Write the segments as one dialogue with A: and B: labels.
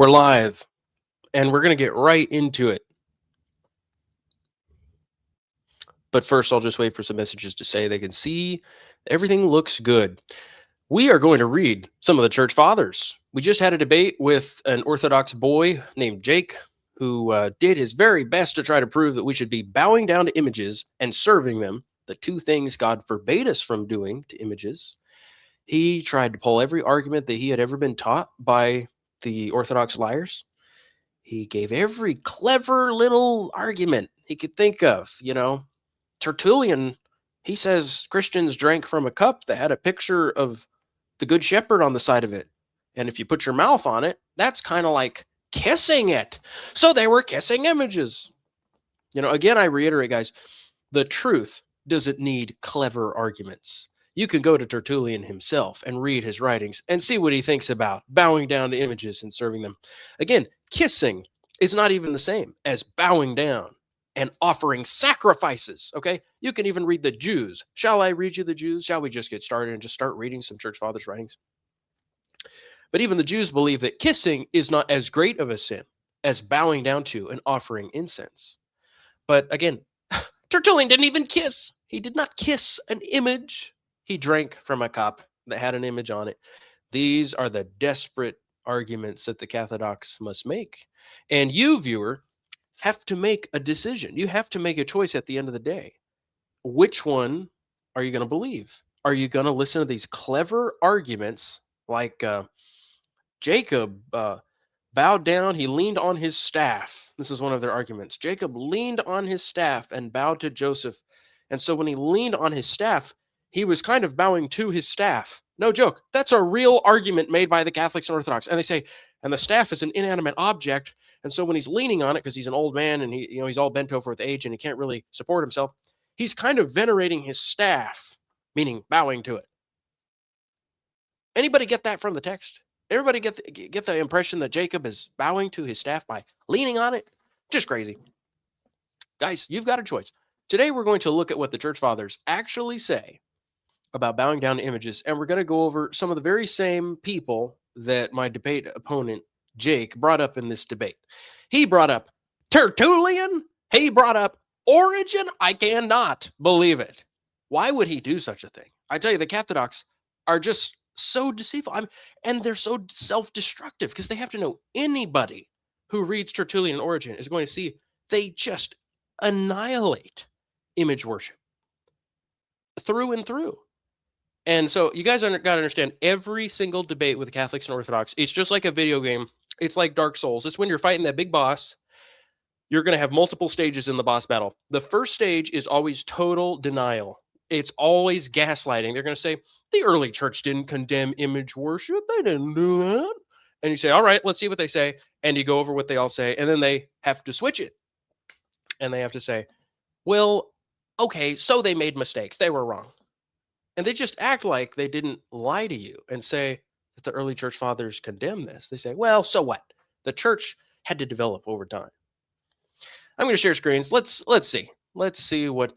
A: We're live, and we're going to get right into it. But first, I'll just wait for some messages to say they can see everything looks good. We are going to read some of the church fathers. We just had a debate with an Orthodox boy named Jake, who did his very best to try to prove that we should be bowing down to images and serving them, the two things God forbade us from doing to images. He tried to pull every argument that he had ever been taught by the Orthodox liars. He gave every clever little argument he could think of. Tertullian, he says Christians drank from a cup that had a picture of the Good Shepherd on the side of it. And if you put your mouth on it, that's kind of like kissing it. So they were kissing images. Again, I reiterate, guys, the truth doesn't need clever arguments. You can go to Tertullian himself and read his writings and see what he thinks about bowing down to images and serving them. Again, kissing is not even the same as bowing down and offering sacrifices, okay? You can even read the Jews. Shall I read you the Jews? Shall we just get started and just start reading some church fathers' writings? But even the Jews believe that kissing is not as great of a sin as bowing down to and offering incense. But again, Tertullian didn't even kiss. He did not kiss an image. He drank from a cup that had an image on it. These are the desperate arguments that the Catholics must make. And you, viewer, have to make a decision. You have to make a choice at the end of the day. Which one are you going to believe? Are you going to listen to these clever arguments like Jacob bowed down, he leaned on his staff. This is one of their arguments. Jacob leaned on his staff and bowed to Joseph. And so when he leaned on his staff, he was kind of bowing to his staff. No joke. That's a real argument made by the Catholics and Orthodox. And they say, and the staff is an inanimate object. And so when he's leaning on it, because he's an old man and he's all bent over with age and he can't really support himself, he's kind of venerating his staff, meaning bowing to it. Anybody get that from the text? Everybody get the impression that Jacob is bowing to his staff by leaning on it? Just crazy. Guys, you've got a choice. Today we're going to look at what the church fathers actually say about bowing down to images, and we're going to go over some of the very same people that my debate opponent, Jake, brought up in this debate. He brought up Tertullian. He brought up Origen. I cannot believe it. Why would he do such a thing? I tell you, the Catholics are just so deceitful. And they're so self-destructive because they have to know anybody who reads Tertullian and Origen is going to see they just annihilate image worship through and through. And so you guys got to understand, every single debate with the Catholics and Orthodox, it's just like a video game. It's like Dark Souls. It's when you're fighting that big boss. You're going to have multiple stages in the boss battle. The first stage is always total denial. It's always gaslighting. They're going to say, the early church didn't condemn image worship. They didn't do that. And you say, all right, let's see what they say. And you go over what they all say. And then they have to switch it. And they have to say, well, okay, so they made mistakes. They were wrong. And they just act like they didn't lie to you and say that the early church fathers condemned this. They say, well, so what? The church had to develop over time. I'm going to share screens. Let's see. Let's see what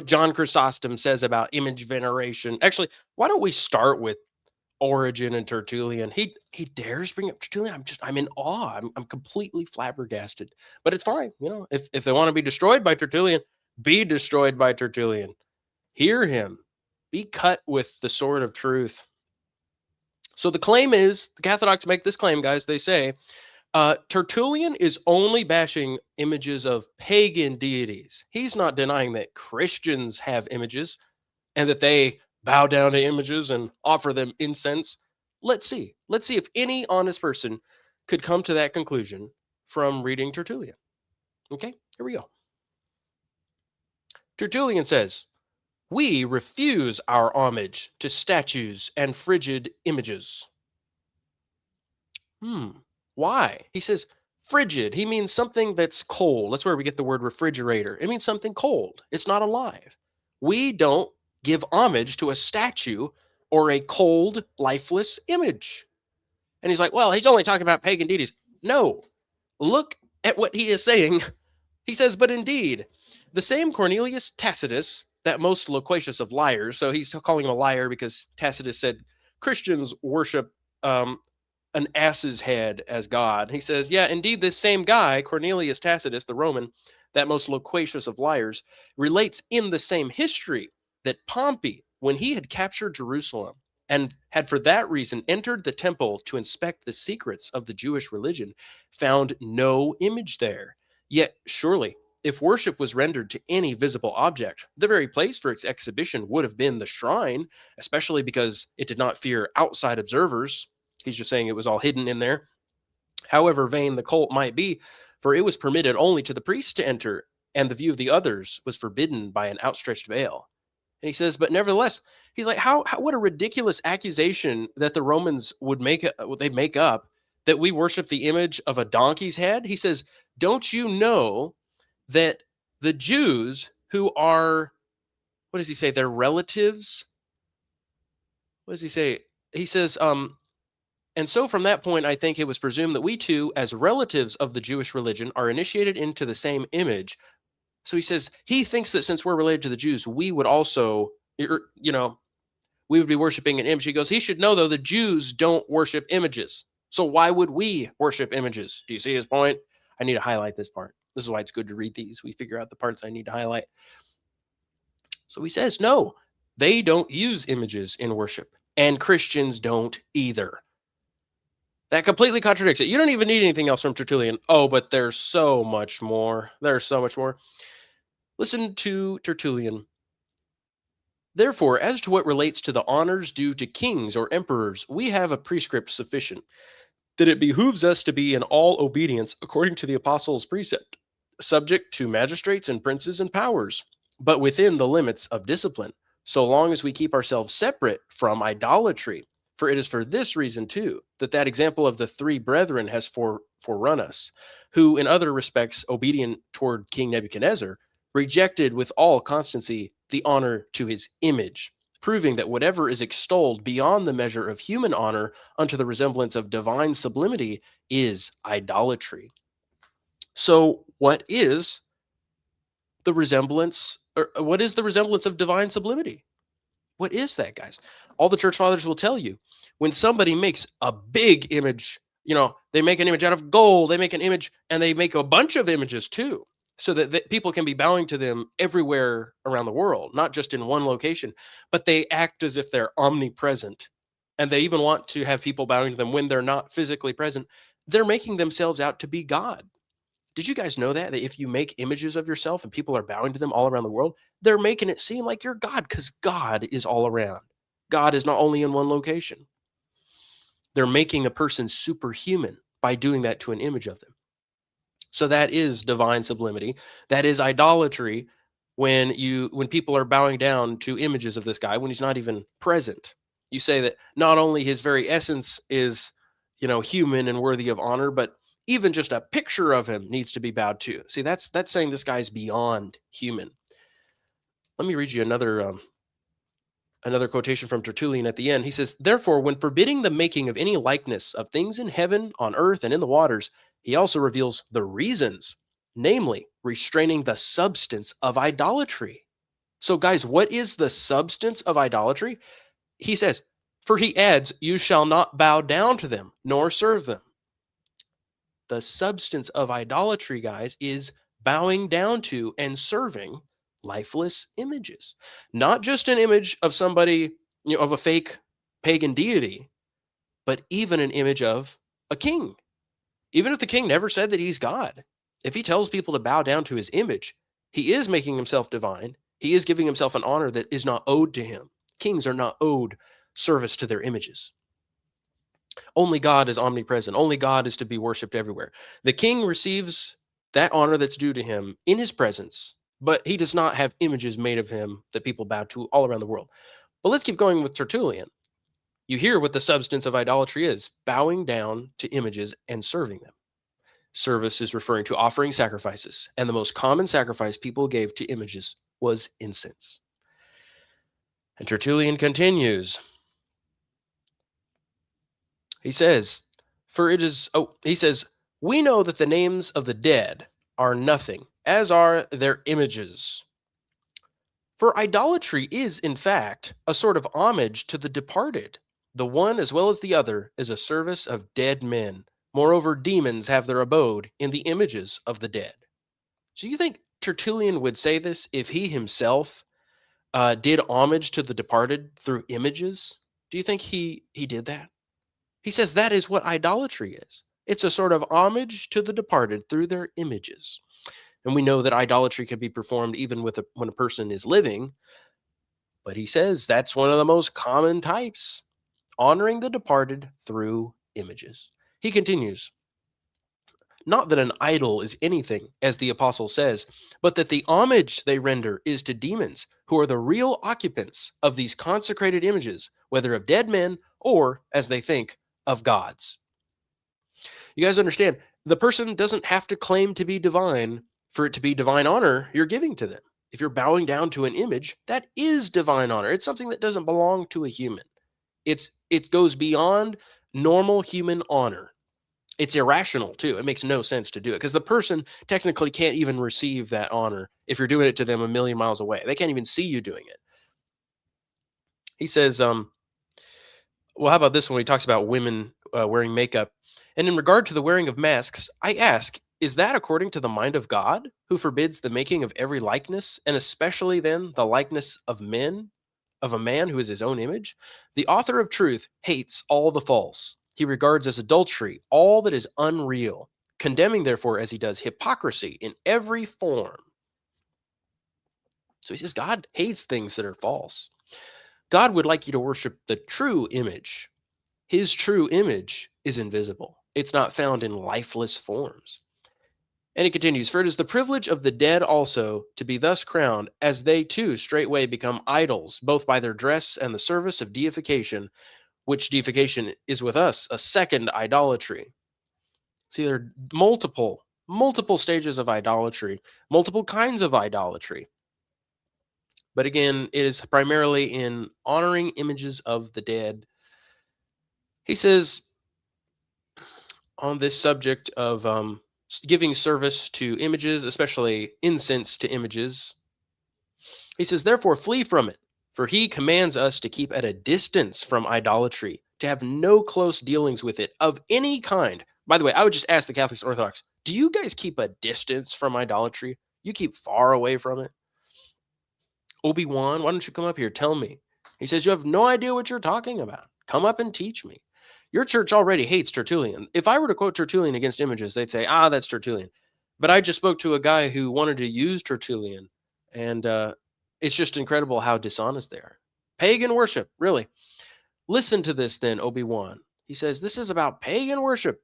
A: John Chrysostom says about image veneration. Actually, why don't we start with Origen and Tertullian? He dares bring up Tertullian. I'm in awe. I'm completely flabbergasted. But it's fine. If they want to be destroyed by Tertullian, be destroyed by Tertullian. Hear him. Be cut with the sword of truth. So the claim is, the Catholics make this claim, guys. They say, Tertullian is only bashing images of pagan deities. He's not denying that Christians have images and that they bow down to images and offer them incense. Let's see if any honest person could come to that conclusion from reading Tertullian. Okay, here we go. Tertullian says, we refuse our homage to statues and frigid images. Why? He says frigid. He means something that's cold. That's where we get the word refrigerator. It means something cold. It's not alive. We don't give homage to a statue or a cold, lifeless image. And he's like, well, he's only talking about pagan deities. No. Look at what he is saying. He says, but indeed, the same Cornelius Tacitus, that most loquacious of liars, so he's calling him a liar because Tacitus said Christians worship an ass's head as God. He says, yeah, indeed, this same guy, Cornelius Tacitus, the Roman, that most loquacious of liars, relates in the same history that Pompey, when he had captured Jerusalem and had for that reason entered the temple to inspect the secrets of the Jewish religion, found no image there. Yet, surely, if worship was rendered to any visible object, the very place for its exhibition would have been the shrine, especially because it did not fear outside observers. He's just saying it was all hidden in there. However vain the cult might be, for it was permitted only to the priests to enter, and the view of the others was forbidden by an outstretched veil. And he says, but nevertheless, he's like, how what a ridiculous accusation that the Romans would make up that we worship the image of a donkey's head. He says, don't you know that the Jews who are, what does he say, their relatives? What does he say? He says, and so from that point, I think it was presumed that we too, as relatives of the Jewish religion, are initiated into the same image. So he says he thinks that since we're related to the Jews, we would also, we would be worshiping an image. He goes, he should know, though, the Jews don't worship images. So why would we worship images? Do you see his point? I need to highlight this part. This is why it's good to read these. We figure out the parts I need to highlight. So he says, no, they don't use images in worship, and Christians don't either. That completely contradicts it. You don't even need anything else from Tertullian. Oh, but there's so much more. There's so much more. Listen to Tertullian. Therefore, as to what relates to the honors due to kings or emperors, we have a prescript sufficient, that it behooves us to be in all obedience according to the apostles' precept, subject to magistrates and princes and powers, but within the limits of discipline, so long as we keep ourselves separate from idolatry. For it is for this reason, too, that example of the three brethren has forerun us, who, in other respects obedient toward King Nebuchadnezzar, rejected with all constancy the honor to his image, proving that whatever is extolled beyond the measure of human honor unto the resemblance of divine sublimity is idolatry. So what is the resemblance, or what is the resemblance of divine sublimity? What is that, guys? All the church fathers will tell you, when somebody makes a big image, they make an image out of gold, they make an image, and they make a bunch of images too, so that people can be bowing to them everywhere around the world, not just in one location, but they act as if they're omnipresent. And they even want to have people bowing to them when they're not physically present. They're making themselves out to be God. Did you guys know that if you make images of yourself and people are bowing to them all around the world, they're making it seem like you're God, because God is all around. God is not only in one location. They're making a person superhuman by doing that to an image of them. So that is divine sublimity. That is idolatry when people are bowing down to images of this guy when he's not even present. You say that not only his very essence is, human and worthy of honor, but even just a picture of him needs to be bowed to. See, that's saying this guy's beyond human. Let me read you another quotation from Tertullian at the end. He says, therefore, when forbidding the making of any likeness of things in heaven, on earth, and in the waters, he also reveals the reasons, namely, restraining the substance of idolatry. So, guys, what is the substance of idolatry? He says, for he adds, you shall not bow down to them, nor serve them. The substance of idolatry, guys, is bowing down to and serving lifeless images. Not just an image of somebody, of a fake pagan deity, but even an image of a king. Even if the king never said that he's God, if he tells people to bow down to his image, he is making himself divine. He is giving himself an honor that is not owed to him. Kings are not owed service to their images. Only God is omnipresent. Only God is to be worshipped everywhere. The king receives that honor that's due to him in his presence, but he does not have images made of him that people bow to all around the world. But let's keep going with Tertullian. You hear what the substance of idolatry is: bowing down to images and serving them. Service is referring to offering sacrifices, and the most common sacrifice people gave to images was incense. And Tertullian continues. He says, we know that the names of the dead are nothing, as are their images. For idolatry is, in fact, a sort of homage to the departed. The one as well as the other is a service of dead men. Moreover, demons have their abode in the images of the dead. So you think Tertullian would say this if he himself did homage to the departed through images? Do you think he did that? He says that is what idolatry is. It's a sort of homage to the departed through their images. And we know that idolatry can be performed even when a person is living. But he says that's one of the most common types, honoring the departed through images. He continues, not that an idol is anything, as the apostle says, but that the homage they render is to demons, who are the real occupants of these consecrated images, whether of dead men or, as they think, of gods. You guys understand, the person doesn't have to claim to be divine for it to be divine honor you're giving to them. If you're bowing down to an image, that is divine honor. It's something that doesn't belong to a human. It goes beyond normal human honor. It's irrational too. It makes no sense to do it because the person technically can't even receive that honor if you're doing it to them a million miles away. They can't even see you doing it. He says, well, how about this one? He talks about women wearing makeup. And in regard to the wearing of masks, I ask, is that according to the mind of God, who forbids the making of every likeness, and especially then the likeness of men, of a man who is his own image? The author of truth hates all the false. He regards as adultery all that is unreal, condemning, therefore, as he does, hypocrisy in every form. So he says God hates things that are false. God would like you to worship the true image. His true image is invisible. It's not found in lifeless forms. And he continues, for it is the privilege of the dead also to be thus crowned, as they too straightway become idols, both by their dress and the service of deification, which deification is with us a second idolatry. See, there are multiple stages of idolatry, multiple kinds of idolatry. But again, it is primarily in honoring images of the dead. He says on this subject of giving service to images, especially incense to images, he says, therefore, flee from it, for he commands us to keep at a distance from idolatry, to have no close dealings with it of any kind. By the way, I would just ask the Catholics and Orthodox, do you guys keep a distance from idolatry? You keep far away from it? Obi-Wan, why don't you come up here? Tell me. He says, you have no idea what you're talking about. Come up and teach me. Your church already hates Tertullian. If I were to quote Tertullian against images, they'd say, that's Tertullian. But I just spoke to a guy who wanted to use Tertullian, and it's just incredible how dishonest they are. Pagan worship, really. Listen to this then, Obi-Wan. He says, this is about pagan worship.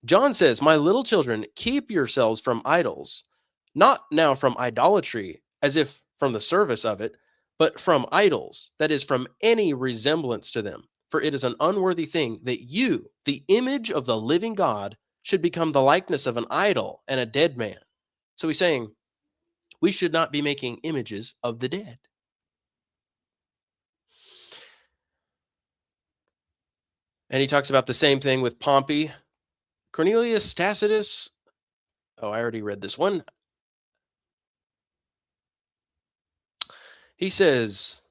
A: John says, my little children, keep yourselves from idols, not now from idolatry, as if from the service of it, but from idols, that is, from any resemblance to them. For it is an unworthy thing that you, the image of the living God, should become the likeness of an idol and a dead man. So he's saying, we should not be making images of the dead. And he talks about the same thing with Pompey. Cornelius Tacitus. Oh, I already read this one. He says,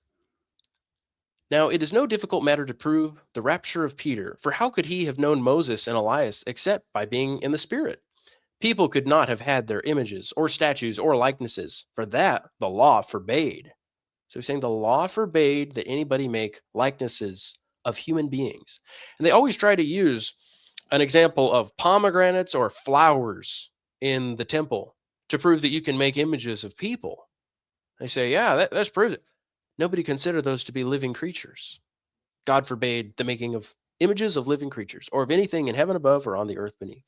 A: now it is no difficult matter to prove the rapture of Peter, for how could he have known Moses and Elias except by being in the Spirit? People could not have had their images or statues or likenesses, for that the law forbade. So he's saying the law forbade that anybody make likenesses of human beings. And they always try to use an example of pomegranates or flowers in the temple to prove that you can make images of people. They say, yeah, that's proves it. Nobody considered those to be living creatures. God forbade the making of images of living creatures or of anything in heaven above or on the earth beneath.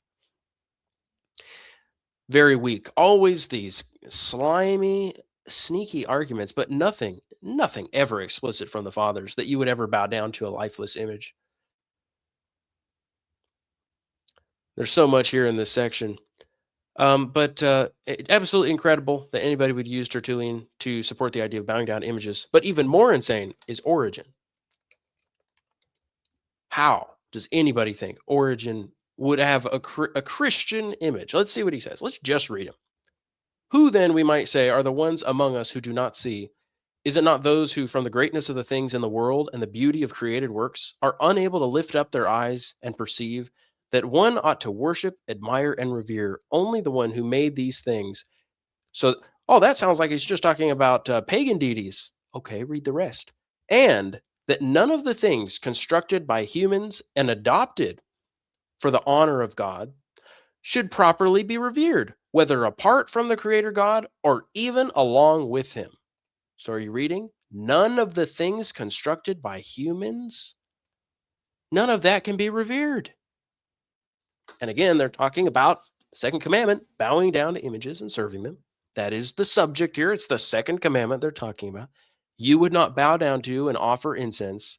A: Very weak. Always these slimy, sneaky arguments, but nothing ever explicit from the fathers that you would ever bow down to a lifeless image. There's so much here in this section. But absolutely incredible that anybody would use Tertullian to support the idea of bowing down images. But even more insane is Origen. How does anybody think Origen would have a Christian image? Let's see what he says. Let's just read him. Who then, we might say, are the ones among us who do not see, Is it not those who, from the greatness of the things in the world and the beauty of created works, are unable to lift up their eyes and perceive that one ought to worship, admire, and revere only the one who made these things? So, oh, that sounds like he's just talking about pagan deities. Okay, read the rest. And that none of the things constructed by humans and adopted for the honor of God should properly be revered, whether apart from the Creator God or even along with him. So, are you reading? None of the things constructed by humans, none of that can be revered. And again, they're talking about the second commandment, bowing down to images and serving them. That is the subject here. It's the second commandment they're talking about. You would not bow down to and offer incense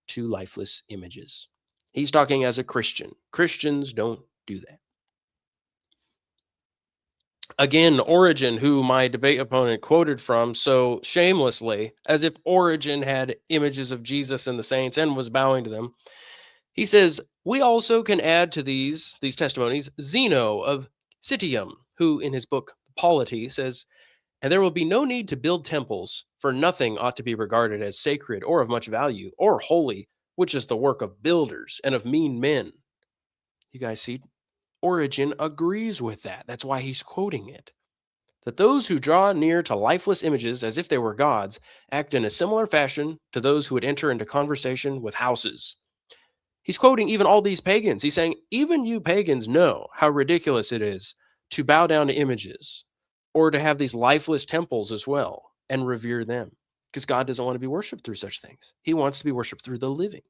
A: to lifeless images. He's talking as a Christian. Christians don't do that. Again, Origen, who my debate opponent quoted from so shamelessly, as if Origen had images of Jesus and the saints and was bowing to them, he says, we also can add to these testimonies Zeno of Citium, who in his book Polity says, and there will be no need to build temples, for nothing ought to be regarded as sacred or of much value or holy, which is the work of builders and of mean men. You guys see, Origen agrees with that. That's why he's quoting it. That those who draw near to lifeless images as if they were gods act in a similar fashion to those who would enter into conversation with houses. He's quoting even all these pagans. He's saying, even you pagans know how ridiculous it is to bow down to images or to have these lifeless temples as well and revere them, because God doesn't want to be worshiped through such things. He wants to be worshiped through the living.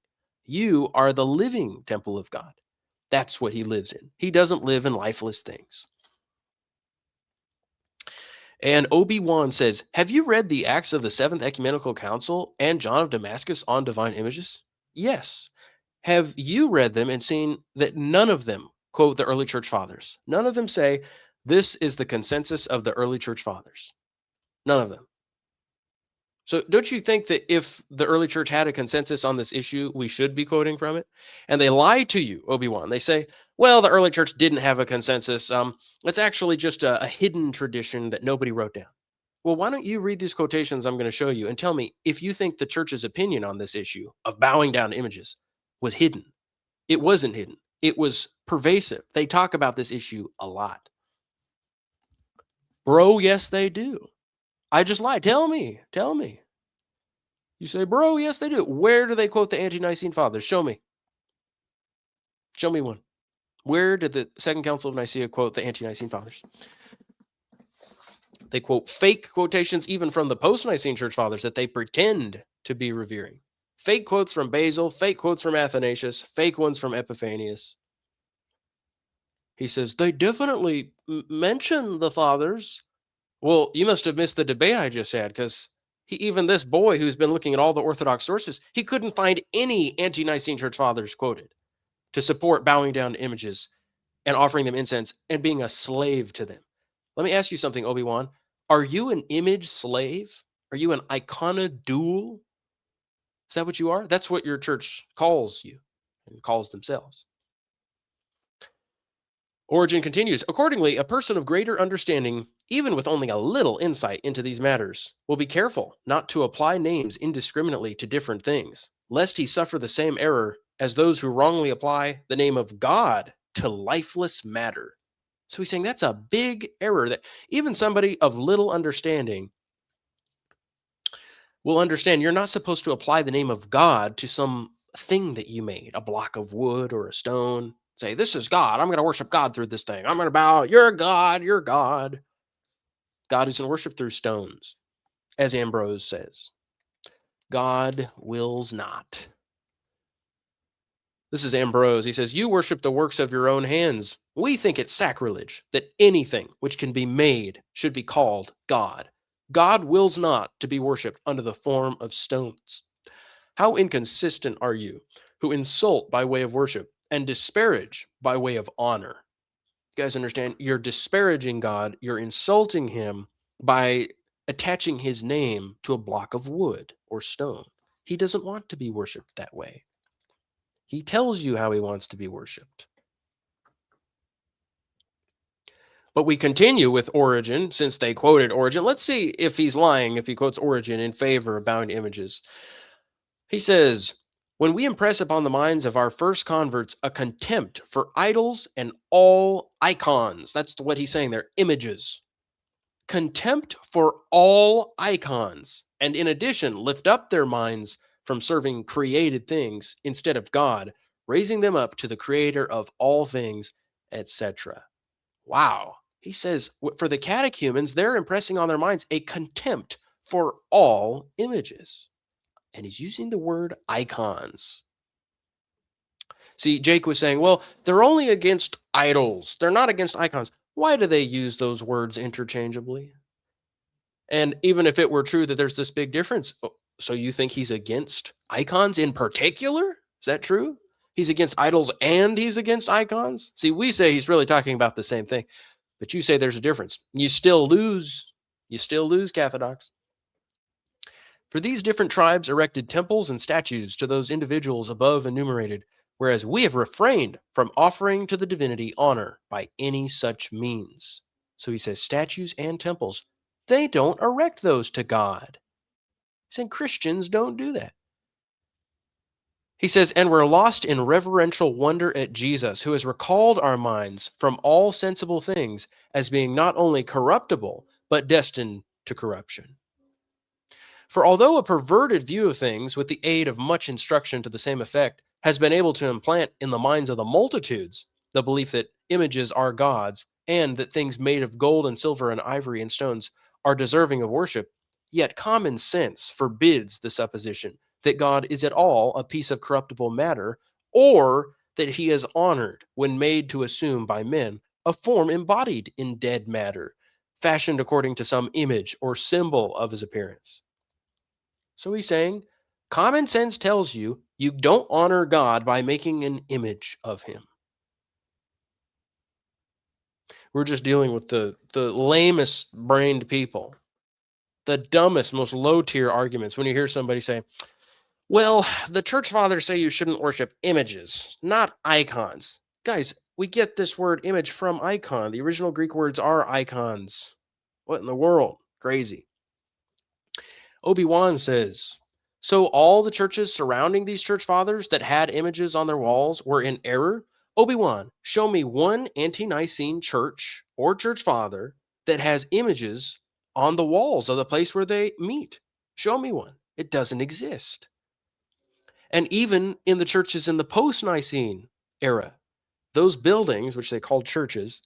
A: You are the living temple of God. That's what he lives in. He doesn't live in lifeless things. And Obi-Wan says, have you read the Acts of the Seventh Ecumenical Council and John of Damascus on divine images? Yes. Have you read them and seen that none of them quote the early church fathers? None of them say, this is the consensus of the early church fathers. None of them. So don't you think that if the early church had a consensus on this issue, we should be quoting from it? And they lie to you, Obi-Wan. They say, well, the early church didn't have a consensus. It's actually just a hidden tradition that nobody wrote down. Well, why don't you read these quotations I'm going to show you and tell me if you think the church's opinion on this issue of bowing down to images was hidden. It wasn't hidden. It was pervasive. They talk about this issue a lot. Bro, yes, they do. I just lied. Tell me. You say, bro, yes, they do. Where do they quote the Ante-Nicene fathers? Show me. Show me one. Where did the Second Council of Nicaea quote the Ante-Nicene fathers? They quote fake quotations even from the post-Nicene church fathers that they pretend to be revering. Fake quotes from Basil, fake quotes from Athanasius, fake ones from Epiphanius. He says, they definitely mention the fathers. Well, you must have missed the debate I just had, because even this boy who's been looking at all the Orthodox sources, he couldn't find any Ante-Nicene church fathers quoted to support bowing down to images and offering them incense and being a slave to them. Let me ask you something, Obi-Wan. Are you an image slave? Are you an iconodule? Is that what you are? That's what your church calls you and calls themselves. Origen continues, accordingly, a person of greater understanding, even with only a little insight into these matters, will be careful not to apply names indiscriminately to different things, lest he suffer the same error as those who wrongly apply the name of God to lifeless matter. So he's saying that's a big error that even somebody of little understanding will understand. You're not supposed to apply the name of God to some thing that you made, a block of wood or a stone. Say, this is God. I'm going to worship God through this thing. I'm going to bow. You're God. You're God. God isn't worshiped through stones, as Ambrose says. God wills not. This is Ambrose. He says, you worship the works of your own hands. We think it sacrilege that anything which can be made should be called God. God wills not to be worshiped under the form of stones. How inconsistent are you who insult by way of worship and disparage by way of honor? You guys understand? You're disparaging God. You're insulting him by attaching his name to a block of wood or stone. He doesn't want to be worshiped that way. He tells you how he wants to be worshiped. But we continue with Origen, since they quoted Origen. Let's see if he's lying if he quotes Origen in favor of bowing to images. He says, when we impress upon the minds of our first converts a contempt for idols and all icons, that's what he's saying there, images. Contempt for all icons, and in addition, lift up their minds from serving created things instead of God, raising them up to the creator of all things, etc. Wow. He says for the catechumens, they're impressing on their minds a contempt for all images. And he's using the word icons. See, Jake was saying, well, they're only against idols. They're not against icons. Why do they use those words interchangeably? And even if it were true that there's this big difference, so you think he's against icons in particular? Is that true? He's against idols and he's against icons? See, we say he's really talking about the same thing, but you say there's a difference. You still lose. You still lose, Cathodox. For these different tribes erected temples and statues to those individuals above enumerated, whereas we have refrained from offering to the divinity honor by any such means. So he says statues and temples, they don't erect those to God. He's saying Christians don't do that. He says, and we're lost in reverential wonder at Jesus, who has recalled our minds from all sensible things as being not only corruptible, but destined to corruption. For although a perverted view of things, with the aid of much instruction to the same effect, has been able to implant in the minds of the multitudes the belief that images are gods, and that things made of gold and silver and ivory and stones are deserving of worship, yet common sense forbids the supposition that God is at all a piece of corruptible matter, or that he is honored when made to assume by men a form embodied in dead matter, fashioned according to some image or symbol of his appearance. So he's saying, common sense tells you you don't honor God by making an image of him. We're just dealing with the lamest brained people, the dumbest, most low tier arguments. When you hear somebody say, well, the church fathers say you shouldn't worship images, not icons. Guys, we get this word image from icon. The original Greek words are icons. What in the world? Crazy. Obi-Wan says, so all the churches surrounding these church fathers that had images on their walls were in error? Obi-Wan, show me one Ante-Nicene church or church father that has images on the walls of the place where they meet. Show me one. It doesn't exist. And even in the churches in the post-Nicene era, those buildings, which they called churches,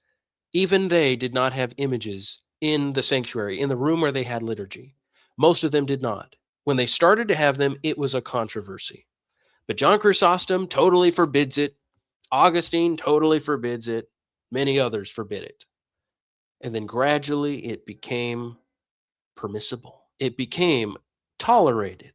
A: even they did not have images in the sanctuary, in the room where they had liturgy. Most of them did not. When they started to have them, it was a controversy. But John Chrysostom totally forbids it. Augustine totally forbids it. Many others forbid it. And then gradually it became permissible. It became tolerated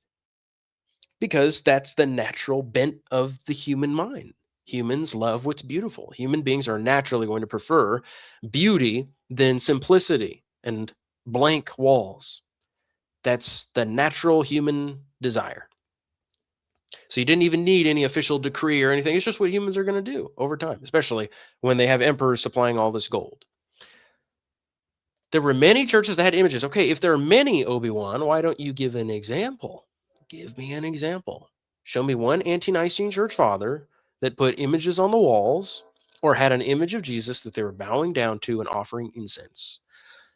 A: because that's the natural bent of the human mind. Humans love what's beautiful. Human beings are naturally going to prefer beauty than simplicity and blank walls. That's the natural human desire. So you didn't even need any official decree or anything. It's just what humans are going to do over time, especially when they have emperors supplying all this gold. There were many churches that had images. Okay, if there are many, Obi-Wan, why don't you give an example? Give me an example. Show me one Ante-Nicene church father that put images on the walls or had an image of Jesus that they were bowing down to and offering incense.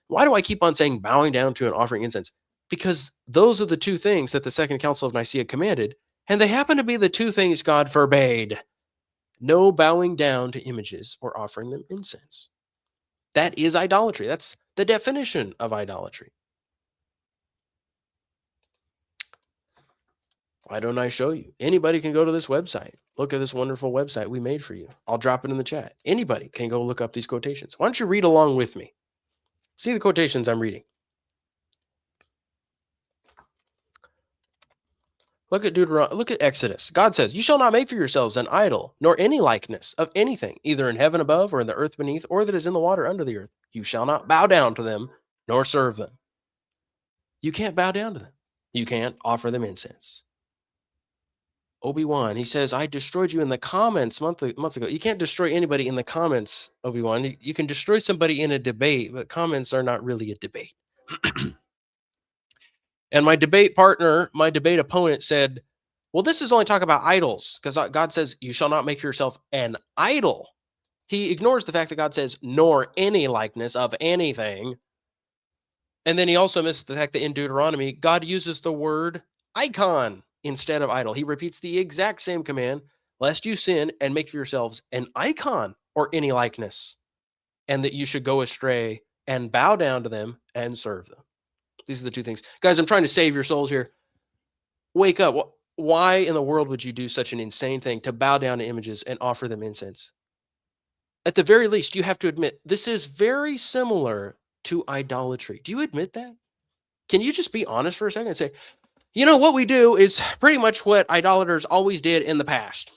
A: Why do I keep on saying bowing down to and offering incense? Because those are the two things that the Second Council of Nicaea commanded, and they happen to be the two things God forbade. No bowing down to images or offering them incense. That is idolatry. That's the definition of idolatry. Why don't I show you? Anybody can go to this website. Look at this wonderful website we made for you. I'll drop it in the chat. Anybody can go look up these quotations. Why don't you read along with me? See the quotations I'm reading. Look at Exodus. God says, you shall not make for yourselves an idol, nor any likeness of anything, either in heaven above or in the earth beneath, or that is in the water under the earth. You shall not bow down to them, nor serve them. You can't bow down to them. You can't offer them incense. Obi-Wan, he says, I destroyed you in the comments months ago. You can't destroy anybody in the comments, Obi-Wan. You can destroy somebody in a debate, but comments are not really a debate. And my debate partner, my debate opponent said, well, this is only talk about idols, because God says, you shall not make for yourself an idol. He ignores the fact that God says, nor any likeness of anything. And then he also misses the fact that in Deuteronomy, God uses the word icon instead of idol. He repeats the exact same command, lest you sin and make for yourselves an icon or any likeness, and that you should go astray and bow down to them and serve them. These are the two things. Guys, I'm trying to save your souls here. Wake up. Why in the world would you do such an insane thing to bow down to images and offer them incense? At the very least, you have to admit this is very similar to idolatry. Do you admit that? Can you just be honest for a second and say, you know, what we do is pretty much what idolaters always did in the past.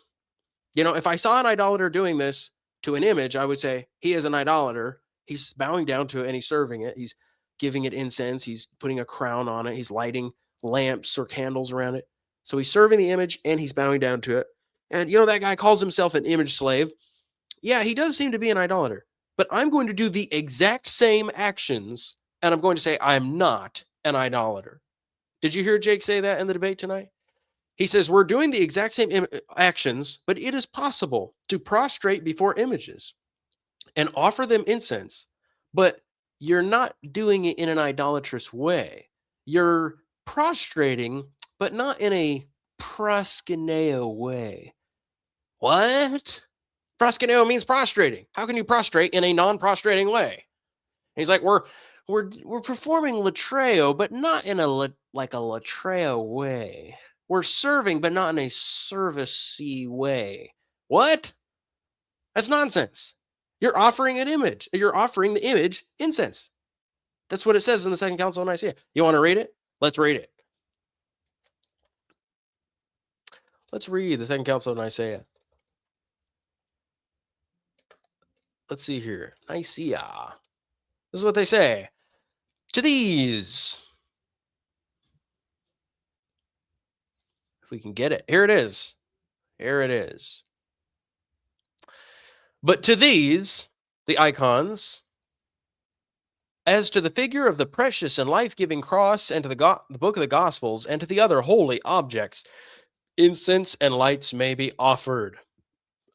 A: You know, if I saw an idolater doing this to an image, I would say he is an idolater. He's bowing down to it and he's serving it. He's giving it incense. He's putting a crown on it. He's lighting lamps or candles around it. So he's serving the image and he's bowing down to it. And, you know, that guy calls himself an image slave. Yeah, he does seem to be an idolater. But I'm going to do the exact same actions and I'm going to say I'm not an idolater. Did you hear Jake say that in the debate tonight? He says, we're doing the exact same actions, but it is possible to prostrate before images and offer them incense, but you're not doing it in an idolatrous way. You're prostrating, but not in a proskuneo way. What? Proskuneo means prostrating. How can you prostrate in a non-prostrating way? And he's like, we're performing latreo, but not in a latreo way. We're serving, but not in a servicey way. What? That's nonsense. You're offering an image. You're offering the image incense. That's what it says in the Second Council of Nicaea. You want to read it? Let's read it. Let's read the Second Council of Nicaea. Let's see here. Nicaea. This is what they say. To these. If we can get it. Here it is. Here it is. But to these, the icons, as to the figure of the precious and life-giving cross, and to the book of the Gospels, and to the other holy objects, incense and lights may be offered.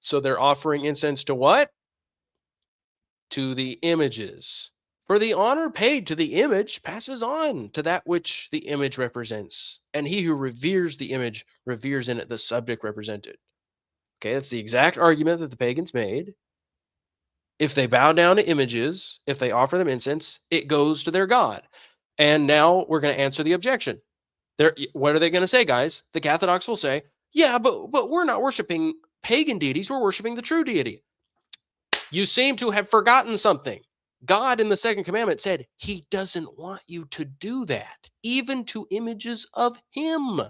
A: So they're offering incense to what? To the images. For the honor paid to the image passes on to that which the image represents. And he who reveres the image reveres in it the subject represented. Okay, that's the exact argument that the pagans made. If they bow down to images, if they offer them incense, it goes to their God. And now we're going to answer the objection. What are they going to say, guys? The Catholics will say, yeah, but we're not worshiping pagan deities. We're worshiping the true deity. You seem to have forgotten something. God in the second commandment said he doesn't want you to do that, even to images of him.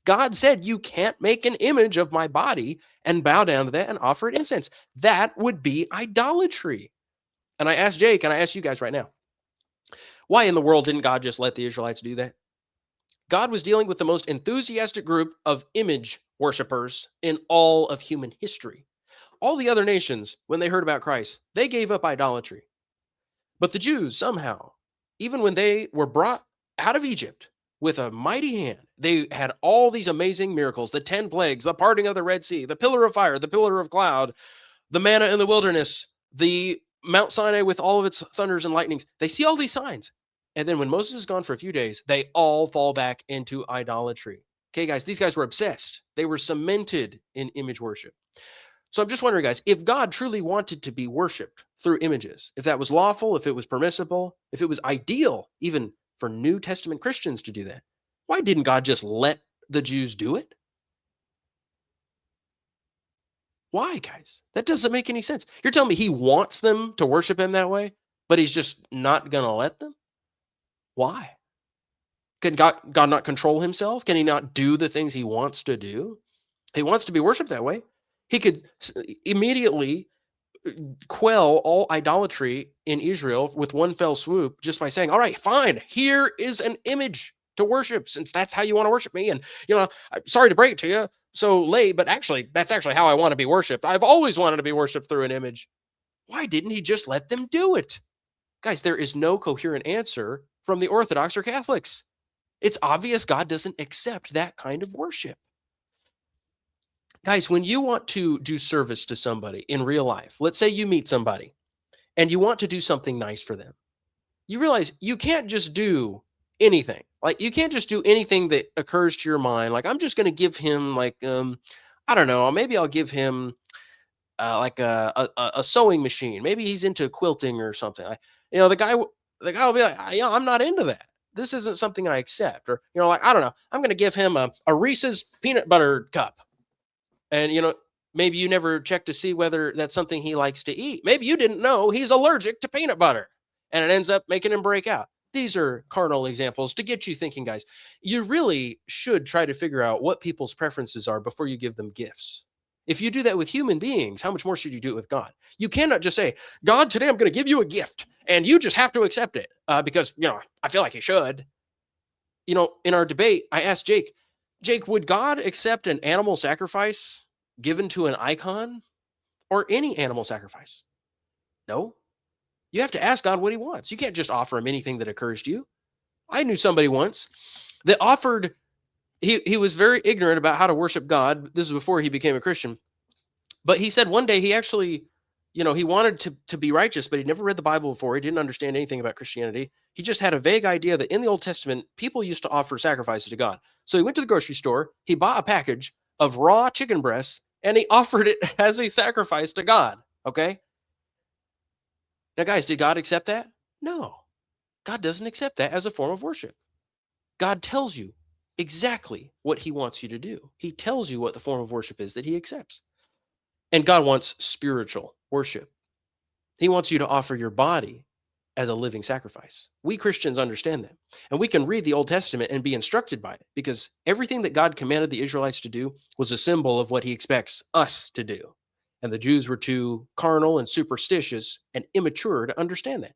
A: God said you can't make an image of my body and bow down to that and offer it incense. That would be idolatry. And I asked Jake, and I ask you guys right now, why in the world didn't God just let the Israelites do that? God was dealing with the most enthusiastic group of image worshipers in all of human history. All the other nations, when they heard about Christ, they gave up idolatry. But the Jews, somehow, even when they were brought out of Egypt with a mighty hand, they had all these amazing miracles, the 10 plagues, the parting of the Red Sea, the pillar of fire, the pillar of cloud, the manna in the wilderness, the Mount Sinai with all of its thunders and lightnings. They see all these signs. And then when Moses is gone for a few days, they all fall back into idolatry. Okay, guys, these guys were obsessed. They were cemented in image worship. So I'm just wondering, guys, if God truly wanted to be worshiped through images, if that was lawful, if it was permissible, if it was ideal, even for New Testament Christians to do that, why didn't God just let the Jews do it? Why, guys? That doesn't make any sense. You're telling me he wants them to worship him that way, but he's just not going to let them? Why? Can God not control himself? Can he not do the things he wants to do? He wants to be worshiped that way. He could immediately quell all idolatry in Israel with one fell swoop just by saying, all right, fine, here is an image to worship, since that's how you want to worship me. And, I'm sorry to break it to you, so late, but actually, that's actually how I want to be worshiped. I've always wanted to be worshiped through an image. Why didn't he just let them do it? Guys, there is no coherent answer from the Orthodox or Catholics. It's obvious God doesn't accept that kind of worship. Guys, when you want to do service to somebody in real life, let's say you meet somebody and you want to do something nice for them, you realize you can't just do anything. Like, you can't just do anything that occurs to your mind. Like, I'm just going to give him, like, I don't know, maybe I'll give him like a sewing machine. Maybe he's into quilting or something. The guy will be like, yeah, I'm not into that. This isn't something I accept. Or, like, I don't know, I'm going to give him a Reese's peanut butter cup. And, maybe you never check to see whether that's something he likes to eat. Maybe you didn't know he's allergic to peanut butter, and it ends up making him break out. These are carnal examples to get you thinking, guys. You really should try to figure out what people's preferences are before you give them gifts. If you do that with human beings, how much more should you do it with God? You cannot just say, God, today I'm going to give you a gift, and you just have to accept it because, I feel like you should. In our debate, I asked Jake, would God accept an animal sacrifice given to an icon or any animal sacrifice? No. You have to ask God what he wants. You can't just offer him anything that occurs to you. I knew somebody once that offered, he was very ignorant about how to worship God. This is before he became a Christian. But he said one day he actually, he wanted to be righteous, but he'd never read the Bible before. He didn't understand anything about Christianity. He just had a vague idea that in the Old Testament, people used to offer sacrifices to God. So he went to the grocery store, he bought a package of raw chicken breasts, and he offered it as a sacrifice to God. Okay? Now, guys, did God accept that? No. God doesn't accept that as a form of worship. God tells you exactly what he wants you to do. He tells you what the form of worship is that he accepts. And God wants spiritual worship. He wants you to offer your body as a living sacrifice. We Christians understand that. And we can read the Old Testament and be instructed by it, because everything that God commanded the Israelites to do was a symbol of what he expects us to do. And the Jews were too carnal and superstitious and immature to understand that.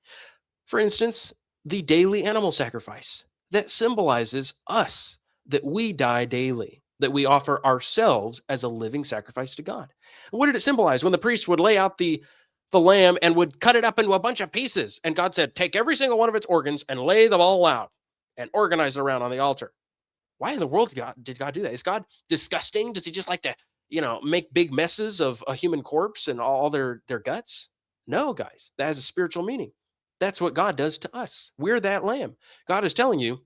A: For instance, the daily animal sacrifice that symbolizes us, that we die daily, that we offer ourselves as a living sacrifice to God. And what did it symbolize? When the priest would lay out the lamb and would cut it up into a bunch of pieces, and God said, take every single one of its organs and lay them all out and organize it around on the altar. Why in the world did God do that? Is God disgusting? Does he just like to make big messes of a human corpse and all their guts? No, guys, that has a spiritual meaning. That's what God does to us. We're that lamb. God is telling you,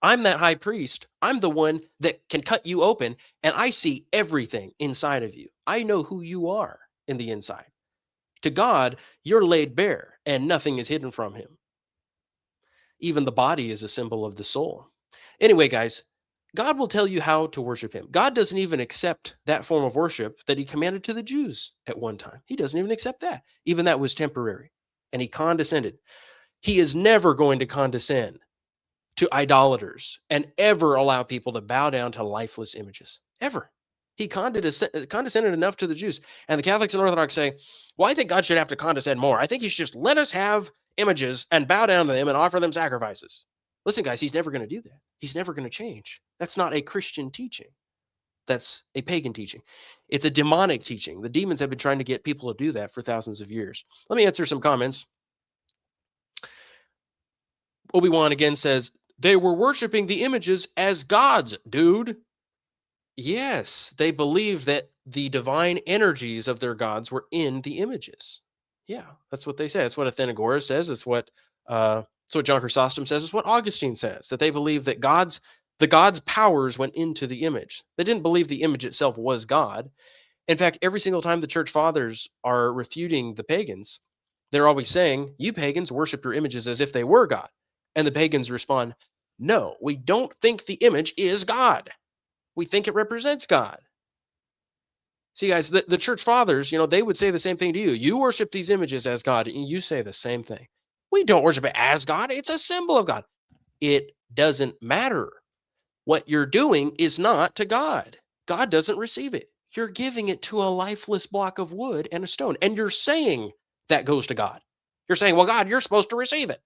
A: I'm that high priest. I'm the one that can cut you open, and I see everything inside of you. I know who you are in the inside. To God, you're laid bare, and nothing is hidden from him. Even the body is a symbol of the soul. Anyway, guys, God will tell you how to worship him. God doesn't even accept that form of worship that he commanded to the Jews at one time. He doesn't even accept that. Even that was temporary. And he condescended. He is never going to condescend to idolaters and ever allow people to bow down to lifeless images. Ever. He condescended enough to the Jews. And the Catholics and Orthodox say, well, I think God should have to condescend more. I think he should just let us have images and bow down to them and offer them sacrifices. Listen, guys, he's never going to do that. He's never going to change. That's not a Christian teaching. That's a pagan teaching. It's a demonic teaching. The demons have been trying to get people to do that for thousands of years. Let me answer some comments. Obi-Wan again says, they were worshiping the images as gods, dude. Yes, they believed that the divine energies of their gods were in the images. Yeah, that's what they say. That's what Athenagoras says. It's what John Chrysostom says. It's what Augustine says, that they believe that the God's powers went into the image. They didn't believe the image itself was God. In fact, every single time the church fathers are refuting the pagans, they're always saying, you pagans worship your images as if they were God. And the pagans respond, no, we don't think the image is God. We think it represents God. See, guys, the church fathers, they would say the same thing to you. You worship these images as God, and you say the same thing. We don't worship it as God. It's a symbol of God. It doesn't matter. What you're doing is not to God. God doesn't receive it. You're giving it to a lifeless block of wood and a stone, and you're saying that goes to God. You're saying, well, God, you're supposed to receive it.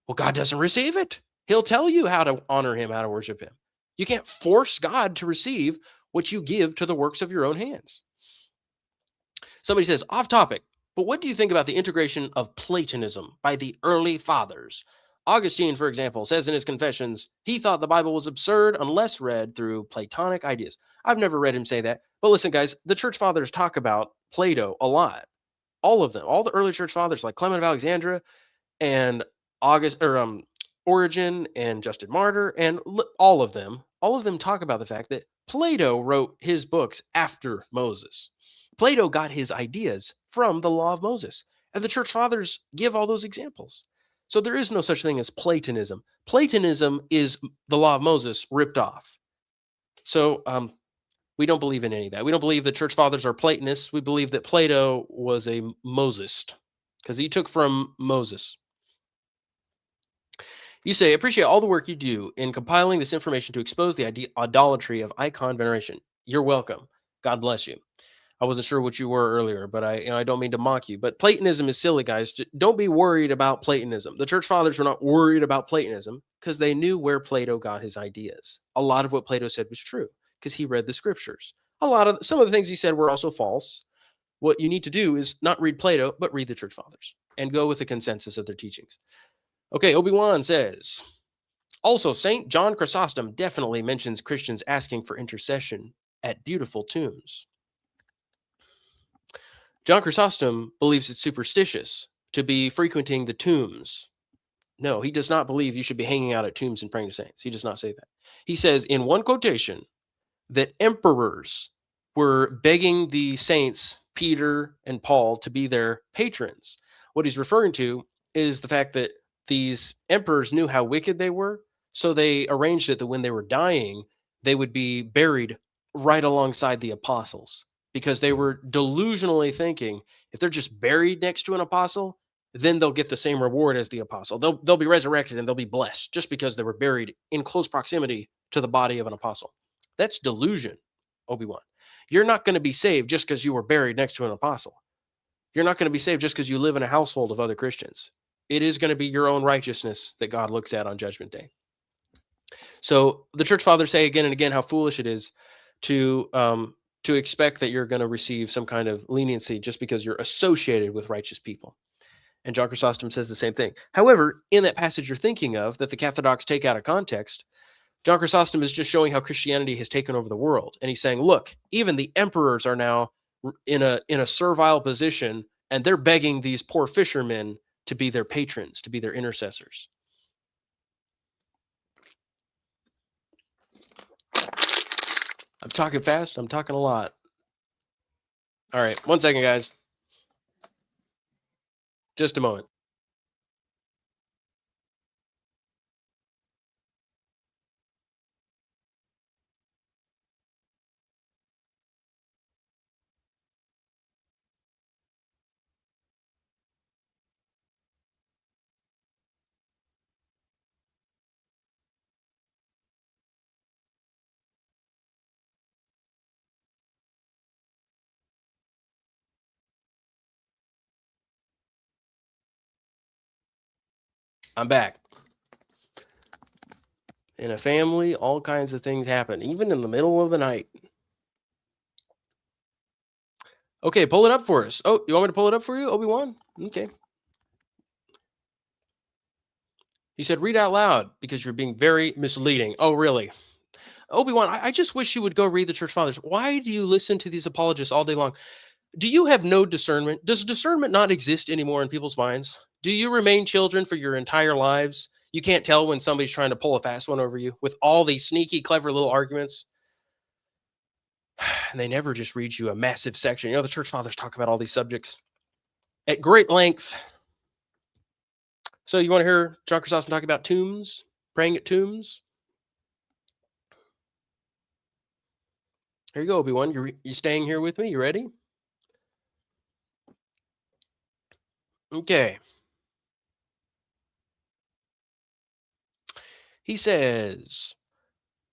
A: Well, God doesn't receive it. He'll tell you how to honor him, how to worship him. You can't force God to receive what you give to the works of your own hands. Somebody says, off topic, but what do you think about the integration of Platonism by the early fathers? Augustine, for example, says in his Confessions, he thought the Bible was absurd unless read through Platonic ideas. I've never read him say that. But listen, guys, the church fathers talk about Plato a lot. All of them, all the early church fathers like Clement of Alexandria and Origen and Justin Martyr, and all of them talk about the fact that Plato wrote his books after Moses. Plato got his ideas from the law of Moses, and the church fathers give all those examples. So there is no such thing as Platonism. Platonism is the law of Moses ripped off. So we don't believe in any of that. We don't believe the church fathers are Platonists. We believe that Plato was a Mosist because he took from Moses. You say, appreciate all the work you do in compiling this information to expose the idolatry of icon veneration. You're welcome. God bless you. I wasn't sure what you were earlier, but I don't mean to mock you. But Platonism is silly, guys. Don't be worried about Platonism. The church fathers were not worried about Platonism because they knew where Plato got his ideas. A lot of what Plato said was true because he read the scriptures. Some of the things he said were also false. What you need to do is not read Plato, but read the church fathers and go with the consensus of their teachings. Okay, Obi-Wan says, also, St. John Chrysostom definitely mentions Christians asking for intercession at beautiful tombs. John Chrysostom believes it's superstitious to be frequenting the tombs. No, he does not believe you should be hanging out at tombs and praying to saints. He does not say that. He says in one quotation that emperors were begging the saints, Peter and Paul, to be their patrons. What he's referring to is the fact that these emperors knew how wicked they were, so they arranged it that when they were dying, they would be buried right alongside the apostles because they were delusionally thinking if they're just buried next to an apostle, then they'll get the same reward as the apostle. They'll be resurrected and they'll be blessed just because they were buried in close proximity to the body of an apostle. That's delusion, Obi-Wan. You're not going to be saved just because you were buried next to an apostle. You're not going to be saved just because you live in a household of other Christians. It is going to be your own righteousness that God looks at on Judgment Day. So the church fathers say again and again how foolish it is to expect that you're going to receive some kind of leniency just because you're associated with righteous people. And John Chrysostom says the same thing. However, in that passage you're thinking of that the Cathodocs take out of context, John Chrysostom is just showing how Christianity has taken over the world. And he's saying, look, even the emperors are now in a servile position, and they're begging these poor fishermen to be their patrons, to be their intercessors. I'm talking fast. I'm talking a lot. All right. 1 second, guys. Just a moment. I'm back. In a family, all kinds of things happen, even in the middle of the night. Okay, pull it up for us. Oh, you want me to pull it up for you, Obi-Wan? Okay. He said, read out loud because you're being very misleading. Oh, really? Obi-Wan, I just wish you would go read the church fathers. Why do you listen to these apologists all day long? Do you have no discernment? Does discernment not exist anymore in people's minds? Do you remain children for your entire lives? You can't tell when somebody's trying to pull a fast one over you with all these sneaky, clever little arguments. And they never just read you a massive section. You know, the church fathers talk about all these subjects at great length. So you want to hear John Chrysostom talk about tombs, praying at tombs? Here you go, Obi-Wan. You staying here with me? You ready? Okay. He says,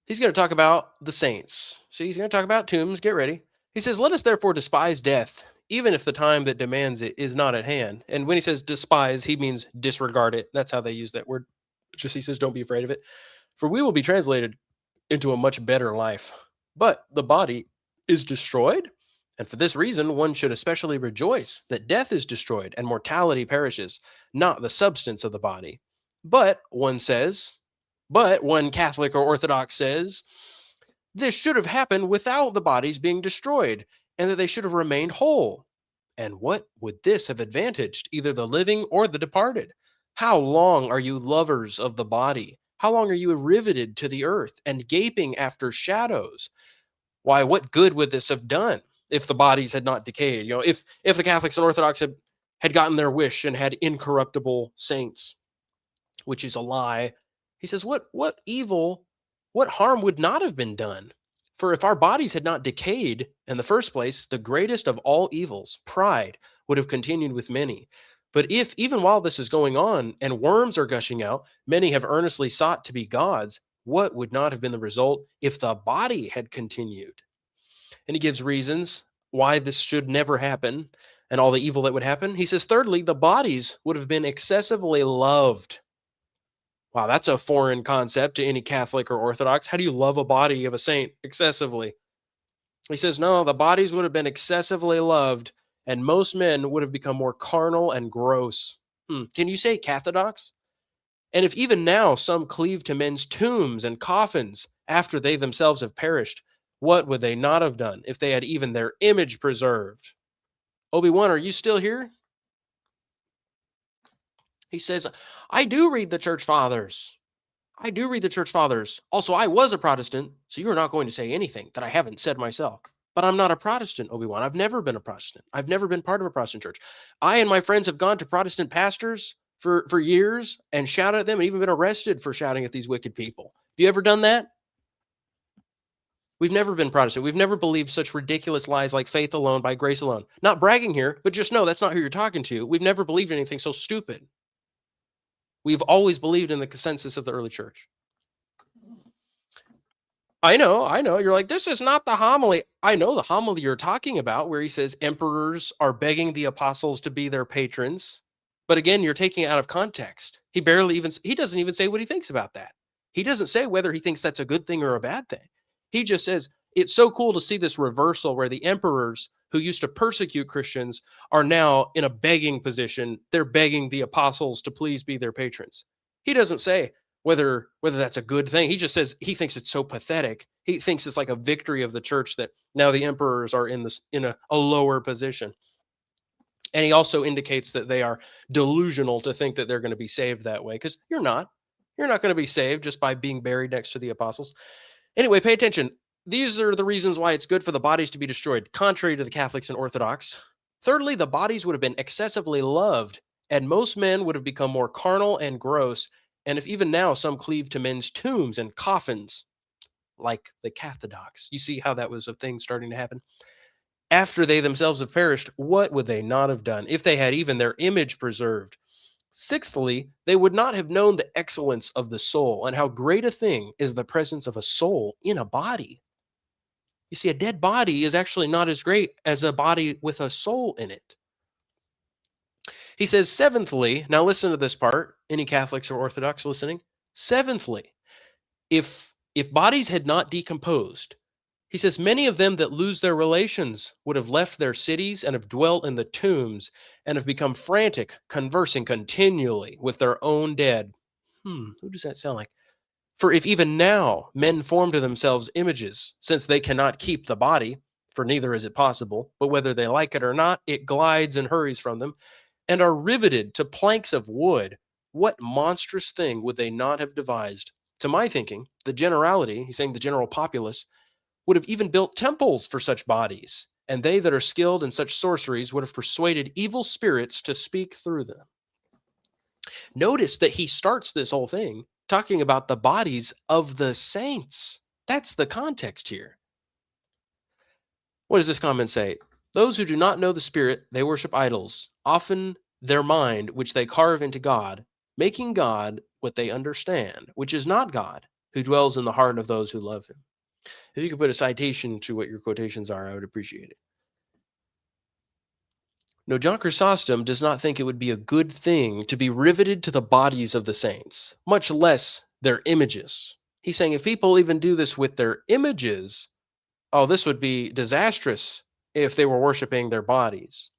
A: he's going to talk about the saints. So he's going to talk about tombs. Get ready. He says, let us therefore despise death, even if the time that demands it is not at hand. And when he says despise, he means disregard it. That's how they use that word. Just he says, don't be afraid of it. For we will be translated into a much better life. But the body is destroyed, and for this reason one should especially rejoice that death is destroyed and mortality perishes, not the substance of the body. But one Catholic or Orthodox says, this should have happened without the bodies being destroyed, and that they should have remained whole. And what would this have advantaged, either the living or the departed? How long are you lovers of the body? How long are you riveted to the earth and gaping after shadows? Why, what good would this have done if the bodies had not decayed? If the Catholics and Orthodox had gotten their wish and had incorruptible saints, which is a lie. He says, what evil, what harm would not have been done? For if our bodies had not decayed in the first place, the greatest of all evils, pride, would have continued with many. But if, even while this is going on and worms are gushing out, many have earnestly sought to be gods, what would not have been the result if the body had continued? And he gives reasons why this should never happen and all the evil that would happen. He says, thirdly, the bodies would have been excessively loved. Wow, that's a foreign concept to any Catholic or Orthodox. How do you love a body of a saint excessively? He says, no, the bodies would have been excessively loved, and most men would have become more carnal and gross. Can you say cathodox? And if even now some cleave to men's tombs and coffins after they themselves have perished, what would they not have done if they had even their image preserved? Obi-Wan, are you still here? He says, I do read the church fathers. I do read the church fathers. Also, I was a Protestant, so you're not going to say anything that I haven't said myself. But I'm not a Protestant, Obi-Wan. I've never been a Protestant. I've never been part of a Protestant church. I and my friends have gone to Protestant pastors for years and shouted at them and even been arrested for shouting at these wicked people. Have you ever done that? We've never been Protestant. We've never believed such ridiculous lies like faith alone, by grace alone. Not bragging here, but just know that's not who you're talking to. We've never believed anything so stupid. We've always believed in the consensus of the early church. I know. You're like, this is not the homily. I know the homily you're talking about, where he says emperors are begging the apostles to be their patrons. But again, you're taking it out of context. He doesn't even say what he thinks about that. He doesn't say whether he thinks that's a good thing or a bad thing. He just says, it's so cool to see this reversal where the emperors who used to persecute Christians are now in a begging position. They're begging the apostles to please be their patrons. He doesn't say whether that's a good thing. He just says he thinks it's so pathetic. He thinks it's like a victory of the church that now the emperors are in a lower position. And he also indicates that they are delusional to think that they're going to be saved that way, because you're not. You're not going to be saved just by being buried next to the apostles. Anyway, pay attention. These are the reasons why it's good for the bodies to be destroyed, contrary to the Catholics and Orthodox. Thirdly, the bodies would have been excessively loved, and most men would have become more carnal and gross. And if even now some cleave to men's tombs and coffins, like the cathodox, you see how that was a thing starting to happen? After they themselves have perished, what would they not have done if they had even their image preserved? Sixthly, they would not have known the excellence of the soul and how great a thing is the presence of a soul in a body. You see, a dead body is actually not as great as a body with a soul in it. He says, seventhly, now listen to this part, any Catholics or Orthodox listening. Seventhly, if bodies had not decomposed, he says, many of them that lose their relations would have left their cities and have dwelt in the tombs and have become frantic, conversing continually with their own dead. Who does that sound like? For if even now men form to themselves images, since they cannot keep the body, for neither is it possible, but whether they like it or not, it glides and hurries from them, and are riveted to planks of wood, what monstrous thing would they not have devised? To my thinking, the generality, he's saying the general populace, would have even built temples for such bodies, and they that are skilled in such sorceries would have persuaded evil spirits to speak through them. Notice that he starts this whole thing talking about the bodies of the saints. That's the context here. What does this comment say? Those who do not know the Spirit, they worship idols, often their mind, which they carve into God, making God what they understand, which is not God, who dwells in the heart of those who love him. If you could put a citation to what your quotations are, I would appreciate it. No, John Chrysostom does not think it would be a good thing to be riveted to the bodies of the saints, much less their images. He's saying if people even do this with their images, Oh, this would be disastrous if they were worshiping their bodies.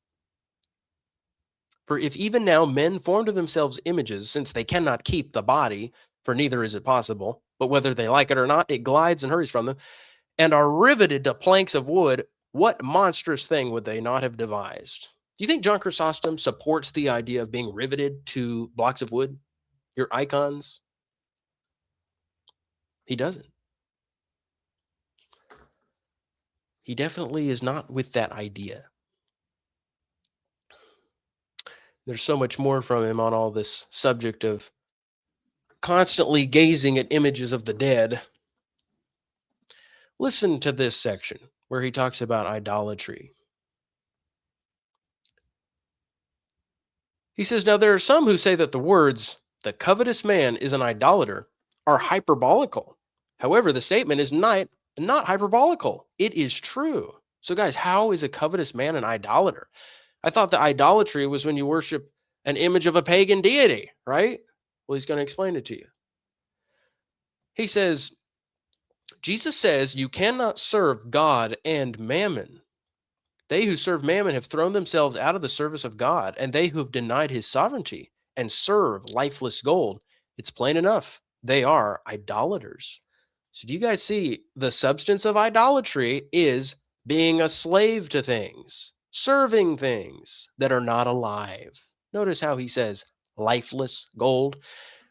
A: For if even now men form to themselves images, since they cannot keep the body, for neither is it possible, but whether they like it or not, it glides and hurries from them, and are riveted to planks of wood, what monstrous thing would they not have devised? Do you think John Chrysostom supports the idea of being riveted to blocks of wood, your icons? He doesn't. He definitely is not with that idea. There's so much more from him on all this subject of constantly gazing at images of the dead. Listen to this section where he talks about idolatry. He says, now there are some who say that the words, the covetous man is an idolater, are hyperbolical. However, the statement is not hyperbolical. It is true. So, guys, how is a covetous man an idolater? I thought that idolatry was when you worship an image of a pagan deity, right? Well, he's going to explain it to you. He says, Jesus says you cannot serve God and mammon. They who serve mammon have thrown themselves out of the service of God, and they who have denied his sovereignty and serve lifeless gold, it's plain enough. They are idolaters. So do you guys see the substance of idolatry is being a slave to things, serving things that are not alive. Notice how he says lifeless gold,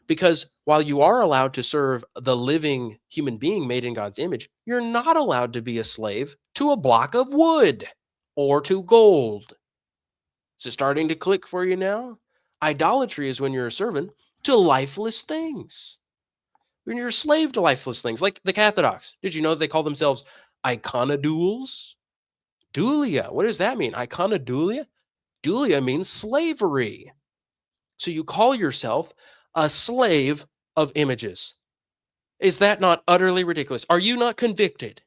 A: because while you are allowed to serve the living human being made in God's image, you're not allowed to be a slave to a block of wood or to gold. Is it starting to click for you now? Idolatry is when you're a servant to lifeless things. When you're a slave to lifeless things, like the Catholics. Did you know they call themselves iconodules? Dulia. What does that mean? Iconodulia? Dulia means slavery. So you call yourself a slave of images. Is that not utterly ridiculous? Are you not convicted?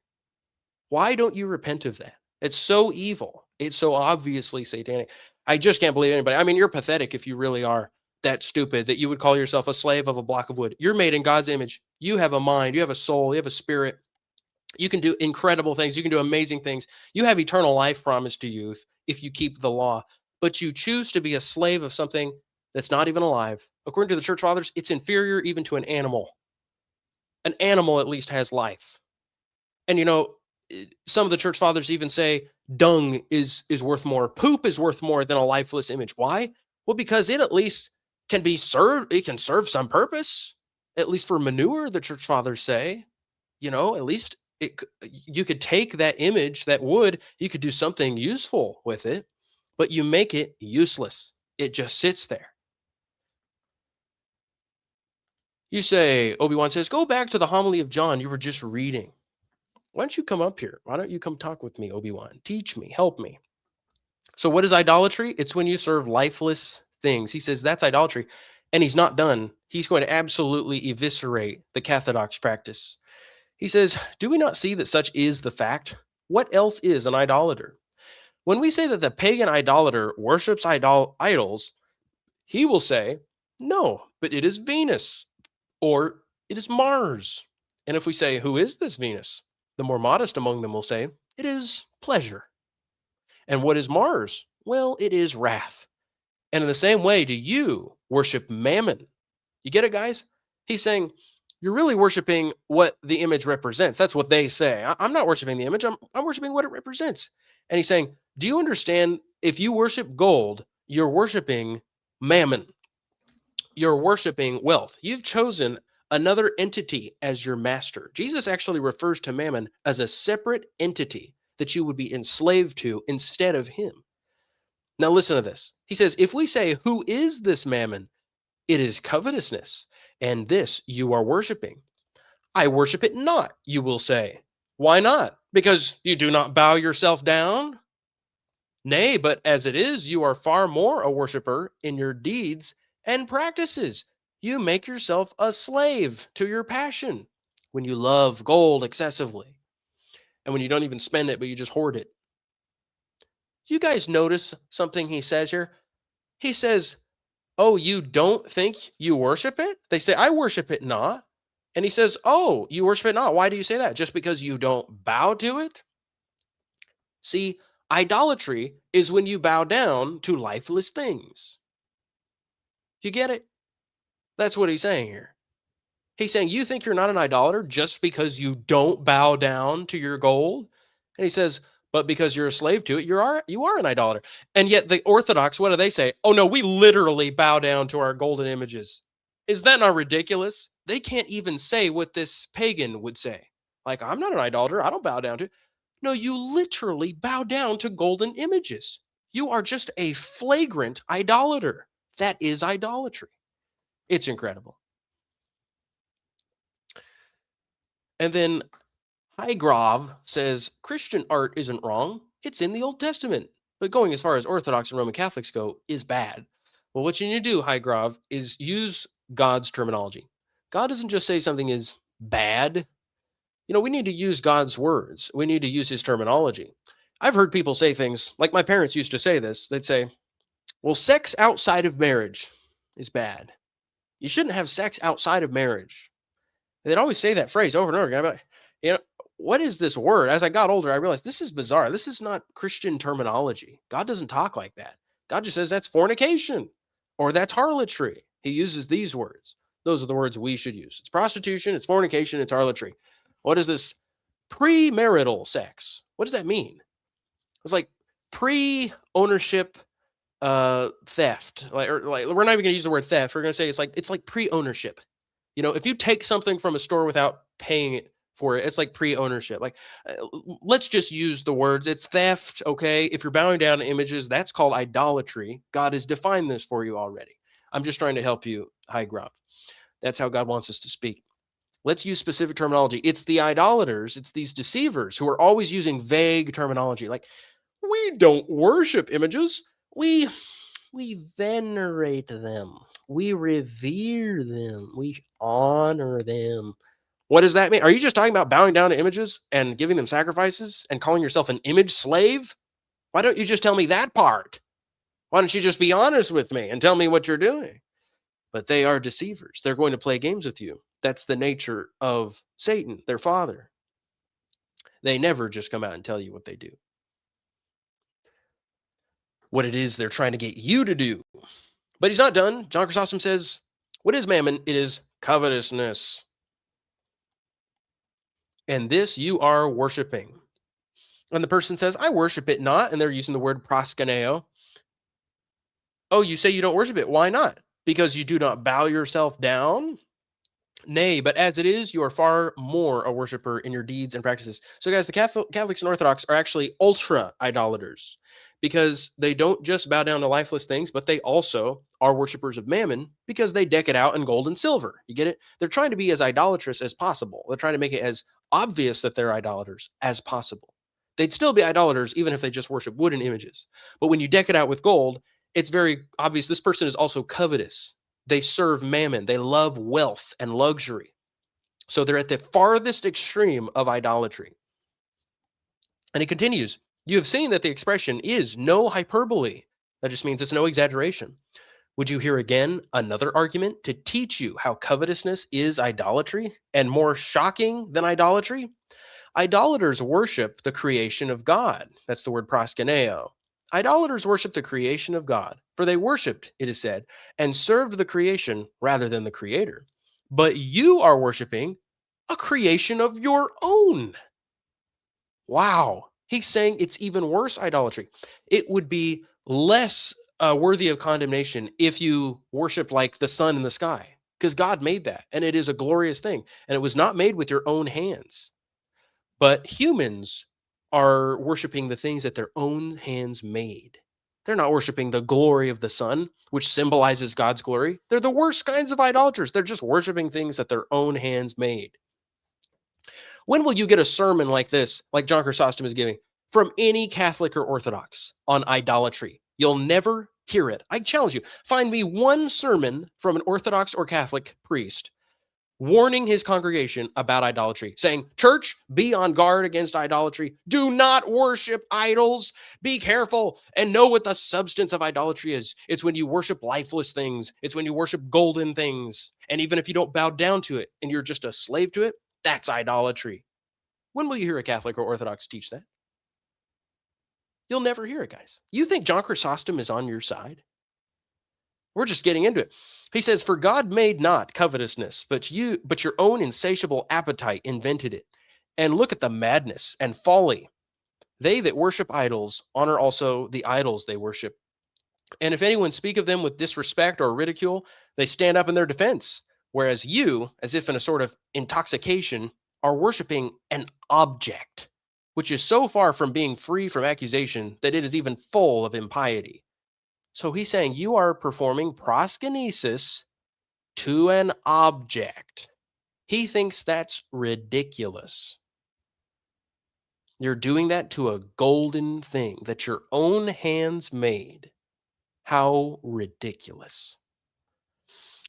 A: Why don't you repent of that? It's so evil. It's so obviously satanic. I just can't believe anybody. I mean, you're pathetic if you really are that stupid that you would call yourself a slave of a block of wood. You're made in God's image. You have a mind, you have a soul, you have a spirit. You can do incredible things. You can do amazing things. You have eternal life promised to you if you keep the law, but you choose to be a slave of something that's not even alive. According to the church fathers, it's inferior even to an animal. An animal at least has life. And some of the church fathers even say dung is worth more. Poop is worth more than a lifeless image. Why? Well, because it at least can be served. It can serve some purpose, at least for manure, the church fathers say. At least you could take that image, that wood, you could do something useful with it, but you make it useless. It just sits there. You say, Obi-Wan says, go back to the homily of John you were just reading. Why don't you come up here? Why don't you come talk with me, Obi-Wan? Teach me, help me. So what is idolatry? It's when you serve lifeless things. He says that's idolatry. And he's not done. He's going to absolutely eviscerate the Catholic practice. He says, do we not see that such is the fact? What else is an idolater? When we say that the pagan idolater worships idols, he will say, no, but it is Venus, or it is Mars. And if we say, who is this Venus? The more modest among them will say, it is pleasure. And what is Mars? Well, it is wrath. And in the same way, do you worship mammon? You get it, guys? He's saying, you're really worshiping what the image represents. That's what they say. I'm not worshiping the image. I'm worshiping what it represents. And he's saying, do you understand? If you worship gold, you're worshiping mammon. You're worshiping wealth. You've chosen another entity as your master. Jesus actually refers to mammon as a separate entity that you would be enslaved to instead of him. Now listen to this. He says, if we say, who is this mammon? It is covetousness, and this you are worshiping. I worship it not, you will say. Why not? Because you do not bow yourself down? Nay, but as it is, you are far more a worshiper in your deeds and practices. You make yourself a slave to your passion when you love gold excessively and when you don't even spend it, but you just hoard it. You guys notice something he says here? He says, oh, you don't think you worship it? They say, I worship it not. And he says, oh, you worship it not. Why do you say that? Just because you don't bow to it? See, idolatry is when you bow down to lifeless things. You get it? That's what he's saying here. He's saying, you think you're not an idolater just because you don't bow down to your gold? And he says, but because you're a slave to it, you are an idolater. And yet the Orthodox, what do they say? Oh no, we literally bow down to our golden images. Is that not ridiculous? They can't even say what this pagan would say. Like, I'm not an idolater. I don't bow down to it. No, you literally bow down to golden images. You are just a flagrant idolater. That is idolatry. It's incredible. And then Highgrove says Christian art isn't wrong. It's in the Old Testament. But going as far as Orthodox and Roman Catholics go is bad. Well, what you need to do, Highgrove, is use God's terminology. God doesn't just say something is bad. We need to use God's words. We need to use his terminology. I've heard people say things like my parents used to say this. They'd say, well, sex outside of marriage is bad. You shouldn't have sex outside of marriage. And they'd always say that phrase over and over again. I'm like, what is this word? As I got older, I realized this is bizarre. This is not Christian terminology. God doesn't talk like that. God just says that's fornication or that's harlotry. He uses these words. Those are the words we should use. It's prostitution, it's fornication, it's harlotry. What is this? Premarital sex. What does that mean? It's like pre-ownership theft. Like we're not even going to use the word theft. We're going to say it's like pre-ownership. If you take something from a store without paying it for it, it's like pre-ownership. Like, let's just use the words. It's theft, okay? If you're bowing down to images, that's called idolatry. God has defined this for you already. I'm just trying to help you, Highgrove. That's how God wants us to speak. Let's use specific terminology. It's the idolaters, it's these deceivers who are always using vague terminology. Like, we don't worship images. We venerate them. We revere them. We honor them. What does that mean? Are you just talking about bowing down to images and giving them sacrifices and calling yourself an image slave? Why don't you just tell me that part? Why don't you just be honest with me and tell me what you're doing? But they are deceivers. They're going to play games with you. That's the nature of Satan, their father. They never just come out and tell you what they do. What it is they're trying to get you to do. But he's not done. John Chrysostom says, what is mammon? It is covetousness. And this you are worshiping. And the person says, I worship it not. And they're using the word proskuneo. Oh, you say you don't worship it. Why not? Because you do not bow yourself down? Nay, but as it is, you are far more a worshiper in your deeds and practices. So guys, the Catholics and Orthodox are actually ultra idolaters because they don't just bow down to lifeless things, but they also are worshipers of mammon because they deck it out in gold and silver. You get it? They're trying to be as idolatrous as possible. They're trying to make it as obvious that they're idolaters as possible. They'd still be idolaters even if they just worship wooden images. But when you deck it out with gold, it's very obvious this person is also covetous. They serve mammon. They love wealth and luxury. So they're at the farthest extreme of idolatry. And he continues, you have seen that the expression is no hyperbole. That just means it's no exaggeration. Would you hear again another argument to teach you how covetousness is idolatry and more shocking than idolatry? Idolaters worship the creation of God. That's the word proskuneo. Idolaters worship the creation of God, for they worshipped, it is said, and served the creation rather than the creator. But you are worshiping a creation of your own. Wow. He's saying it's even worse idolatry. It would be less worthy of condemnation if you worship like the sun in the sky, because God made that, and it is a glorious thing, and it was not made with your own hands. But humans are worshiping the things that their own hands made. They're not worshiping the glory of the sun, which symbolizes God's glory. They're the worst kinds of idolaters. They're just worshiping things that their own hands made. When will you get a sermon like this, like John Chrysostom is giving, from any Catholic or Orthodox on idolatry? You'll never hear it. I challenge you. Find me one sermon from an Orthodox or Catholic priest warning his congregation about idolatry, saying, church, be on guard against idolatry. Do not worship idols. Be careful and know what the substance of idolatry is. It's when you worship lifeless things. It's when you worship golden things. And even if you don't bow down to it and you're just a slave to it, that's idolatry. When will you hear a Catholic or Orthodox teach that? You'll never hear it, guys. You think John Chrysostom is on your side? We're just getting into it. He says, for God made not covetousness, but your own insatiable appetite invented it. And look at the madness and folly. They that worship idols honor also the idols they worship. And if anyone speak of them with disrespect or ridicule, they stand up in their defense. Whereas you, as if in a sort of intoxication, are worshiping an object, which is so far from being free from accusation that it is even full of impiety. So he's saying you are performing proskynesis to an object. He thinks that's ridiculous. You're doing that to a golden thing that your own hands made. How ridiculous.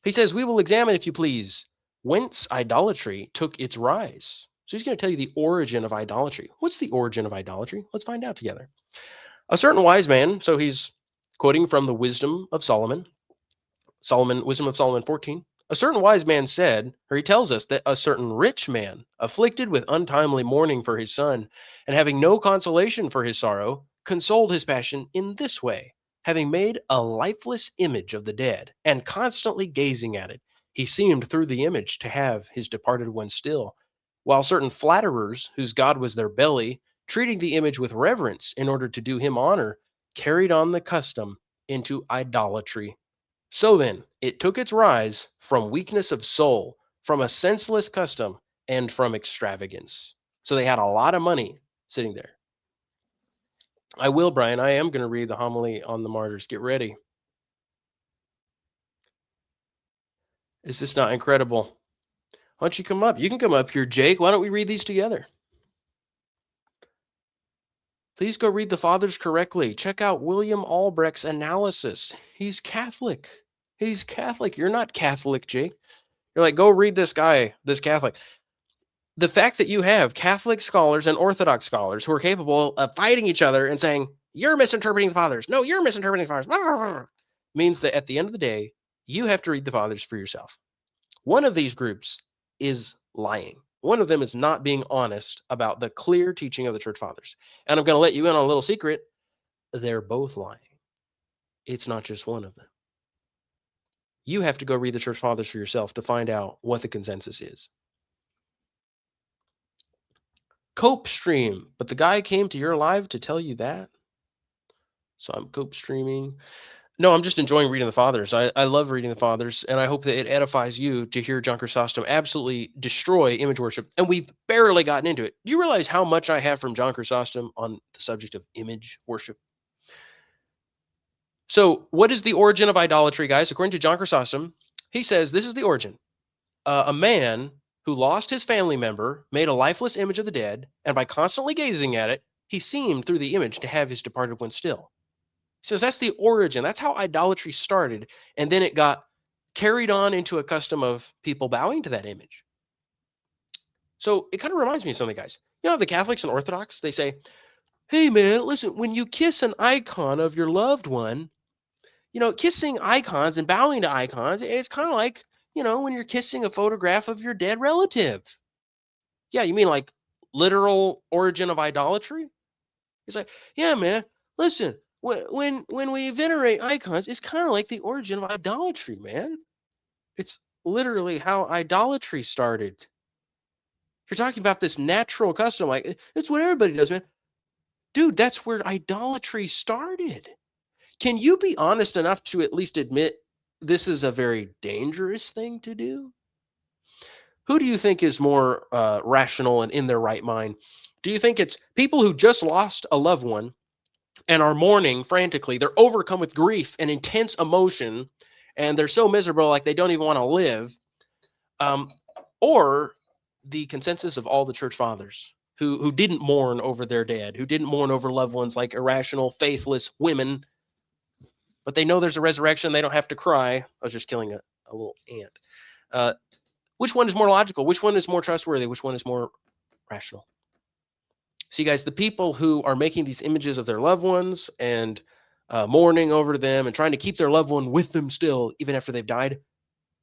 A: He says, we will examine, if you please, whence idolatry took its rise. So he's going to tell you the origin of idolatry. What's the origin of idolatry? Let's find out together. A certain wise man, so he's quoting from the Wisdom of Solomon, Wisdom of Solomon 14. A certain wise man said, or he tells us that a certain rich man, afflicted with untimely mourning for his son, and having no consolation for his sorrow, consoled his passion in this way. Having made a lifeless image of the dead, and constantly gazing at it, he seemed through the image to have his departed one still, while certain flatterers, whose God was their belly, treating the image with reverence in order to do him honor, carried on the custom into idolatry. So then, it took its rise from weakness of soul, from a senseless custom, and from extravagance. So they had a lot of money sitting there. I will, Brian. I am going to read the homily on the martyrs. Get ready. Is this not incredible? Why don't you come up? You can come up here, Jake. Why don't we read these together? Please go read the fathers correctly. Check out William Albrecht's analysis. He's Catholic. He's Catholic. You're not Catholic, Jake. You're like, go read this guy, this Catholic. The fact that you have Catholic scholars and Orthodox scholars who are capable of fighting each other and saying, you're misinterpreting the fathers. No, you're misinterpreting the fathers. Means that at the end of the day, you have to read the fathers for yourself. One of these groups is lying. One of them is not being honest about the clear teaching of the church fathers. And I'm going to let you in on a little secret. They're both lying. It's not just one of them. You have to go read the church fathers for yourself to find out what the consensus is. Cope stream, but the guy came to your live to tell you that. So I'm cope streaming. No, I'm just enjoying reading the fathers. I love reading the fathers, and I hope that it edifies you to hear John Chrysostom absolutely destroy image worship. And we've barely gotten into it. Do you realize how much I have from John Chrysostom on the subject of image worship? So what is the origin of idolatry, guys? According to John Chrysostom, he says this is the origin. A man who lost his family member made a lifeless image of the dead, and by constantly gazing at it, he seemed through the image to have his departed one still. He says that's the origin. That's how idolatry started, and then it got carried on into a custom of people bowing to that image. So it kind of reminds me of something, guys. You know, the Catholics and Orthodox, they say, hey, man, listen, when you kiss an icon of your loved one, you know, kissing icons and bowing to icons, it's kind of like, you know, when you're kissing a photograph of your dead relative. Yeah, you mean like literal origin of idolatry? It's like, yeah, man, listen, when we venerate icons, it's kind of like the origin of idolatry, man. It's literally how idolatry started. You're talking about this natural custom, like it's what everybody does, man. Dude, that's where idolatry started. Can you be honest enough to at least admit this is a very dangerous thing to do? Who do you think is more rational and in their right mind? Do you think it's people who just lost a loved one and are mourning frantically? They're overcome with grief and intense emotion, and they're so miserable like they don't even want to live. Or the consensus of all the church fathers who didn't mourn over their dead, who didn't mourn over loved ones like irrational, faithless women, but they know there's a resurrection. They don't have to cry. I was just killing a little ant. Which one is more logical? Which one is more trustworthy? Which one is more rational? See, guys, the people who are making these images of their loved ones and mourning over them and trying to keep their loved one with them still, even after they've died,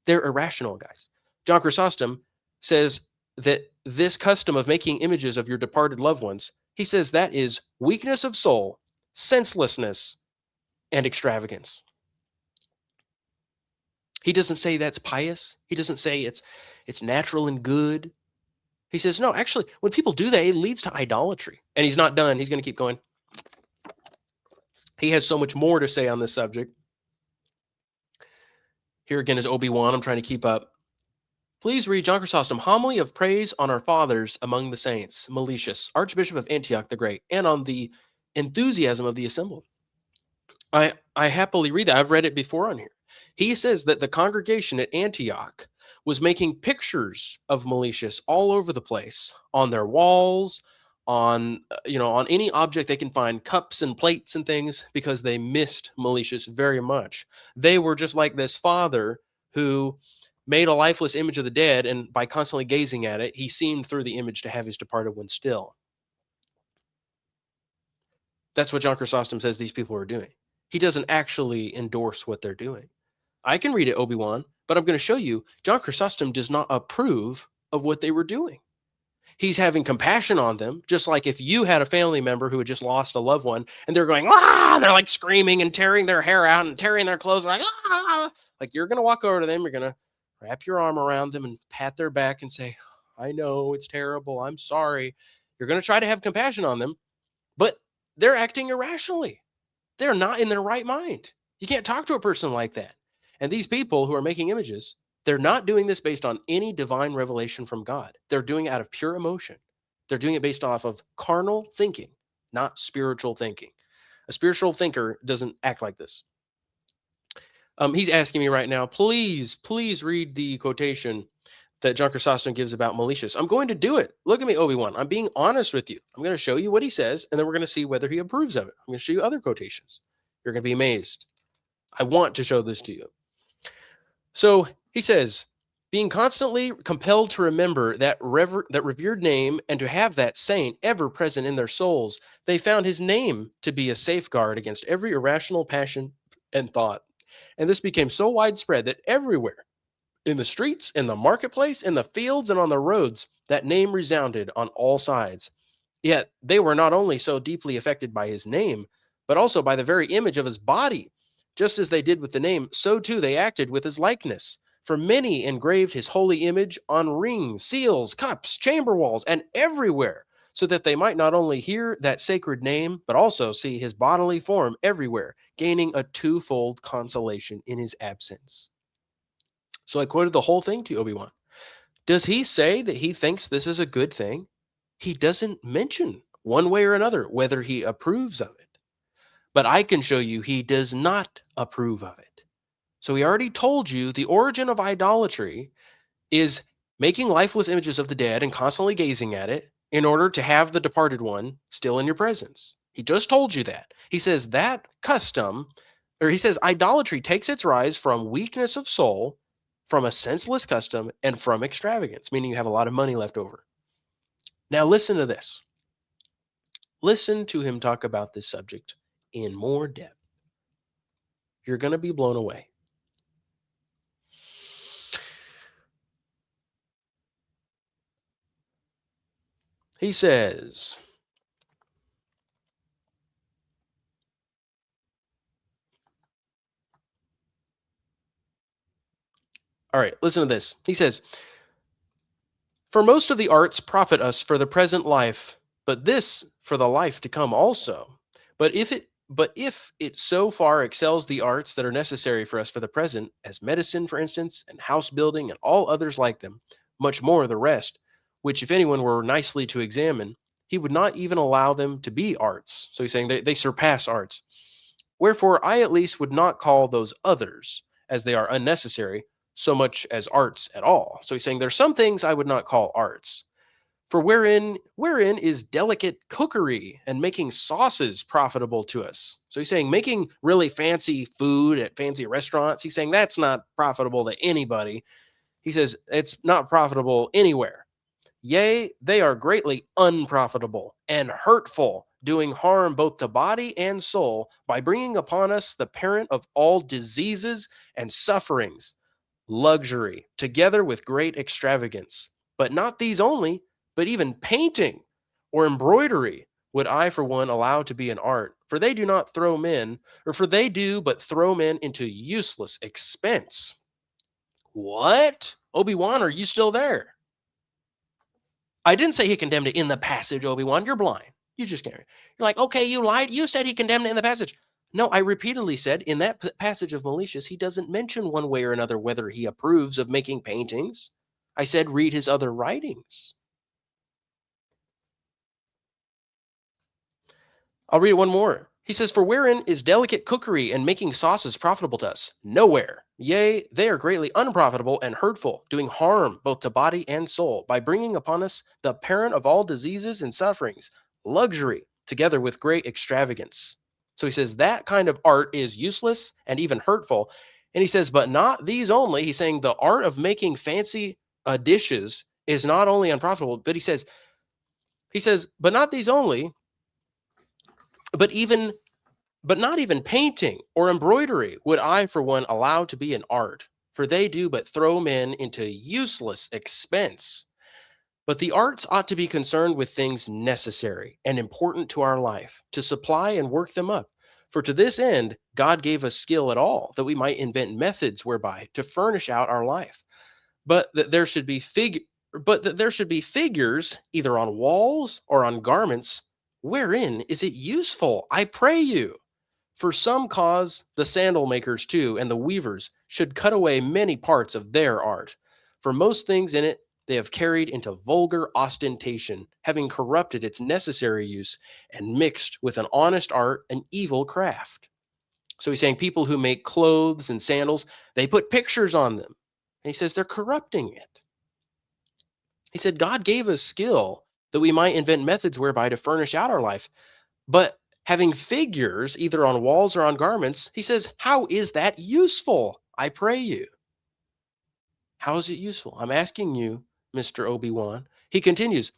A: they're irrational, guys. John Chrysostom says that this custom of making images of your departed loved ones, he says that is weakness of soul, senselessness, and extravagance. He doesn't say that's pious. He doesn't say it's natural and good. He says, no, actually, when people do that, it leads to idolatry. And he's not done. He's going to keep going. He has so much more to say on this subject. Here again is Obi-Wan. I'm trying to keep up. Please read John Chrysostom, Homily of Praise on Our Fathers Among the Saints, Meletius, Archbishop of Antioch the Great, and on the enthusiasm of the assembled. I happily read that. I've read it before on here. He says that the congregation at Antioch was making pictures of Meletius all over the place, on their walls, on any object they can find, cups and plates and things, because they missed Meletius very much. They were just like this father who made a lifeless image of the dead, and by constantly gazing at it, he seemed through the image to have his departed one still. That's what John Chrysostom says these people are doing. He doesn't actually endorse what they're doing. I can read it, Obi-Wan, but I'm going to show you John Chrysostom does not approve of what they were doing. He's having compassion on them, just like if you had a family member who had just lost a loved one and they're going, ah, they're like screaming and tearing their hair out and tearing their clothes, like, ah, like you're going to walk over to them, you're going to wrap your arm around them and pat their back and say, I know it's terrible, I'm sorry. You're going to try to have compassion on them, but they're acting irrationally. They're not in their right mind. You can't talk to a person like that. And these people who are making images, they're not doing this based on any divine revelation from God. They're doing it out of pure emotion. They're doing it based off of carnal thinking, not spiritual thinking. A spiritual thinker doesn't act like this. He's asking me right now, please read the quotation that John Chrysostom gives about Meletius. I'm going to do it. Look at me, Obi-Wan. I'm being honest with you. I'm going to show you what he says, and then we're going to see whether he approves of it. I'm going to show you other quotations. You're going to be amazed. I want to show this to you. So he says, being constantly compelled to remember that revered name and to have that saint ever present in their souls, they found his name to be a safeguard against every irrational passion and thought. And this became so widespread that everywhere, in the streets, in the marketplace, in the fields, and on the roads, that name resounded on all sides. Yet they were not only so deeply affected by his name, but also by the very image of his body. Just as they did with the name, so too they acted with his likeness. For many engraved his holy image on rings, seals, cups, chamber walls, and everywhere, so that they might not only hear that sacred name, but also see his bodily form everywhere, gaining a twofold consolation in his absence. So I quoted the whole thing to you, Obi-Wan. Does he say that he thinks this is a good thing? He doesn't mention one way or another whether he approves of it. But I can show you he does not approve of it. So he already told you the origin of idolatry is making lifeless images of the dead and constantly gazing at it in order to have the departed one still in your presence. He just told you that. He says that custom, or he says idolatry takes its rise from weakness of soul, from a senseless custom, and from extravagance, meaning you have a lot of money left over. Now listen to this. Listen to him talk about this subject in more depth. You're going to be blown away. He says, all right, listen to this. He says, for most of the arts profit us for the present life, but this for the life to come also. But if it so far excels the arts that are necessary for us for the present, as medicine, for instance, and house building, and all others like them, much more the rest, which if anyone were nicely to examine, he would not even allow them to be arts. So he's saying they surpass arts. Wherefore, I at least would not call those others, as they are unnecessary, so much as arts at all. So he's saying there's some things I would not call arts. For wherein is delicate cookery and making sauces profitable to us? So he's saying making really fancy food at fancy restaurants, he's saying that's not profitable to anybody. He says, it's not profitable anywhere. Yea, they are greatly unprofitable and hurtful, doing harm both to body and soul by bringing upon us the parent of all diseases and sufferings, luxury, together with great extravagance. But not these only, but even painting or embroidery would I for one allow to be an art, for they do not throw men, or for they do but throw men into useless expense. What? Obi-Wan, are you still there? I didn't say he condemned it in the passage, Obi-Wan. You're blind. You just can't. You're like, okay, you lied. You said he condemned it in the passage. No, I repeatedly said in that passage of Meletius, he doesn't mention one way or another whether he approves of making paintings. I said read his other writings. I'll read one more. He says, for wherein is delicate cookery and making sauces profitable to us? Nowhere. Yea, they are greatly unprofitable and hurtful, doing harm both to body and soul, by bringing upon us the parent of all diseases and sufferings, luxury, together with great extravagance. So he says that kind of art is useless and even hurtful. And he says, but not these only. He's saying the art of making fancy dishes is not only unprofitable, but he says, but not these only, but not even painting or embroidery would I for one allow to be an art, for they do but throw men into useless expense. But the arts ought to be concerned with things necessary and important to our life, to supply and work them up. For to this end God gave us skill at all, that we might invent methods whereby to furnish out our life. But that there should be figures either on walls or on garments. Wherein is it useful, I pray you? For some cause the sandal makers too and the weavers should cut away many parts of their art. For most things in it they have carried into vulgar ostentation, having corrupted its necessary use and mixed with an honest art an evil craft. So he's saying people who make clothes and sandals, they put pictures on them. And he says they're corrupting it. He said God gave us skill that we might invent methods whereby to furnish out our life. But having figures either on walls or on garments, he says, how is that useful? I pray you. How is it useful? I'm asking you, Mr. Obi-Wan. He continues,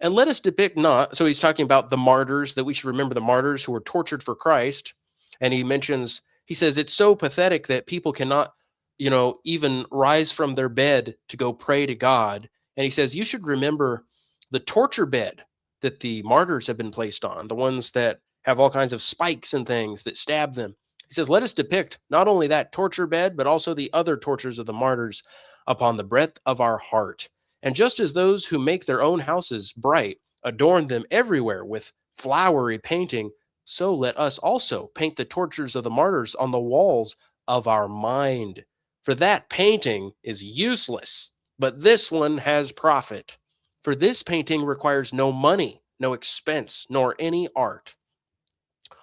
A: and let us depict not, so he's talking about the martyrs, that we should remember the martyrs who were tortured for Christ. And he says, it's so pathetic that people cannot, even rise from their bed to go pray to God. And he says, you should remember the torture bed that the martyrs have been placed on, the ones that have all kinds of spikes and things that stab them. He says, let us depict not only that torture bed, but also the other tortures of the martyrs upon the breadth of our heart. And just as those who make their own houses bright adorn them everywhere with flowery painting, so let us also paint the tortures of the martyrs on the walls of our mind. For that painting is useless, but this one has profit. For this painting requires no money, no expense, nor any art.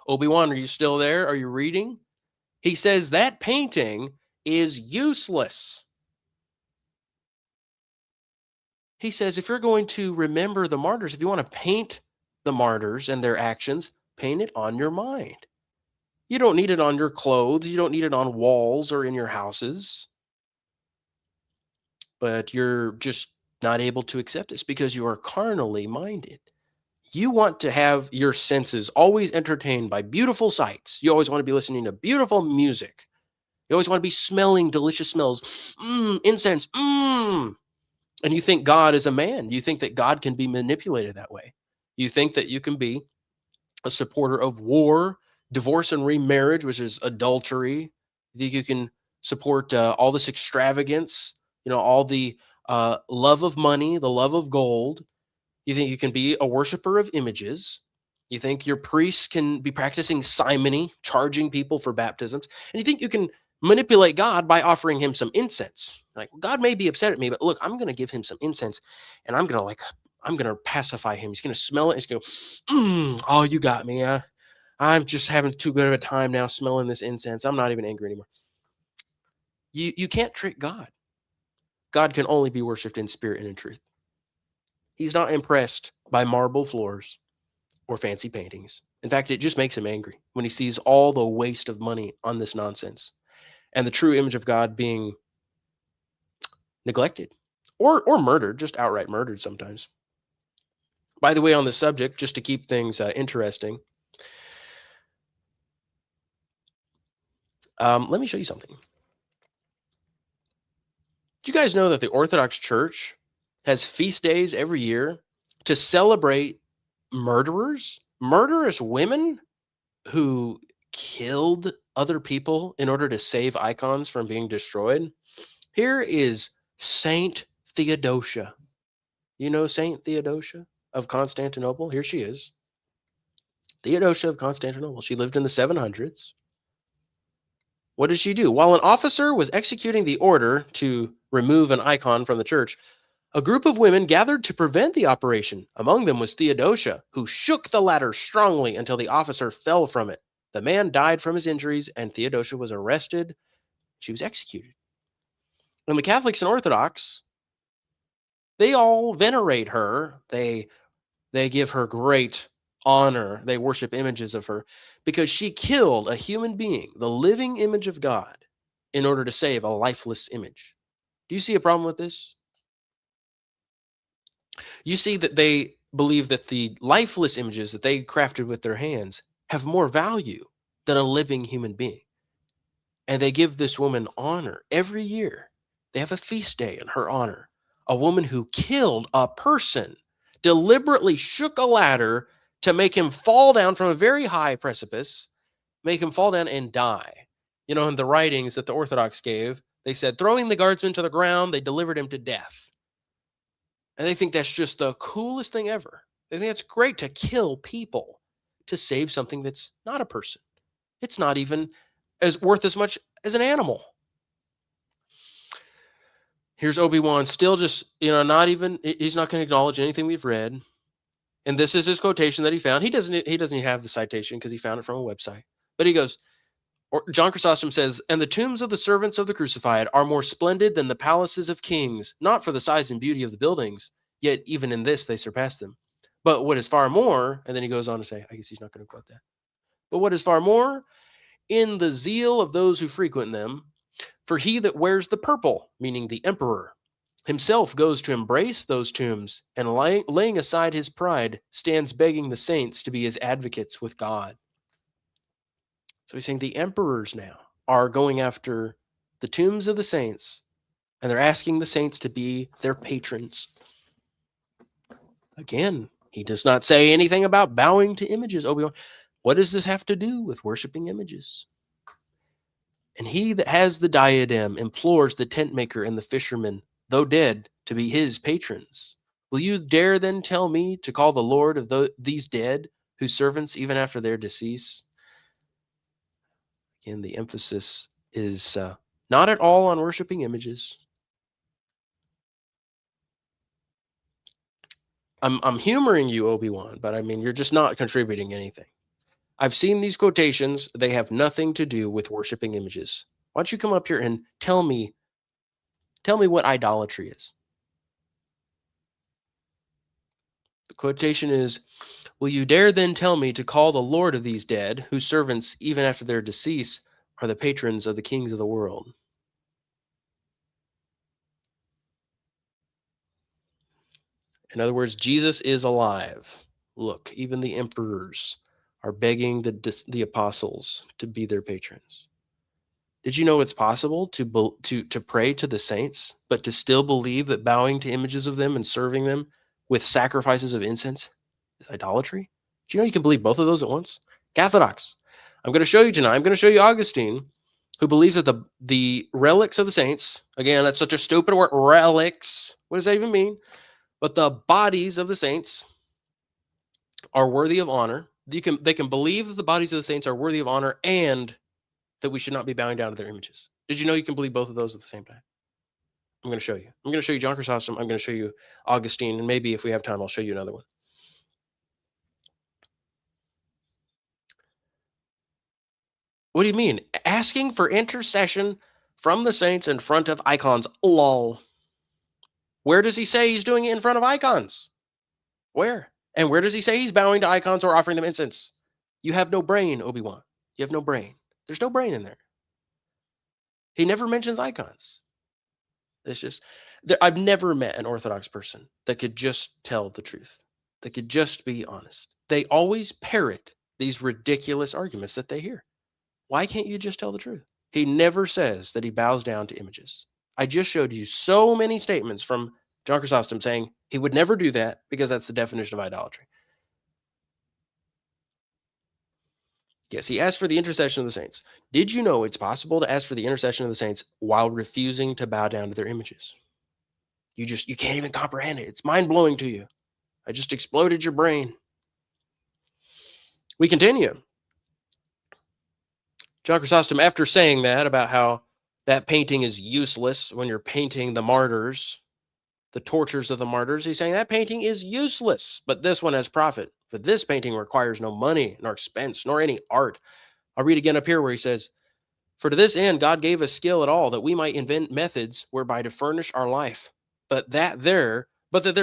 A: Obi-Wan, are you still there? Are you reading? He says that painting is useless. He says if you're going to remember the martyrs, if you want to paint the martyrs and their actions, paint it on your mind. You don't need it on your clothes. You don't need it on walls or in your houses. But you're just not able to accept this because you are carnally minded. You want to have your senses always entertained by beautiful sights. You always want to be listening to beautiful music. You always want to be smelling delicious smells. Incense. And you think God is a man. You think that God can be manipulated that way. You think that you can be a supporter of war, divorce and remarriage, which is adultery. You think you can support all this extravagance, all the love of money, the love of gold. You think you can be a worshiper of images. You think your priests can be practicing simony, charging people for baptisms. And you think you can manipulate God by offering him some incense. Like, God may be upset at me, but look, I'm going to give him some incense and I'm going to pacify him. He's going to smell it. He's going to go, oh, you got me. I'm just having too good of a time now smelling this incense. I'm not even angry anymore. You can't trick God. God can only be worshiped in spirit and in truth. He's not impressed by marble floors or fancy paintings. In fact, it just makes him angry when he sees all the waste of money on this nonsense and the true image of God being neglected, or murdered, just outright murdered sometimes. By the way, on this subject, just to keep things interesting, let me show you something. Do you guys know that the Orthodox Church has feast days every year to celebrate murderous women who killed other people in order to save icons from being destroyed? Here is Saint Theodosia. You know Saint Theodosia of Constantinople? Here she is. Theodosia of Constantinople. She lived in the 700s. What did she do? While an officer was executing the order to remove an icon from the church, a group of women gathered to prevent the operation. Among them was Theodosia, who shook the ladder strongly until the officer fell from it. The man died from his injuries, and Theodosia was arrested. She was executed. And the Catholics and Orthodox, they all venerate her. They give her great honor. They worship images of her because she killed a human being, the living image of God, in order to save a lifeless image. Do you see a problem with this? You see that they believe that the lifeless images that they crafted with their hands have more value than a living human being. And they give this woman honor every year. They have a feast day in her honor. A woman who killed a person, deliberately shook a ladder to make him fall down from a very high precipice, make him fall down and die. You know, in the writings that the Orthodox gave, they said, throwing the guardsman to the ground, they delivered him to death. And they think that's just the coolest thing ever. They think it's great to kill people to save something that's not a person. It's not even as worth as much as an animal. Here's Obi-Wan still just, not even, he's not going to acknowledge anything we've read. And this is his quotation that he found. He doesn't have the citation because he found it from a website. But he goes, John Chrysostom says, and the tombs of the servants of the crucified are more splendid than the palaces of kings, not for the size and beauty of the buildings, yet even in this they surpass them. But what is far more, and then he goes on to say, I guess he's not going to quote that. But what is far more, in the zeal of those who frequent them, for he that wears the purple, meaning the emperor, himself goes to embrace those tombs, and laying aside his pride, stands begging the saints to be his advocates with God. So he's saying the emperors now are going after the tombs of the saints, and they're asking the saints to be their patrons. Again, he does not say anything about bowing to images. Obi-Wan, what does this have to do with worshiping images? And he that has the diadem implores the tent maker and the fisherman, though dead, to be his patrons. Will you dare then tell me to call the Lord of these dead, whose servants even after their decease? Again, the emphasis is not at all on worshiping images. I'm humoring you, Obi-Wan, but I mean, you're just not contributing anything. I've seen these quotations. They have nothing to do with worshiping images. Why don't you come up here and tell me what idolatry is? The quotation is, will you dare then tell me to call the Lord of these dead, whose servants, even after their decease, are the patrons of the kings of the world? In other words, Jesus is alive. Look, even the emperors are begging the apostles to be their patrons. Did you know it's possible to pray to the saints, but to still believe that bowing to images of them and serving them with sacrifices of incense is idolatry? Do you know you can believe both of those at once? Orthodox. I'm going to show you tonight. I'm going to show you Augustine, who believes that the relics of the saints, again, that's such a stupid word, relics. What does that even mean? But the bodies of the saints are worthy of honor. They can believe that the bodies of the saints are worthy of honor and that we should not be bowing down to their images. Did you know you can believe both of those at the same time? I'm going to show you. I'm going to show you John Chrysostom. I'm going to show you Augustine. And maybe if we have time, I'll show you another one. What do you mean? Asking for intercession from the saints in front of icons. Lol. Where does he say he's doing it in front of icons? Where? And where does he say he's bowing to icons or offering them incense? You have no brain, Obi-Wan. You have no brain. There's no brain in there. He never mentions icons. It's just, I've never met an Orthodox person that could just tell the truth, that could just be honest. They always parrot these ridiculous arguments that they hear. Why can't you just tell the truth? He never says that he bows down to images. I just showed you so many statements from John Chrysostom saying he would never do that because that's the definition of idolatry. Yes, he asked for the intercession of the saints. Did you know it's possible to ask for the intercession of the saints while refusing to bow down to their images? You can't even comprehend it. It's mind-blowing to you. I just exploded your brain. We continue. John Chrysostom, after saying that about how that painting is useless when you're painting the martyrs, the tortures of the martyrs, he's saying that painting is useless, but this one has profit. For this painting requires no money, nor expense, nor any art. I'll read again up here where he says, for to this end God gave us skill at all, that we might invent methods whereby to furnish our life. But that there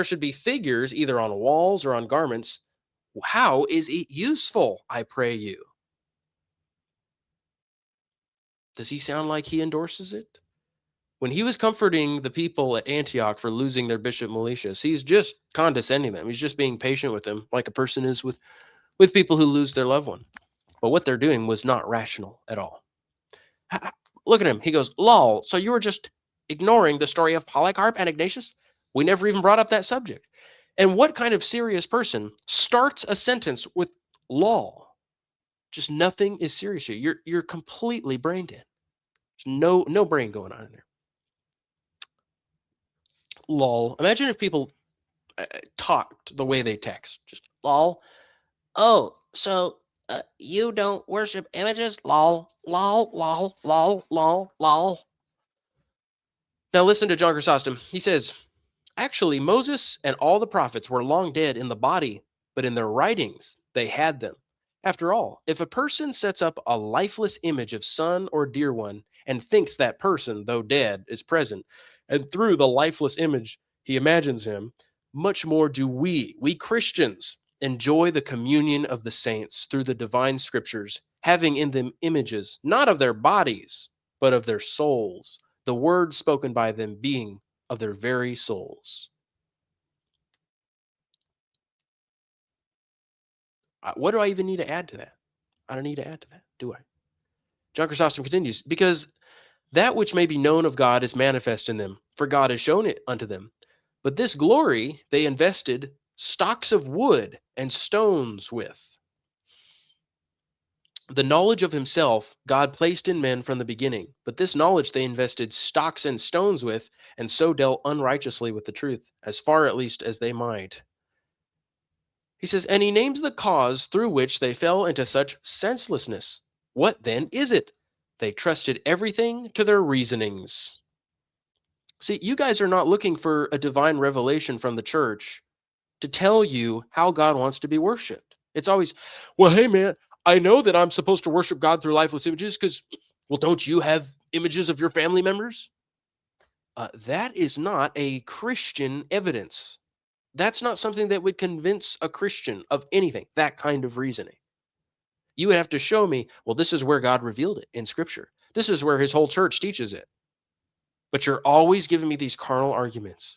A: should be figures either on walls or on garments. How is it useful, I pray you? Does he sound like he endorses it? When he was comforting the people at Antioch for losing their bishop Meletius, he's just condescending them. He's just being patient with them, like a person is with people who lose their loved one. But what they're doing was not rational at all. Look at him. He goes, lol, so you were just ignoring the story of Polycarp and Ignatius? We never even brought up that subject. And what kind of serious person starts a sentence with lol? Just nothing is serious here. You're completely brain dead. There's no brain going on in there. Lol. Imagine if people talked the way they text. Just lol. Oh, so you don't worship images? Lol, lol, lol, lol, lol, lol. Now listen to John Chrysostom. He says, actually, Moses and all the prophets were long dead in the body, but in their writings they had them. After all, if a person sets up a lifeless image of son or dear one and thinks that person, though dead, is present, and through the lifeless image he imagines him, much more do we Christians, enjoy the communion of the saints through the divine scriptures, having in them images, not of their bodies, but of their souls, the words spoken by them being of their very souls. What do I even need to add to that? I don't need to add to that, do I? John Chrysostom continues, because that which may be known of God is manifest in them, for God has shown it unto them. But this glory they invested stocks of wood and stones with. The knowledge of himself God placed in men from the beginning, but this knowledge they invested stocks and stones with, and so dealt unrighteously with the truth, as far at least as they might. He says, and he names the cause through which they fell into such senselessness. What then is it? They trusted everything to their reasonings. See, you guys are not looking for a divine revelation from the church to tell you how God wants to be worshiped. It's always, well, hey, man, I know that I'm supposed to worship God through lifeless images because, well, don't you have images of your family members? That is not a Christian evidence. That's not something that would convince a Christian of anything, that kind of reasoning. You would have to show me, well, this is where God revealed it in Scripture. This is where his whole church teaches it. But you're always giving me these carnal arguments.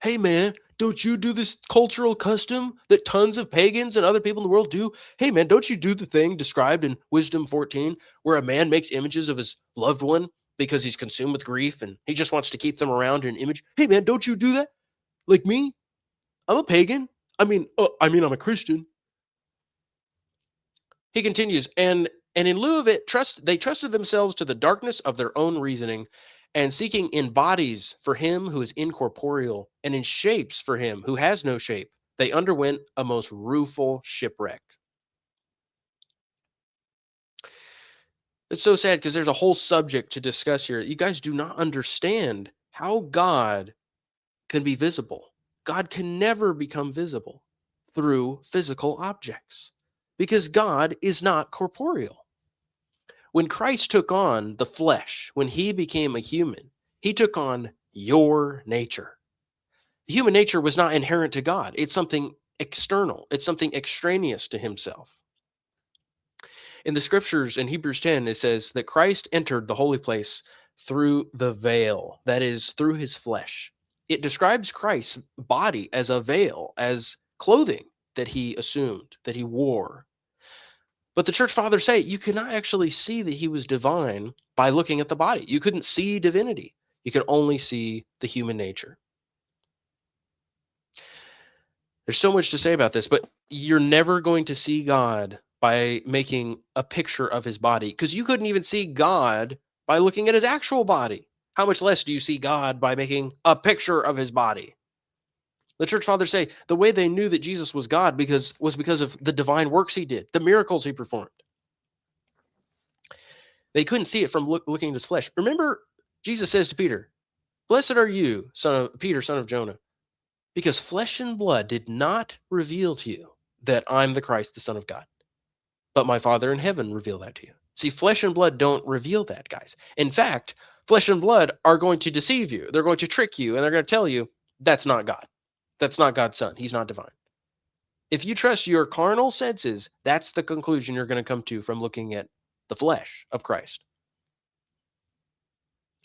A: Hey, man, don't you do this cultural custom that tons of pagans and other people in the world do? Hey, man, don't you do the thing described in Wisdom 14 where a man makes images of his loved one because he's consumed with grief and he just wants to keep them around in an image? Hey, man, don't you do that? Like me? I'm a pagan. I mean, I'm a Christian. He continues, and in lieu of it, they trusted themselves to the darkness of their own reasoning, and seeking in bodies for him who is incorporeal, and in shapes for him who has no shape, they underwent a most rueful shipwreck. It's so sad because there's a whole subject to discuss here. You guys do not understand how God can be visible. God can never become visible through physical objects because God is not corporeal. When Christ took on the flesh, when he became a human, he took on your nature. The human nature was not inherent to God. It's something external. It's something extraneous to himself. In the scriptures in Hebrews 10, it says that Christ entered the holy place through the veil, that is, through his flesh. It describes Christ's body as a veil, as clothing that he assumed, that he wore. But the church fathers say you could not actually see that he was divine by looking at the body. You couldn't see divinity. You could only see the human nature. There's so much to say about this, but you're never going to see God by making a picture of his body, because you couldn't even see God by looking at his actual body. How much less do you see God by making a picture of his body? The church fathers say the way they knew that Jesus was God was because of the divine works he did, the miracles he performed. They couldn't see it from looking at his flesh. Remember, Jesus says to Peter, "Blessed are you, Peter, son of Jonah, because flesh and blood did not reveal to you that I'm the Christ, the Son of God, but my Father in heaven revealed that to you." See, flesh and blood don't reveal that, guys. In fact, flesh and blood are going to deceive you. They're going to trick you, and they're going to tell you that's not God. That's not God's Son. He's not divine. If you trust your carnal senses, that's the conclusion you're going to come to from looking at the flesh of Christ.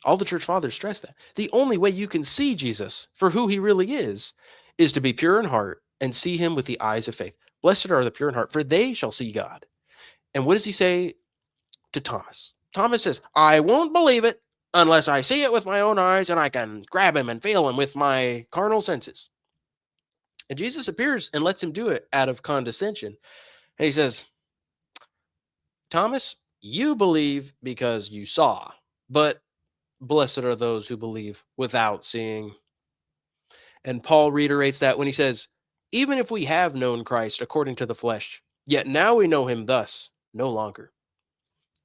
A: All the church fathers stress that. The only way you can see Jesus for who he really is to be pure in heart and see him with the eyes of faith. Blessed are the pure in heart, for they shall see God. And what does he say to Thomas? Thomas says, I won't believe it unless I see it with my own eyes and I can grab him and feel him with my carnal senses. And Jesus appears and lets him do it out of condescension. And he says, Thomas, you believe because you saw, but blessed are those who believe without seeing. And Paul reiterates that when he says, even if we have known Christ according to the flesh, yet now we know him thus no longer.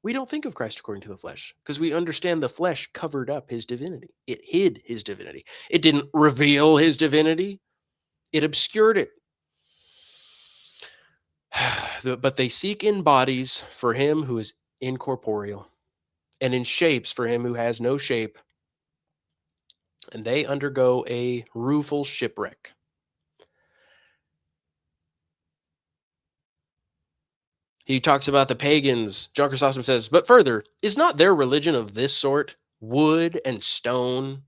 A: We don't think of Christ according to the flesh because we understand the flesh covered up his divinity. It hid his divinity. It didn't reveal his divinity. It obscured it. But they seek in bodies for him who is incorporeal, and in shapes for him who has no shape, and they undergo a rueful shipwreck. He talks about the pagans. John Chrysostom says, but further, is not their religion of this sort wood and stone?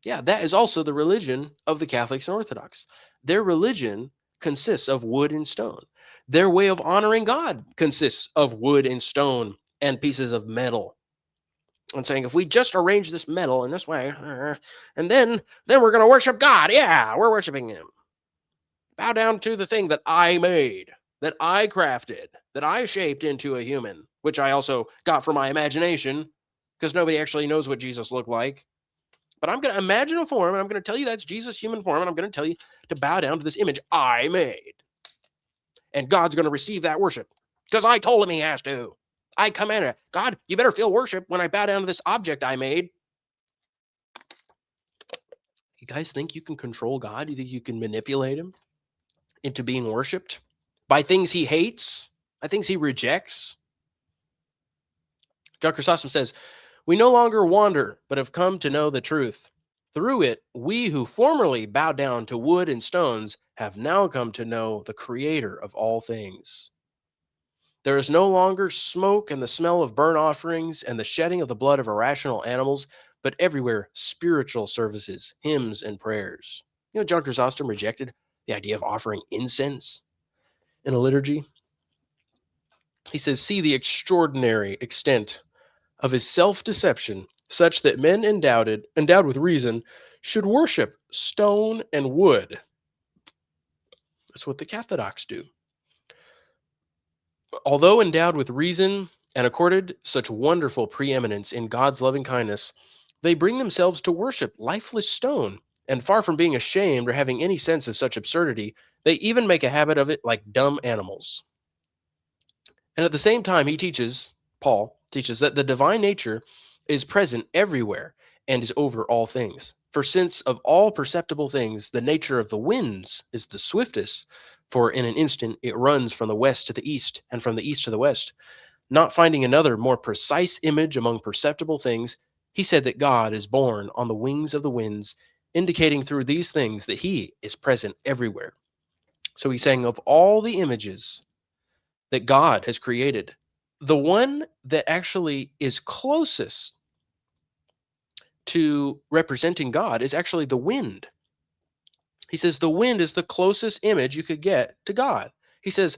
A: Yeah, that is also the religion of the Catholics and Orthodox. Their religion consists of wood and stone. Their way of honoring God consists of wood and stone and pieces of metal. And saying, if we just arrange this metal in this way, and then we're going to worship God. Yeah, we're worshiping him. Bow down to the thing that I made, that I crafted, that I shaped into a human, which I also got from my imagination, because nobody actually knows what Jesus looked like. But I'm going to imagine a form, and I'm going to tell you that's Jesus' human form, and I'm going to tell you to bow down to this image I made. And God's going to receive that worship, because I told him he has to. I commanded it. God, you better feel worship when I bow down to this object I made. You guys think you can control God? You think you can manipulate him into being worshipped by things he hates, by things he rejects? John Chrysostom says, we no longer wander, but have come to know the truth. Through it, we who formerly bowed down to wood and stones have now come to know the Creator of all things. There is no longer smoke and the smell of burnt offerings and the shedding of the blood of irrational animals, but everywhere spiritual services, hymns, and prayers. You know, John Chrysostom rejected the idea of offering incense in a liturgy. He says, see the extraordinary extent of his self-deception, such that men endowed with reason should worship stone and wood. That's what the Catholics do. Although endowed with reason and accorded such wonderful preeminence in God's loving kindness, they bring themselves to worship lifeless stone, and far from being ashamed or having any sense of such absurdity, they even make a habit of it like dumb animals. And at the same time, Paul teaches that the divine nature is present everywhere and is over all things. For since of all perceptible things, the nature of the winds is the swiftest, for in an instant it runs from the west to the east and from the east to the west. Not finding another more precise image among perceptible things, he said that God is borne on the wings of the winds, indicating through these things that he is present everywhere. So he's saying of all the images that God has created, the one that actually is closest to representing God is actually the wind. He says the wind is the closest image you could get to God. He says,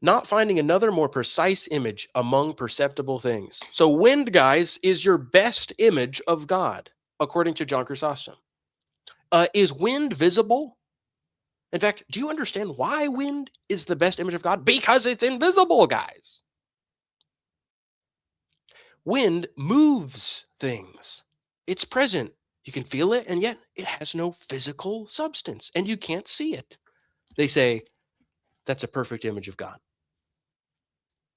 A: not finding another more precise image among perceptible things. So wind, guys, is your best image of God, according to John Chrysostom. Is wind visible? In fact, do you understand why wind is the best image of God? Because it's invisible, guys. Wind moves things. It's present. You can feel it, and yet it has no physical substance, and you can't see it. They say that's a perfect image of God.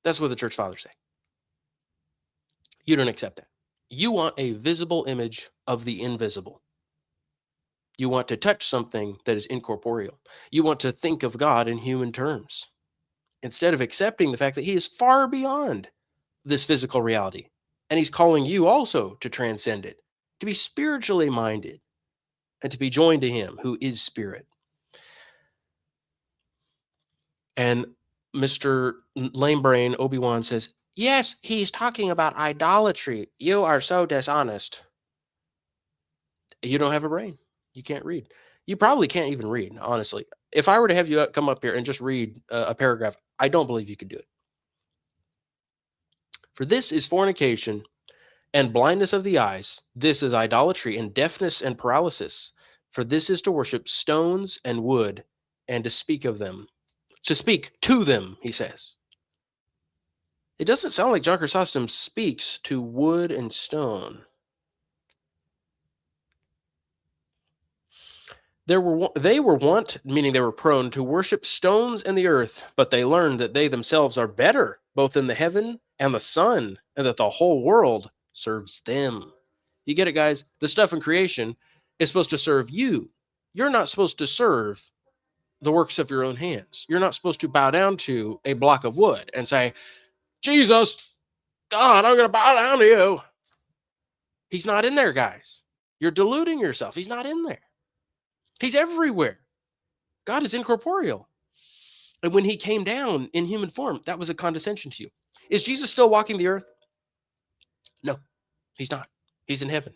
A: That's what the church fathers say. You don't accept that. You want a visible image of the invisible. You want to touch something that is incorporeal. You want to think of God in human terms instead of accepting the fact that he is far beyond this physical reality. And he's calling you also to transcend it, to be spiritually minded, and to be joined to him who is spirit. And Mr. Lamebrain, Obi-Wan, says, yes, he's talking about idolatry. You are so dishonest. You don't have a brain. You can't read. You probably can't even read, honestly. If I were to have you come up here and just read a paragraph, I don't believe you could do it. For this is fornication and blindness of the eyes. This is idolatry and deafness and paralysis. For this is to worship stones and wood and to speak of them. To speak to them, he says. It doesn't sound like John Chrysostom speaks to wood and stone. They were wont, meaning they were prone, to worship stones and the earth, but they learned that they themselves are better, both in the heaven and the sun, and that the whole world serves them. You get it, guys? The stuff in creation is supposed to serve you. You're not supposed to serve the works of your own hands. You're not supposed to bow down to a block of wood and say, Jesus, God, I'm going to bow down to you. He's not in there, guys. You're deluding yourself. He's not in there. He's everywhere. God is incorporeal. And when he came down in human form, that was a condescension to you. Is Jesus still walking the earth? No, he's not. He's in heaven.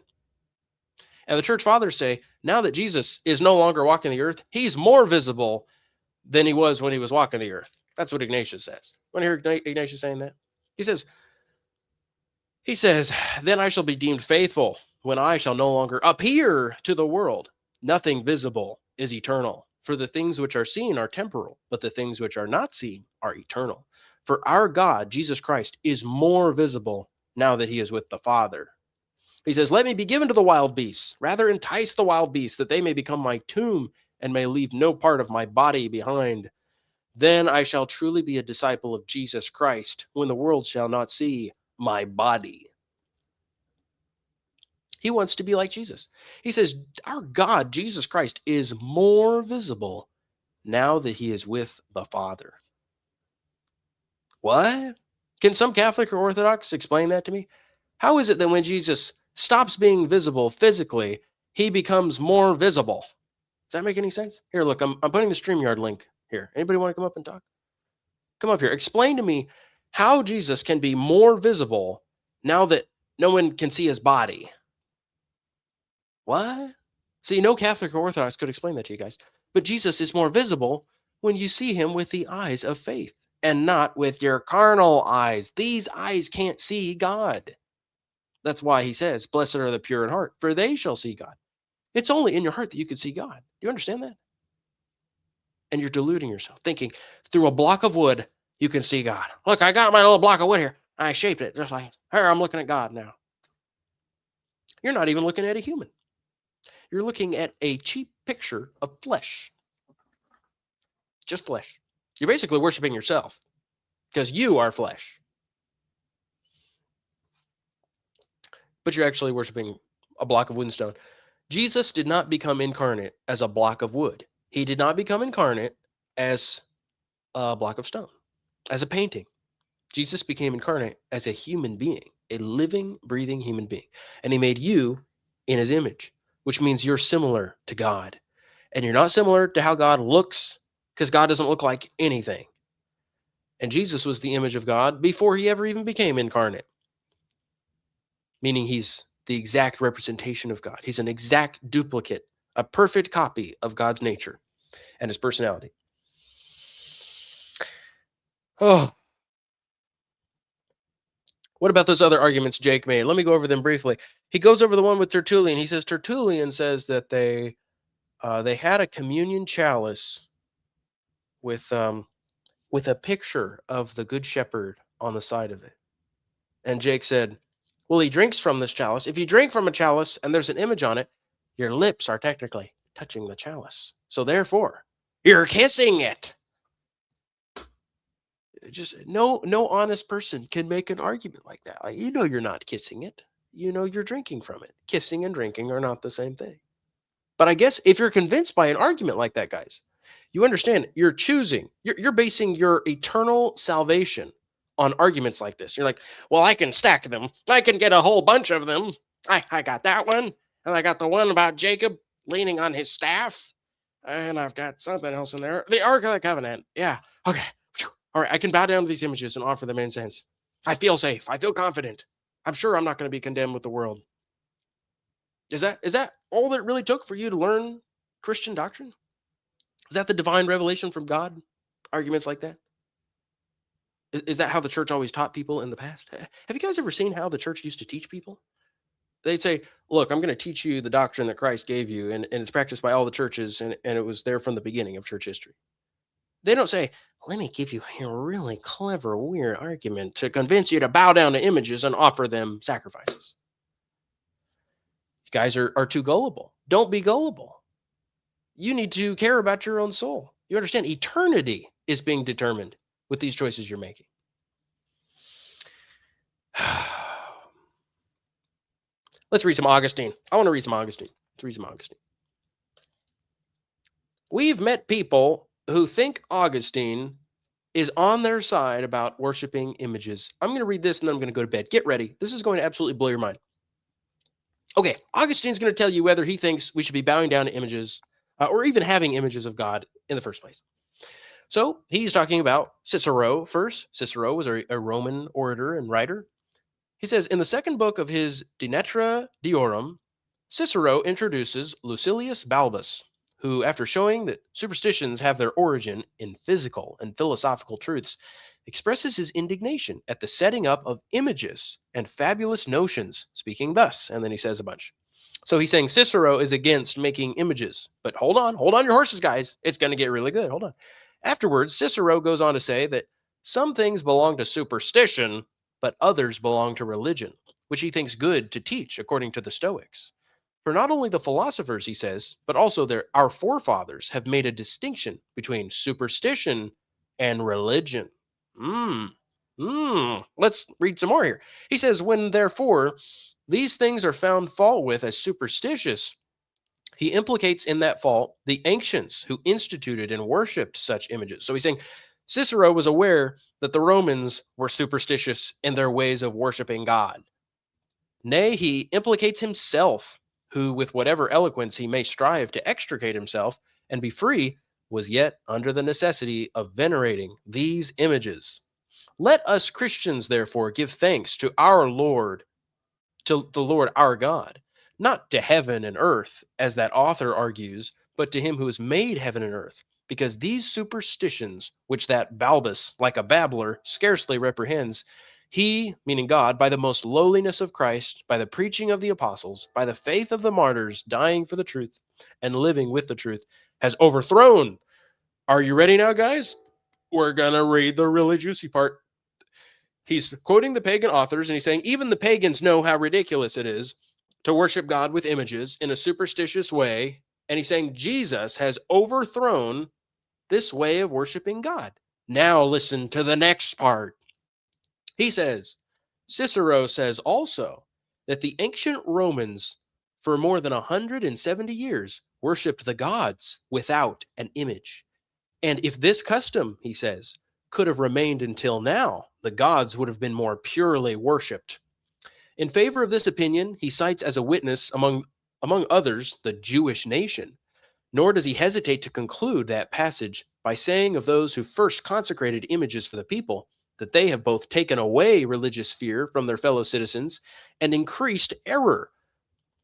A: And the church fathers say, now that Jesus is no longer walking the earth, he's more visible than he was when he was walking the earth. That's what Ignatius says. Want to hear Ignatius saying that? He says, then I shall be deemed faithful when I shall no longer appear to the world. Nothing visible is eternal. For the things which are seen are temporal, but the things which are not seen are eternal. For our God, Jesus Christ, is more visible now that he is with the Father. He says, let me be given to the wild beasts, rather entice the wild beasts, that they may become my tomb and may leave no part of my body behind. Then I shall truly be a disciple of Jesus Christ, when the world shall not see my body. He wants to be like Jesus. He says, our God, Jesus Christ, is more visible now that he is with the Father. What? Can some Catholic or Orthodox explain that to me? How is it that when Jesus stops being visible physically, he becomes more visible? Does that make any sense? Here, look, I'm putting the StreamYard link here. Anybody want to come up and talk? Come up here. Explain to me how Jesus can be more visible now that no one can see his body. What? See, no Catholic or Orthodox could explain that to you guys. But Jesus is more visible when you see him with the eyes of faith and not with your carnal eyes. These eyes can't see God. That's why he says, blessed are the pure in heart, for they shall see God. It's only in your heart that you can see God. Do you understand that? And you're deluding yourself, thinking through a block of wood, you can see God. Look, I got my little block of wood here. I shaped it just like, here, I'm looking at God now. You're not even looking at a human. You're looking at a cheap picture of flesh. Just flesh. You're basically worshiping yourself because you are flesh. But you're actually worshiping a block of wood and stone. Jesus did not become incarnate as a block of wood. He did not become incarnate as a block of stone, as a painting. Jesus became incarnate as a human being, a living, breathing human being. And he made you in his image, which means you're similar to God. And you're not similar to how God looks, because God doesn't look like anything. And Jesus was the image of God before he ever even became incarnate, meaning he's the exact representation of God. He's an exact duplicate, a perfect copy of God's nature and his personality. Oh, what about those other arguments Jake made? Let me go over them briefly. He goes over the one with Tertullian. He says Tertullian says that they had a communion chalice with a picture of the Good Shepherd on the side of it. And Jake said, well, he drinks from this chalice. If you drink from a chalice and there's an image on it, your lips are technically touching the chalice. So therefore, you're kissing it. Just no honest person can make an argument like that. Like, you're not kissing it. You're drinking from it. Kissing and drinking are not the same thing. But I guess if you're convinced by an argument like that, guys, you understand you're choosing, you're basing your eternal salvation on arguments like this. You're like, well, I can stack them. I can get a whole bunch of them. I got that one. And I got the one about Jacob leaning on his staff. And I've got something else in there. The Ark of the Covenant. Yeah. Okay. All right. I can bow down to these images and offer them incense. I feel safe. I feel confident. I'm sure I'm not going to be condemned with the world. Is that all that it really took for you to learn Christian doctrine? Is that the divine revelation from God? Arguments like that? Is that how the church always taught people in the past? Have you guys ever seen how the church used to teach people? They'd say, look, I'm going to teach you the doctrine that Christ gave you, and it's practiced by all the churches, and it was there from the beginning of church history. They don't say, let me give you a really clever, weird argument to convince you to bow down to images and offer them sacrifices. You guys are too gullible. Don't be gullible. You need to care about your own soul. You understand eternity is being determined with these choices you're making. Let's read some Augustine. I want to read some Augustine. Let's read some Augustine. We've met people who think Augustine is on their side about worshiping images. I'm going to read this and then I'm going to go to bed. Get ready. This is going to absolutely blow your mind. Okay, Augustine's going to tell you whether he thinks we should be bowing down to images or even having images of God in the first place. So he's talking about Cicero first. Cicero was a Roman orator and writer. He says, in the second book of his De Natura Deorum, Cicero introduces Lucilius Balbus, who, after showing that superstitions have their origin in physical and philosophical truths, expresses his indignation at the setting up of images and fabulous notions, speaking thus, and then he says a bunch. So he's saying Cicero is against making images. But hold on your horses, guys. It's going to get really good. Hold on. Afterwards, Cicero goes on to say that some things belong to superstition, but others belong to religion, which he thinks good to teach according to the Stoics. For not only the philosophers, he says, but also our forefathers have made a distinction between superstition and religion. Let's read some more here. He says, when therefore these things are found fault with as superstitious, he implicates in that fault the ancients who instituted and worshipped such images. So he's saying Cicero was aware that the Romans were superstitious in their ways of worshiping God. Nay, he implicates himself, who with whatever eloquence he may strive to extricate himself and be free, was yet under the necessity of venerating these images. Let us Christians, therefore, give thanks to our Lord, to the Lord our God, not to heaven and earth, as that author argues, but to him who has made heaven and earth, because these superstitions, which that Balbus, like a babbler, scarcely reprehends, he, meaning God, by the most lowliness of Christ, by the preaching of the apostles, by the faith of the martyrs, dying for the truth and living with the truth, has overthrown. Are you ready now, guys? We're going to read the really juicy part. He's quoting the pagan authors, and he's saying even the pagans know how ridiculous it is to worship God with images in a superstitious way. And he's saying Jesus has overthrown this way of worshiping God. Now listen to the next part. He says, Cicero says also that the ancient Romans for more than 170 years worshipped the gods without an image. And if this custom, he says, could have remained until now, the gods would have been more purely worshipped. In favor of this opinion, he cites as a witness, among others, the Jewish nation. Nor does he hesitate to conclude that passage by saying of those who first consecrated images for the people, that they have both taken away religious fear from their fellow citizens and increased error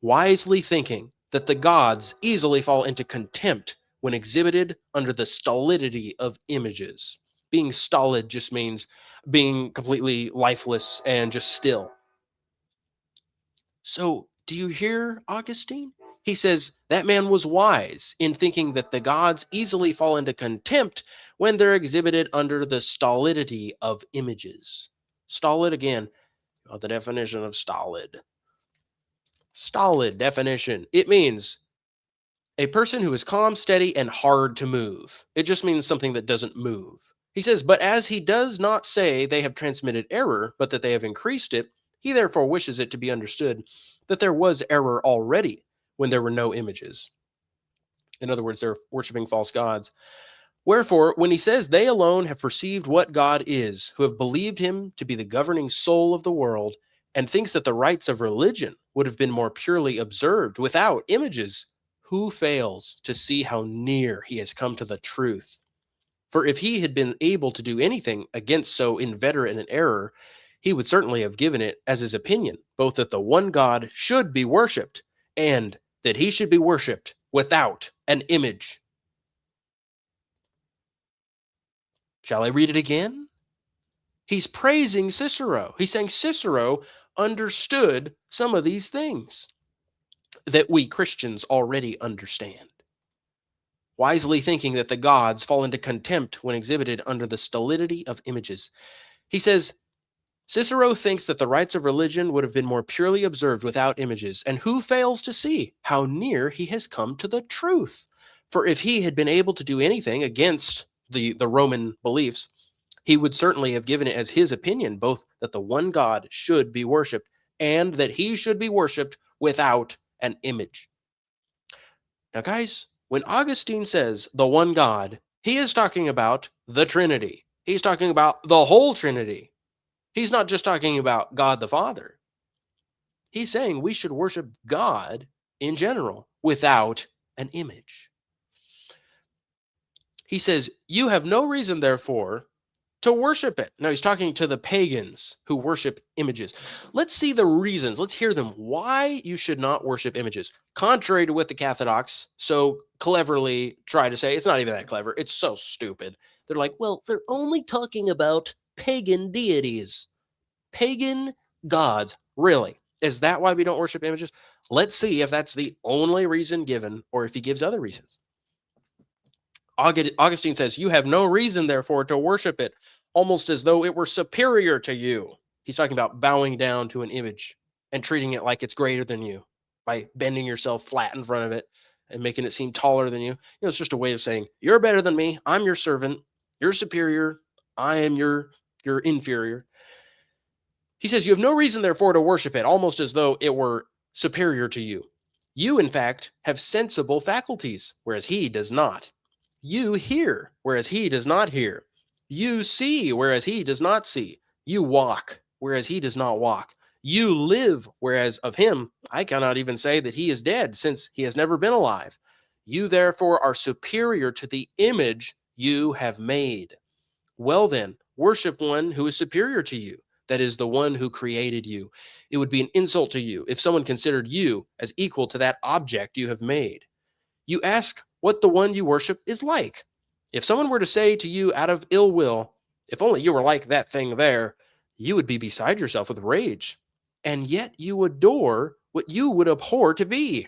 A: wisely thinking that the gods easily fall into contempt when exhibited under the stolidity of images. Being stolid just means being completely lifeless and just still. So, do you hear Augustine? He says that man was wise in thinking that the gods easily fall into contempt when they're exhibited under the stolidity of images. Stolid, again, the definition of stolid. Stolid definition. It means a person who is calm, steady, and hard to move. It just means something that doesn't move. He says, but as he does not say they have transmitted error, but that they have increased it, he therefore wishes it to be understood that there was error already when there were no images. In other words, they're worshiping false gods. Wherefore, when he says they alone have perceived what God is, who have believed him to be the governing soul of the world, and thinks that the rites of religion would have been more purely observed without images, who fails to see how near he has come to the truth? For if he had been able to do anything against so inveterate an error, he would certainly have given it as his opinion, both that the one God should be worshipped and that he should be worshipped without an image. Shall I read it again? He's praising Cicero. He's saying Cicero understood some of these things that we Christians already understand. Wisely thinking that the gods fall into contempt when exhibited under the stolidity of images. He says, Cicero thinks that the rites of religion would have been more purely observed without images, and who fails to see how near he has come to the truth? For if he had been able to do anything against the Roman beliefs, he would certainly have given it as his opinion, both that the one God should be worshipped and that he should be worshipped without an image. Now, guys, when Augustine says the one God, he is talking about the Trinity. He's talking about the whole Trinity. He's not just talking about God the Father. He's saying we should worship God in general without an image. He says, you have no reason, therefore, to worship it. Now, he's talking to the pagans who worship images. Let's see the reasons. Let's hear them why you should not worship images. Contrary to what the Catholics so cleverly try to say, it's not even that clever. It's so stupid. They're like, well, they're only talking about pagan deities, pagan gods. Really? Is that why we don't worship images? Let's see if that's the only reason given or if he gives other reasons. Augustine says, you have no reason, therefore, to worship it, almost as though it were superior to you. He's talking about bowing down to an image and treating it like it's greater than you by bending yourself flat in front of it and making it seem taller than you. It's just a way of saying, you're better than me. I'm your servant. You're superior. I am your inferior. He says, you have no reason, therefore, to worship it, almost as though it were superior to you. You, in fact, have sensible faculties, whereas he does not. You hear, whereas he does not hear. You see, whereas he does not see. You walk, whereas he does not walk. You live, whereas of him I cannot even say that he is dead, since he has never been alive. You, therefore, are superior to the image you have made. Well, then, worship one who is superior to you, that is, the one who created you. It would be an insult to you if someone considered you as equal to that object you have made. You ask what the one you worship is like. If someone were to say to you out of ill will, if only you were like that thing there, you would be beside yourself with rage. And yet you adore what you would abhor to be.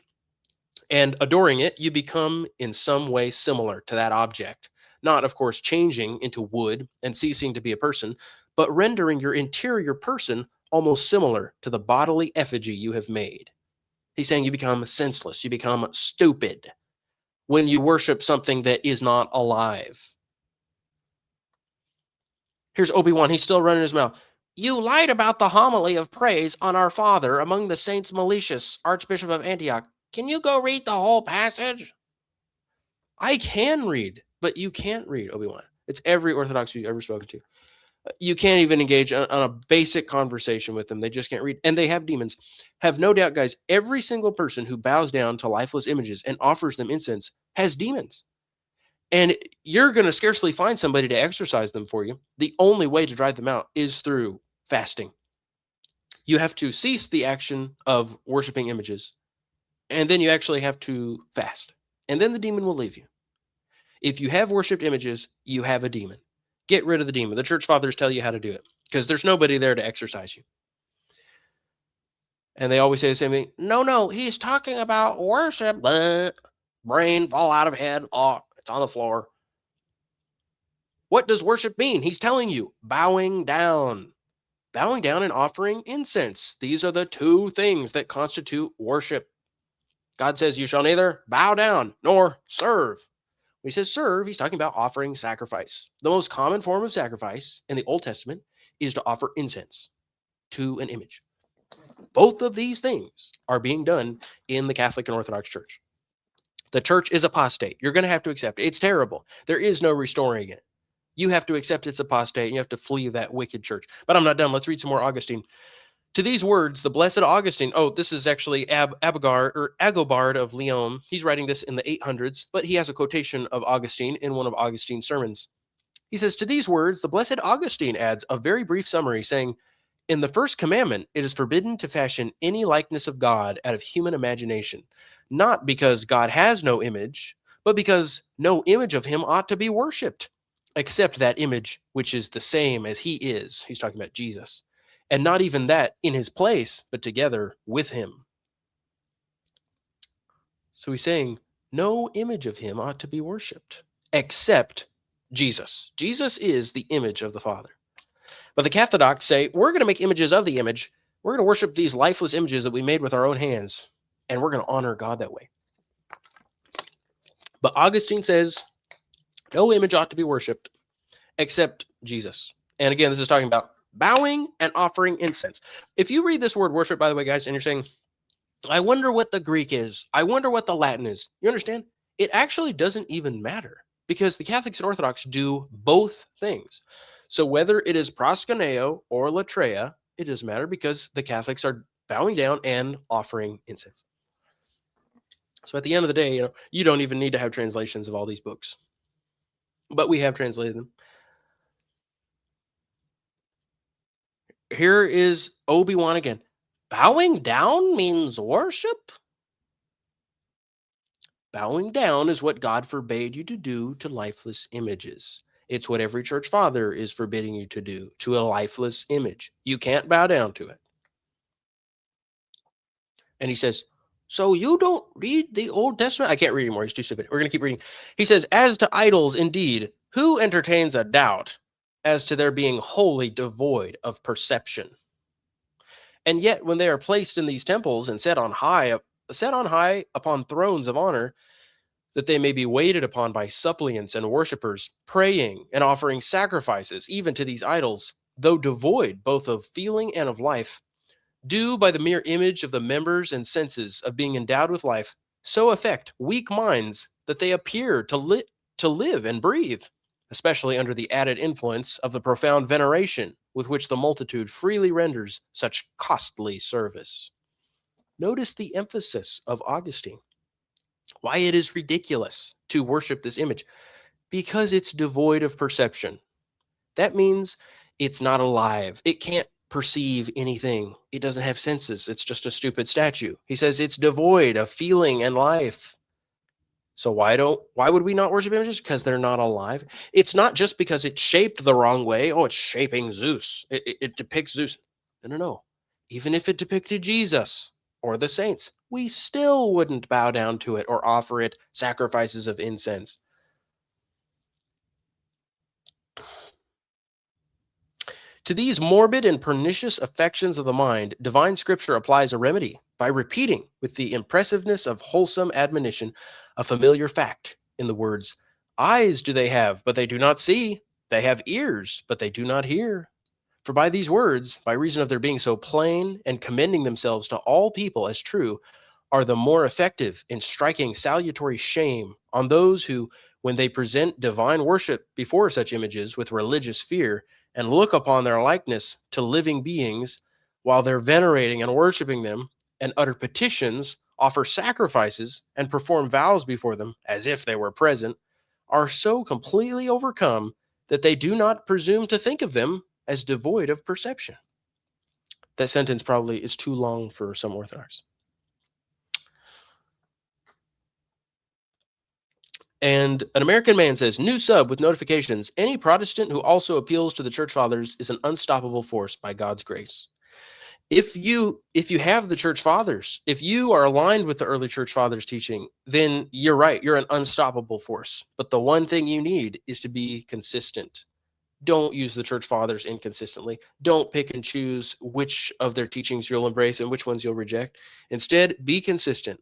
A: And adoring it, you become in some way similar to that object. Not, of course, changing into wood and ceasing to be a person, but rendering your interior person almost similar to the bodily effigy you have made. He's saying you become senseless, you become stupid when you worship something that is not alive. Here's Obi-Wan. He's still running his mouth. You lied about the homily of praise on our Father among the saints Meletius, Archbishop of Antioch. Can you go read the whole passage? I can read, but you can't read, Obi-Wan. It's every Orthodox Jew you've ever spoken to. You can't even engage on a basic conversation with them. They just can't read. And they have demons. Have no doubt, guys, every single person who bows down to lifeless images and offers them incense has demons. And you're going to scarcely find somebody to exorcise them for you. The only way to drive them out is through fasting. You have to cease the action of worshiping images. And then you actually have to fast. And then the demon will leave you. If you have worshipped images, you have a demon. Get rid of the demon. The church fathers tell you how to do it because there's nobody there to exorcise you. And they always say the same thing. No, he's talking about worship. Blah. Brain fall out of head. Oh, it's on the floor. What does worship mean? He's telling you bowing down. Bowing down and offering incense. These are the two things that constitute worship. God says, you shall neither bow down nor serve. When he says serve, he's talking about offering sacrifice. The most common form of sacrifice in the Old Testament is to offer incense to an image. Both of these things are being done in the Catholic and Orthodox Church. The church is apostate. You're going to have to accept it. It's terrible. There is no restoring it. You have to accept it's apostate, and you have to flee that wicked church. But I'm not done. Let's read some more Augustine. To these words, the blessed Augustine, this is actually Agobard of Lyon. He's writing this in the 800s, but he has a quotation of Augustine in one of Augustine's sermons. He says, to these words, the blessed Augustine adds a very brief summary saying, in the first commandment, it is forbidden to fashion any likeness of God out of human imagination, not because God has no image, but because no image of him ought to be worshipped, except that image which is the same as he is. He's talking about Jesus. And not even that in his place, but together with him. So he's saying no image of him ought to be worshipped, except Jesus. Jesus is the image of the Father. But the Catholics say, we're going to make images of the image. We're going to worship these lifeless images that we made with our own hands, and we're going to honor God that way. But Augustine says no image ought to be worshipped except Jesus. And again, this is talking about bowing and offering incense. If you read this word worship, by the way, guys, and you're saying, I wonder what the Greek is. I wonder what the Latin is. You understand? It actually doesn't even matter because the Catholics and Orthodox do both things. So whether it is proskuneo or latreia, it doesn't matter because the Catholics are bowing down and offering incense. So at the end of the day, you don't even need to have translations of all these books. But we have translated them. Here is Obi-Wan again. Bowing down means worship? Bowing down is what God forbade you to do to lifeless images. It's what every church father is forbidding you to do to a lifeless image. You can't bow down to it. And he says, so you don't read the Old Testament? I can't read anymore. He's too stupid. We're going to keep reading. He says, as to idols, indeed, who entertains a doubt as to their being wholly devoid of perception? And yet, when they are placed in these temples and set on high upon thrones of honor, that they may be waited upon by suppliants and worshippers, praying and offering sacrifices, even to these idols, though devoid both of feeling and of life, do by the mere image of the members and senses of being endowed with life, so affect weak minds that they appear to live and breathe, especially under the added influence of the profound veneration with which the multitude freely renders such costly service. Notice the emphasis of Augustine. Why it is ridiculous to worship this image. Because it's devoid of perception. That means it's not alive. It can't perceive anything. It doesn't have senses. It's just a stupid statue. He says it's devoid of feeling and life. So why would we not worship images? Because they're not alive. It's not just because it's shaped the wrong way. Oh, it's shaping Zeus. It depicts Zeus. No. Even if it depicted Jesus or the saints, we still wouldn't bow down to it or offer it sacrifices of incense. To these morbid and pernicious affections of the mind, divine scripture applies a remedy by repeating with the impressiveness of wholesome admonition a familiar fact in the words, eyes do they have, but they do not see. They have ears, but they do not hear. For by these words, by reason of their being so plain and commending themselves to all people as true, are the more effective in striking salutary shame on those who, when they present divine worship before such images with religious fear, and look upon their likeness to living beings, while they're venerating and worshiping them, and utter petitions, offer sacrifices, and perform vows before them as if they were present, are so completely overcome that they do not presume to think of them as devoid of perception. That sentence probably is too long for some Orthodox. And an American man says, new sub with notifications. Any Protestant who also appeals to the church fathers is an unstoppable force by God's grace. If you have the church fathers, if you are aligned with the early church fathers teaching, then you're right. You're an unstoppable force. But the one thing you need is to be consistent. Don't use the church fathers inconsistently. Don't pick and choose which of their teachings you'll embrace and which ones you'll reject. Instead, be consistent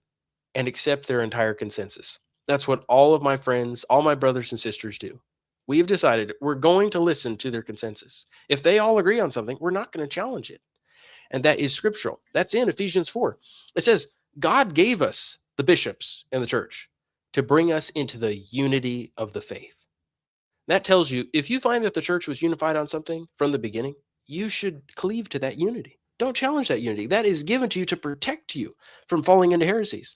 A: and accept their entire consensus. That's what all of my friends, all my brothers and sisters do. We have decided we're going to listen to their consensus. If they all agree on something, we're not going to challenge it. And that is scriptural. That's in Ephesians 4. It says, God gave us the bishops in the church to bring us into the unity of the faith. That tells you, if you find that the church was unified on something from the beginning, you should cleave to that unity. Don't challenge that unity. That is given to you to protect you from falling into heresies.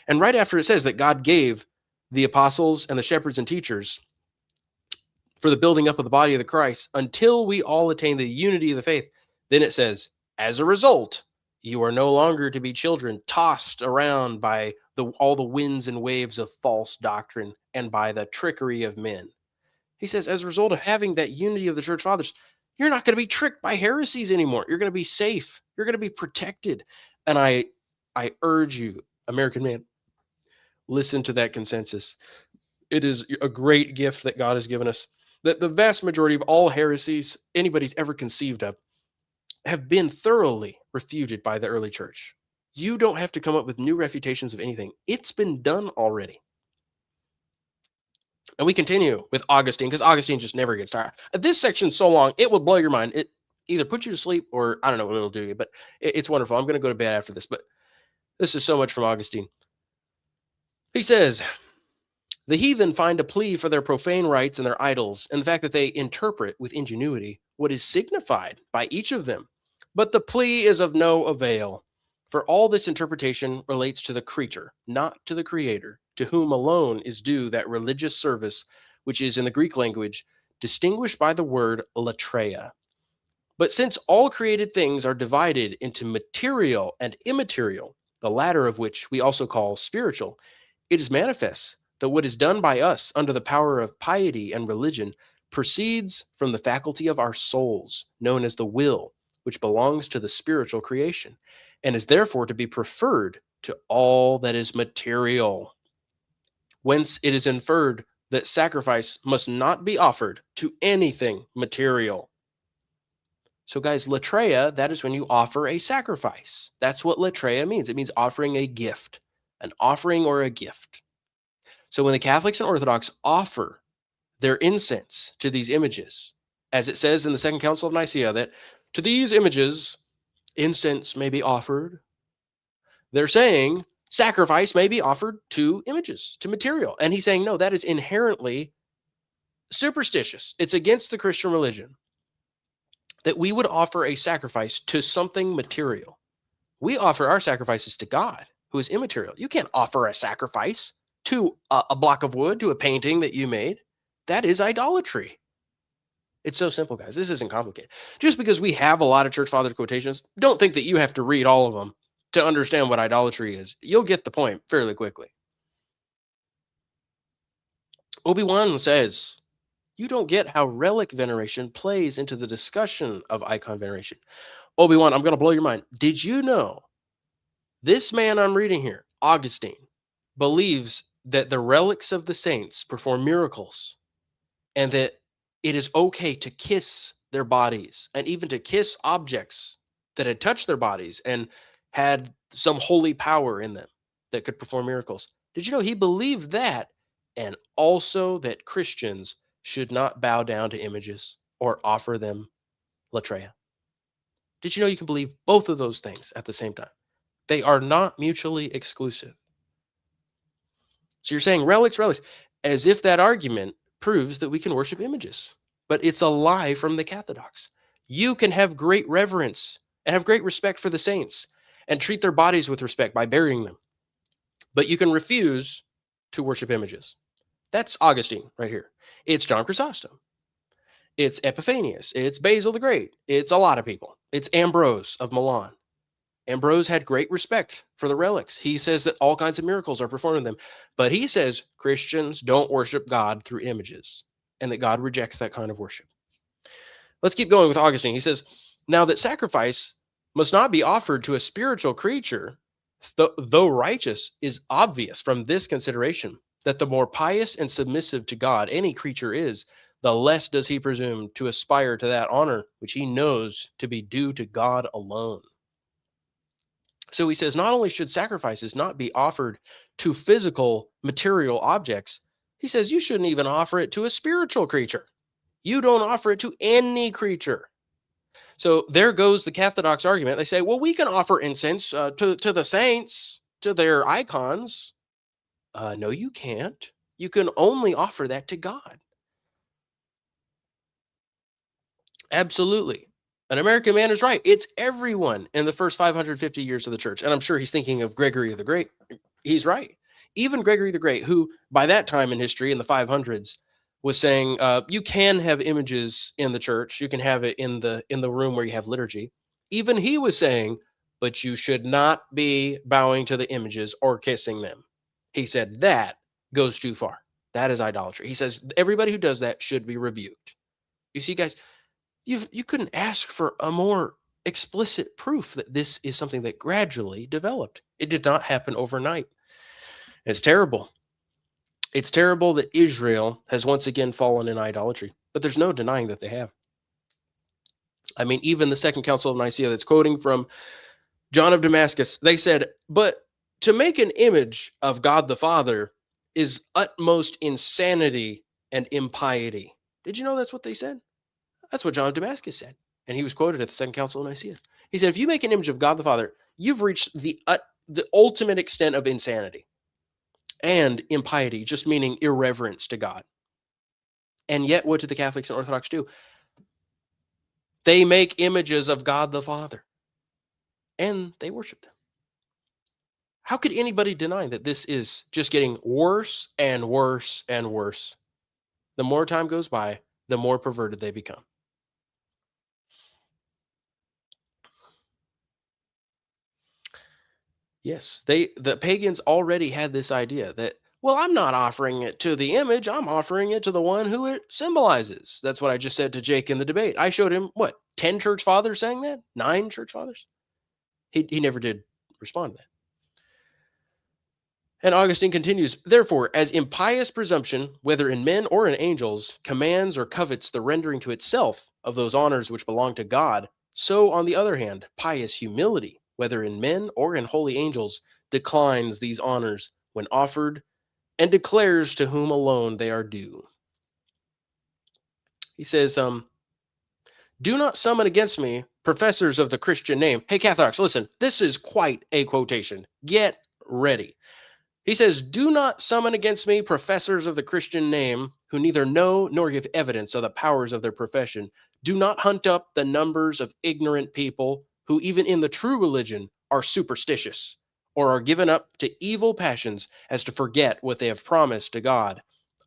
A: And right after it says that God gave the apostles and the shepherds and teachers for the building up of the body of the Christ until we all attain the unity of the faith, then it says, as a result, you are no longer to be children tossed around by all the winds and waves of false doctrine and by the trickery of men. He says, as a result of having that unity of the church fathers, you're not going to be tricked by heresies anymore. You're going to be safe. You're going to be protected. And I urge you, American man, listen to that consensus. It is a great gift that God has given us. That the vast majority of all heresies anybody's ever conceived of have been thoroughly refuted by the early church. You don't have to come up with new refutations of anything. It's been done already. And we continue with Augustine, because Augustine just never gets tired. This section's so long, it will blow your mind. It either puts you to sleep or I don't know what it'll do to you, but it's wonderful. I'm going to go to bed after this, but this is so much from Augustine. He says, the heathen find a plea for their profane rites and their idols, and the fact that they interpret with ingenuity what is signified by each of them. But the plea is of no avail, for all this interpretation relates to the creature, not to the Creator, to whom alone is due that religious service which is in the Greek language distinguished by the word latreia. But since all created things are divided into material and immaterial, the latter of which we also call spiritual, it is manifest that what is done by us under the power of piety and religion proceeds from the faculty of our souls, known as the will, which belongs to the spiritual creation, and is therefore to be preferred to all that is material. Whence it is inferred that sacrifice must not be offered to anything material. So guys, latreia, that is when you offer a sacrifice. That's what latreia means. It means offering a gift, an offering or a gift. So when the Catholics and Orthodox offer their incense to these images, as it says in the Second Council of Nicaea, that to these images, incense may be offered, they're saying sacrifice may be offered to images, to material. And he's saying, no, that is inherently superstitious. It's against the Christian religion that we would offer a sacrifice to something material. We offer our sacrifices to God, who is immaterial. You can't offer a sacrifice to a block of wood, to a painting that you made. That is idolatry. It's so simple, guys. This isn't complicated. Just because we have a lot of church father quotations, don't think that you have to read all of them to understand what idolatry is. You'll get the point fairly quickly. Obi-Wan says, you don't get how relic veneration plays into the discussion of icon veneration. Obi-Wan, I'm going to blow your mind. Did you know this man I'm reading here, Augustine, believes that the relics of the saints perform miracles and that it is okay to kiss their bodies and even to kiss objects that had touched their bodies and had some holy power in them that could perform miracles? Did you know he believed that, and also that Christians should not bow down to images or offer them latreia? Did you know you can believe both of those things at the same time? They are not mutually exclusive. So you're saying relics, as if that argument proves that we can worship images. But it's a lie from the Cathodox. You can have great reverence and have great respect for the saints and treat their bodies with respect by burying them. But you can refuse to worship images. That's Augustine right here. It's John Chrysostom. It's Epiphanius. It's Basil the Great. It's a lot of people. It's Ambrose of Milan. Ambrose had great respect for the relics. He says that all kinds of miracles are performed in them. But he says Christians don't worship God through images and that God rejects that kind of worship. Let's keep going with Augustine. He says, now that sacrifice must not be offered to a spiritual creature, though righteous, is obvious from this consideration, that the more pious and submissive to God any creature is, the less does he presume to aspire to that honor which he knows to be due to God alone. So he says, not only should sacrifices not be offered to physical, material objects, he says you shouldn't even offer it to a spiritual creature. You don't offer it to any creature. So there goes the Catholic argument. They say, well, we can offer incense to the saints, to their icons. No, you can't. You can only offer that to God. Absolutely. An American man is right. It's everyone in the first 550 years of the church. And I'm sure he's thinking of Gregory the Great. He's right. Even Gregory the Great, who by that time in history, in the 500s, was saying you can have images in the church. You can have it in the room where you have liturgy. Even he was saying, but you should not be bowing to the images or kissing them. He said that goes too far. That is idolatry. He says everybody who does that should be rebuked. You see, guys, you couldn't ask for a more explicit proof that this is something that gradually developed. It did not happen overnight. It's terrible. It's terrible that Israel has once again fallen in idolatry, but there's no denying that they have. I mean, even the Second Council of Nicaea that's quoting from John of Damascus, they said, but to make an image of God the Father is utmost insanity and impiety. Did you know that's what they said? That's what John of Damascus said. And he was quoted at the Second Council of Nicaea. He said, if you make an image of God the Father, you've reached the ultimate extent of insanity and impiety, just meaning irreverence to God. And yet, what did the Catholics and Orthodox do? They make images of God the Father, and they worship them. How could anybody deny that this is just getting worse and worse and worse? The more time goes by, the more perverted they become. Yes, the pagans already had this idea that, well, I'm not offering it to the image, I'm offering it to the one who it symbolizes. That's what I just said to Jake in the debate. I showed him, 10 church fathers saying that? 9 church fathers? He never did respond to that. And Augustine continues, therefore, as impious presumption, whether in men or in angels, commands or covets the rendering to itself of those honors which belong to God, so, on the other hand, pious humility, whether in men or in holy angels, declines these honors when offered and declares to whom alone they are due. He says, do not summon against me professors of the Christian name. Hey, Catholics, listen, this is quite a quotation. Get ready. He says, do not summon against me professors of the Christian name who neither know nor give evidence of the powers of their profession. Do not hunt up the numbers of ignorant people who even in the true religion are superstitious or are given up to evil passions as to forget what they have promised to God.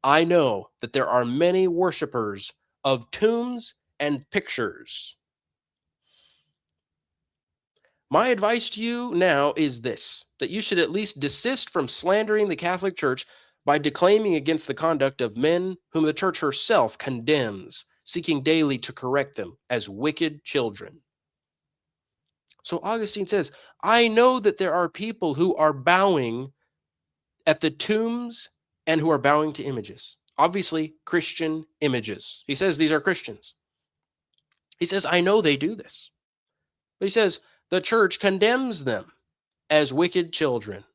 A: I know that there are many worshipers of tombs and pictures. My advice to you now is this, that you should at least desist from slandering the Catholic Church by declaiming against the conduct of men whom the Church herself condemns, seeking daily to correct them as wicked children. So Augustine says, I know that there are people who are bowing at the tombs and who are bowing to images. Obviously, Christian images. He says these are Christians. He says, I know they do this. But he says, the church condemns them as wicked children.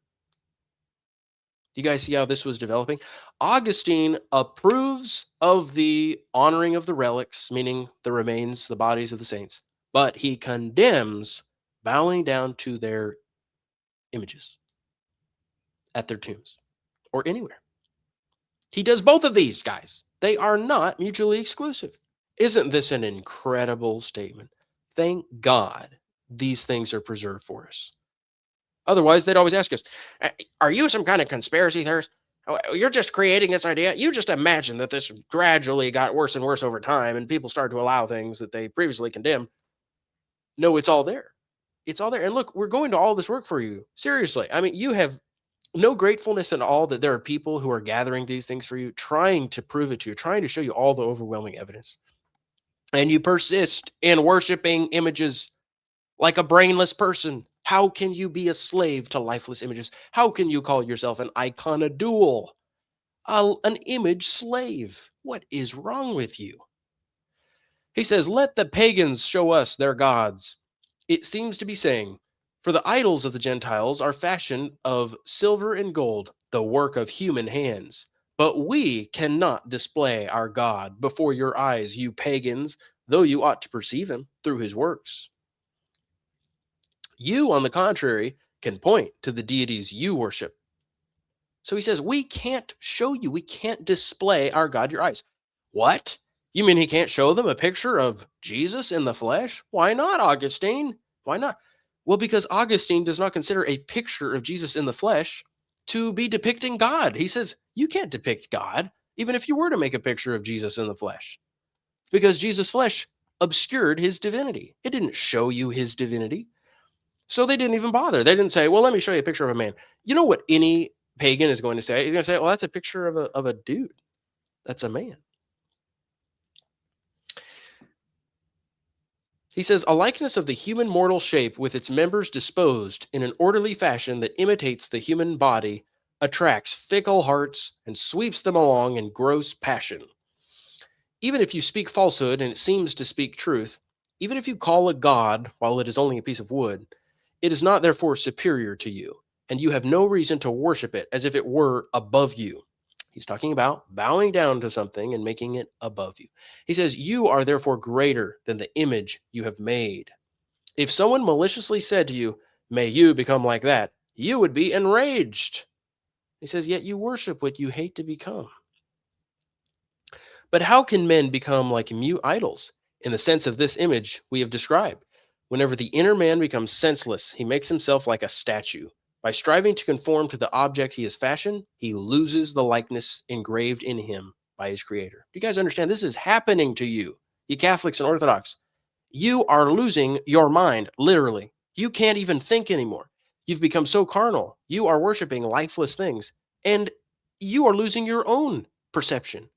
A: Do you guys see how this was developing? Augustine approves of the honoring of the relics, meaning the remains, the bodies of the saints, but he condemns bowing down to their images at their tombs or anywhere. He does both of these, guys. They are not mutually exclusive. Isn't this an incredible statement? Thank God these things are preserved for us. Otherwise, they'd always ask us, are you some kind of conspiracy theorist? You're just creating this idea. You just imagine that this gradually got worse and worse over time and people started to allow things that they previously condemned. No, it's all there. It's all there. And look, we're going to all this work for you. Seriously. I mean, you have no gratefulness at all that there are people who are gathering these things for you, trying to prove it to you, trying to show you all the overwhelming evidence. And you persist in worshiping images like a brainless person. How can you be a slave to lifeless images? How can you call yourself an iconodule, an image slave? What is wrong with you? He says, let the pagans show us their gods. It seems to be saying, for the idols of the Gentiles are fashioned of silver and gold, the work of human hands. But we cannot display our God before your eyes, you pagans, though you ought to perceive him through his works. You, on the contrary, can point to the deities you worship. So he says, we can't show you, we can't display our God your eyes. What? You mean he can't show them a picture of Jesus in the flesh? Why not, Augustine? Why not? Well, because Augustine does not consider a picture of Jesus in the flesh to be depicting God. He says, you can't depict God, even if you were to make a picture of Jesus in the flesh, because Jesus' flesh obscured his divinity. It didn't show you his divinity. So they didn't even bother. They didn't say, well, let me show you a picture of a man. You know what any pagan is going to say? He's going to say, well, that's a picture of a dude. That's a man. He says, a likeness of the human mortal shape with its members disposed in an orderly fashion that imitates the human body attracts fickle hearts and sweeps them along in gross passion. Even if you speak falsehood and it seems to speak truth, even if you call a god while it is only a piece of wood, it is not therefore superior to you, and you have no reason to worship it as if it were above you. He's talking about bowing down to something and making it above you. He says, you are therefore greater than the image you have made. If someone maliciously said to you, may you become like that, you would be enraged. He says, yet you worship what you hate to become. But how can men become like mute idols in the sense of this image we have described? Whenever the inner man becomes senseless, he makes himself like a statue. By striving to conform to the object he has fashioned, he loses the likeness engraved in him by his creator. Do you guys understand? This is happening to you, you Catholics and Orthodox. You are losing your mind, literally. You can't even think anymore. You've become so carnal. You are worshiping lifeless things, and you are losing your own perception.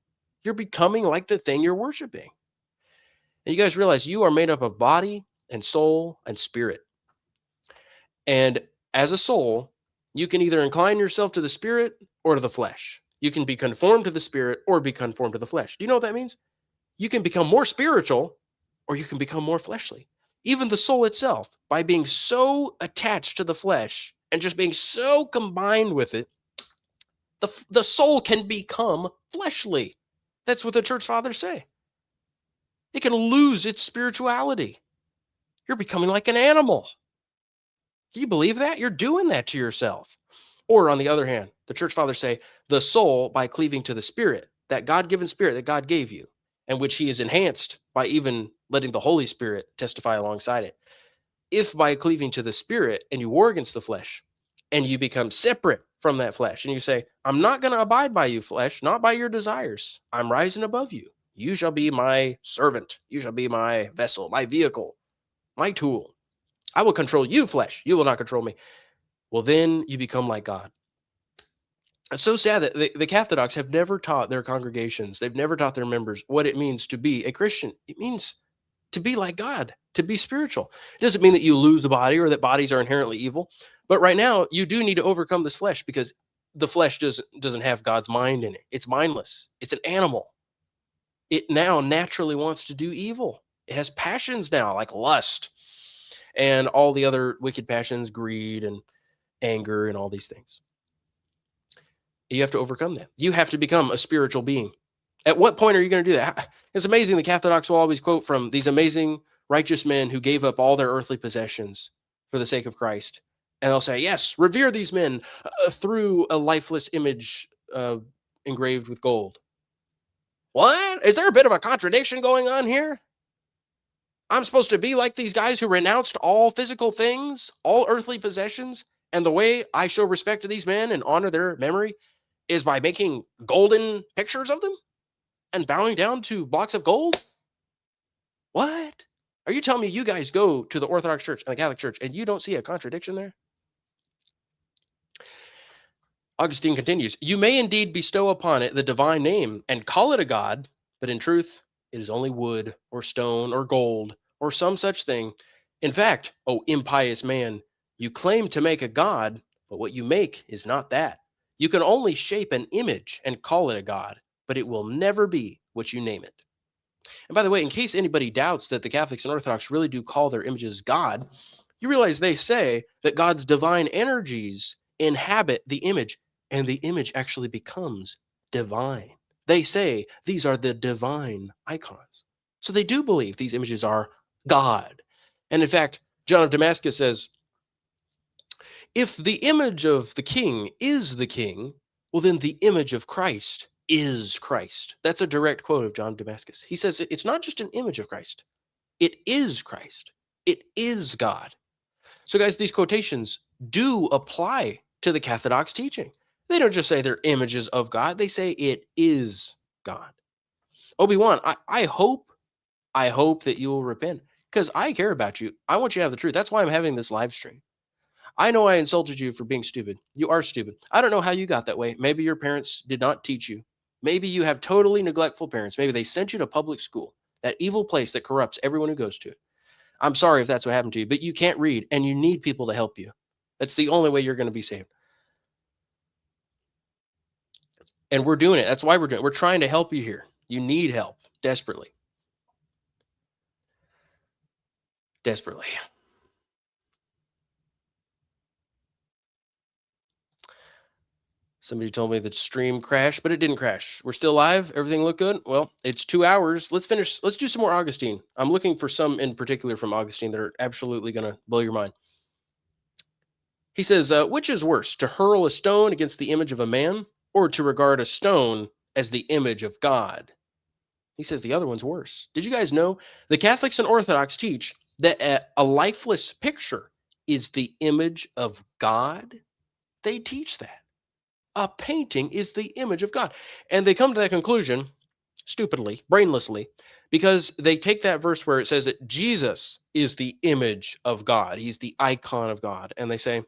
A: You're becoming like the thing you're worshiping. And you guys realize you are made up of body and soul and spirit. And as a soul, you can either incline yourself to the spirit or to the flesh. You can be conformed to the spirit or be conformed to the flesh. Do you know what that means? You can become more spiritual or you can become more fleshly. Even the soul itself, by being so attached to the flesh and just being so combined with it, the soul can become fleshly. That's what the church fathers say. It can lose its spirituality. You're becoming like an animal. Do you believe that? You're doing that to yourself. Or on the other hand, the church fathers say the soul, by cleaving to the spirit, that God-given spirit that God gave you, and which he is enhanced by even letting the Holy Spirit testify alongside it. If by cleaving to the spirit and you war against the flesh and you become separate from that flesh and you say, I'm not going to abide by you, flesh, not by your desires. I'm rising above you. You shall be my servant. You shall be my vessel, my vehicle, my tool. I will control you, flesh. You will not control me. Well, then you become like God. It's so sad that the Catholics have never taught their congregations, they've never taught their members what it means to be a Christian. It means to be like God, to be spiritual. It doesn't mean that you lose the body or that bodies are inherently evil. But right now, you do need to overcome this flesh because the flesh doesn't have God's mind in it. It's mindless. It's an animal. It now naturally wants to do evil. It has passions now, like lust and all the other wicked passions, greed and anger and all these things. You have to overcome that. You have to become a spiritual being. At what point are you going to do that? It's amazing. The Catholics will always quote from these amazing righteous men who gave up all their earthly possessions for the sake of Christ. And they'll say, yes, revere these men through a lifeless image engraved with gold. What? Is there a bit of a contradiction going on here? I'm supposed to be like these guys who renounced all physical things, all earthly possessions, and the way I show respect to these men and honor their memory is by making golden pictures of them and bowing down to blocks of gold? What? Are you telling me you guys go to the Orthodox Church and the Catholic Church and you don't see a contradiction there? Augustine continues, you may indeed bestow upon it the divine name and call it a god, but in truth, it is only wood or stone or gold or some such thing. In fact, O impious man, you claim to make a god, but what you make is not that. You can only shape an image and call it a god, but it will never be what you name it. And by the way, in case anybody doubts that the Catholics and Orthodox really do call their images God, you realize they say that God's divine energies inhabit the image, and the image actually becomes divine. They say these are the divine icons. So they do believe these images are God. And in fact, John of Damascus says, if the image of the king is the king, well, then the image of Christ is Christ. That's a direct quote of John of Damascus. He says it's not just an image of Christ, it is Christ, it is God. So, guys, these quotations do apply to the Catholic teaching. They don't just say they're images of God, they say it is God. Obi-Wan, I hope that you will repent because I care about you. I want you to have the truth. That's why I'm having this live stream. I know I insulted you for being stupid. You are stupid. I don't know how you got that way. Maybe your parents did not teach you. Maybe you have totally neglectful parents. Maybe they sent you to public school, that evil place that corrupts everyone who goes to it. I'm sorry if that's what happened to you, but you can't read and you need people to help you. That's the only way you're going to be saved. And we're doing it. That's why we're doing it. We're trying to help you here. You need help desperately. Desperately. Somebody told me the stream crashed, but it didn't crash. We're still live. Everything looked good. Well, it's 2 hours. Let's finish. Let's do some more Augustine. I'm looking for some in particular from Augustine that are absolutely going to blow your mind. He says, which is worse, to hurl a stone against the image of a man or to regard a stone as the image of God? He says the other one's worse. Did you guys know the Catholics and Orthodox teach that a lifeless picture is the image of God? They teach that. A painting is the image of God. And they come to that conclusion, stupidly, brainlessly, because they take that verse where it says that Jesus is the image of God. He's the icon of God. And they say,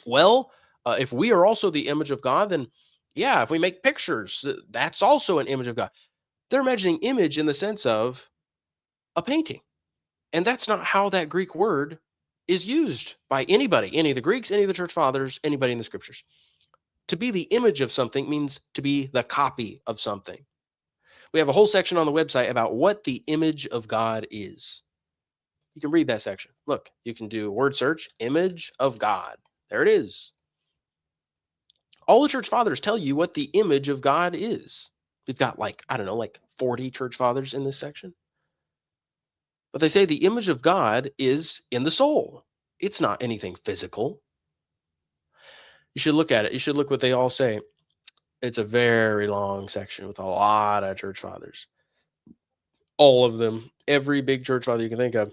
A: well, if we are also the image of God, then yeah, if we make pictures, that's also an image of God. They're imagining image in the sense of a painting. And that's not how that Greek word is used by anybody, any of the Greeks, any of the church fathers, anybody in the scriptures. To be the image of something means to be the copy of something. We have a whole section on the website about what the image of God is. You can read that section. Look, you can do word search, image of God. There it is. All the church fathers tell you what the image of God is. We've got like 40 church fathers in this section. But they say the image of God is in the soul. It's not anything physical. You should look at it. You should look what they all say. It's a very long section with a lot of church fathers. All of them. Every big church father you can think of.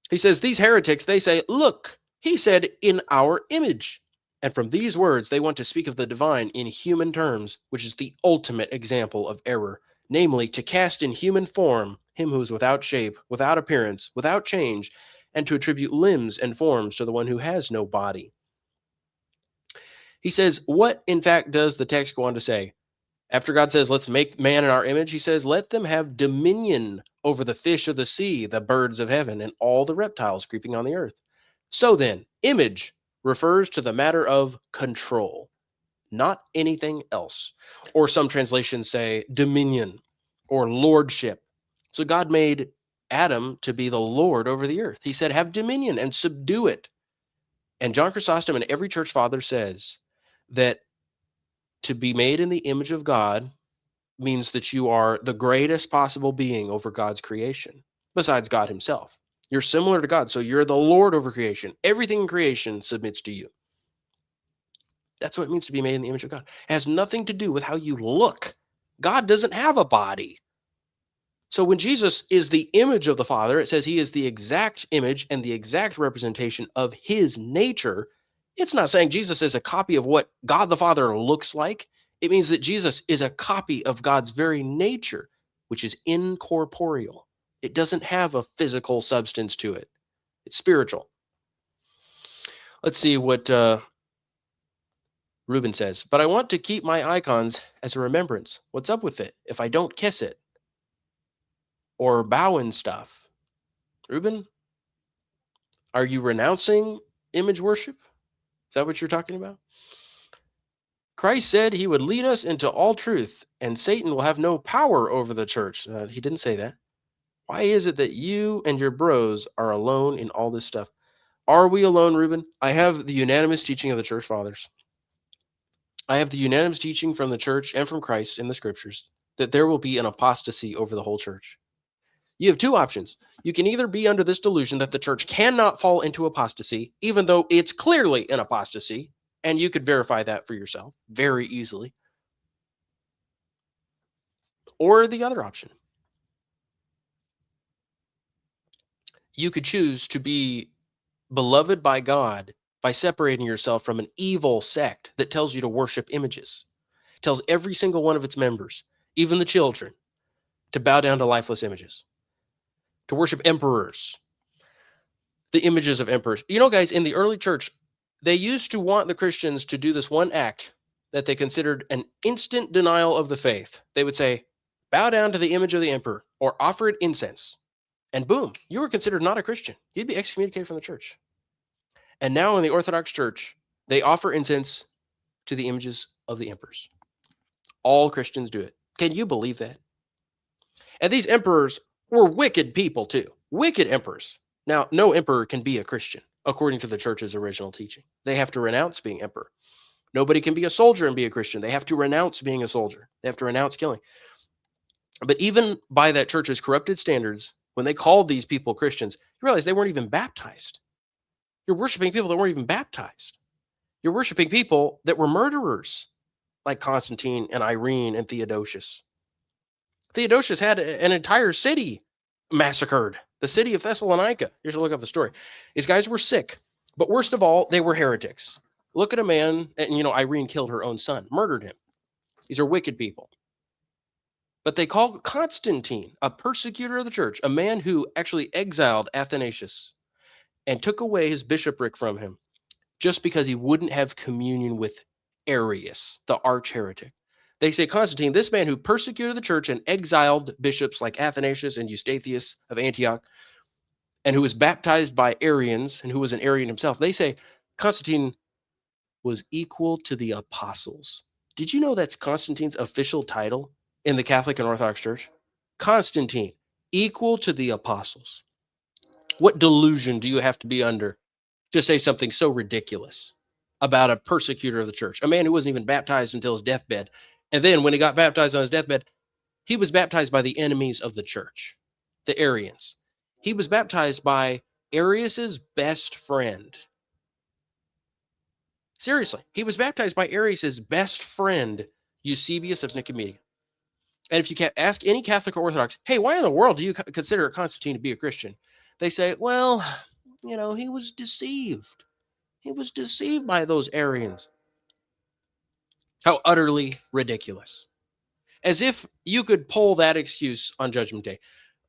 A: He says, these heretics, they say, look, he said, in our image. And from these words, they want to speak of the divine in human terms, which is the ultimate example of error, namely to cast in human form him who is without shape, without appearance, without change, and to attribute limbs and forms to the one who has no body. He says, what in fact does the text go on to say? After God says, let's make man in our image, he says, let them have dominion over the fish of the sea, the birds of heaven, and all the reptiles creeping on the earth. So then, image refers to the matter of control, not anything else. Or some translations say dominion or lordship. So God made Adam to be the Lord over the earth. He said, have dominion and subdue it. And John Chrysostom and every church father says that to be made in the image of God means that you are the greatest possible being over God's creation, besides God himself. You're similar to God, so you're the Lord over creation. Everything in creation submits to you. That's what it means to be made in the image of God. It has nothing to do with how you look. God doesn't have a body. So when Jesus is the image of the Father, it says he is the exact image and the exact representation of his nature. It's not saying Jesus is a copy of what God the Father looks like. It means that Jesus is a copy of God's very nature, which is incorporeal. It doesn't have a physical substance to it. It's spiritual. Let's see what Ruben says. But I want to keep my icons as a remembrance. What's up with it if I don't kiss it or bow and stuff? Ruben, are you renouncing image worship? Is that what you're talking about? Christ said he would lead us into all truth, and Satan will have no power over the church. He didn't say that. Why is it that you and your bros are alone in all this stuff? Are we alone, Ruben? I have the unanimous teaching of the church fathers. I have the unanimous teaching from the church and from Christ in the scriptures that there will be an apostasy over the whole church. You have two options. You can either be under this delusion that the church cannot fall into apostasy, even though it's clearly an apostasy, and you could verify that for yourself very easily. Or the other option. You could choose to be beloved by God by separating yourself from an evil sect that tells you to worship images, tells every single one of its members, even the children, to bow down to lifeless images, to worship emperors, the images of emperors. You know, guys, in the early church, they used to want the Christians to do this one act that they considered an instant denial of the faith. They would say, bow down to the image of the emperor or offer it incense. And boom, you were considered not a Christian. You'd be excommunicated from the church. And now in the Orthodox Church, they offer incense to the images of the emperors. All Christians do it. Can you believe that? And these emperors were wicked people too. Wicked emperors. Now, no emperor can be a Christian, according to the church's original teaching. They have to renounce being emperor. Nobody can be a soldier and be a Christian. They have to renounce being a soldier. They have to renounce killing. But even by that church's corrupted standards, when they called these people Christians, you realize they weren't even baptized. You're worshiping people that weren't even baptized. You're worshiping people that were murderers, like Constantine and Irene and Theodosius. Theodosius had an entire city massacred, the city of Thessalonica. You should look up the story. These guys were sick, but worst of all, they were heretics. Look at a man, and Irene killed her own son, murdered him. These are wicked people. But they called Constantine a persecutor of the church, a man who actually exiled Athanasius and took away his bishopric from him just because he wouldn't have communion with Arius, the arch heretic. They say Constantine, this man who persecuted the church and exiled bishops like Athanasius and Eustathius of Antioch, and who was baptized by Arians and who was an Arian himself, they say Constantine was equal to the apostles. Did you know that's Constantine's official title in the Catholic and Orthodox Church? Constantine, equal to the apostles. What delusion do you have to be under to say something so ridiculous about a persecutor of the church, a man who wasn't even baptized until his deathbed? And then when he got baptized on his deathbed, he was baptized by the enemies of the church, the Arians. He was baptized by Arius's best friend. Seriously, he was baptized by Arius's best friend, Eusebius of Nicomedia. And if you ask any Catholic or Orthodox, hey, why in the world do you consider Constantine to be a Christian? They say, well, he was deceived. He was deceived by those Arians. How utterly ridiculous. As if you could pull that excuse on Judgment Day.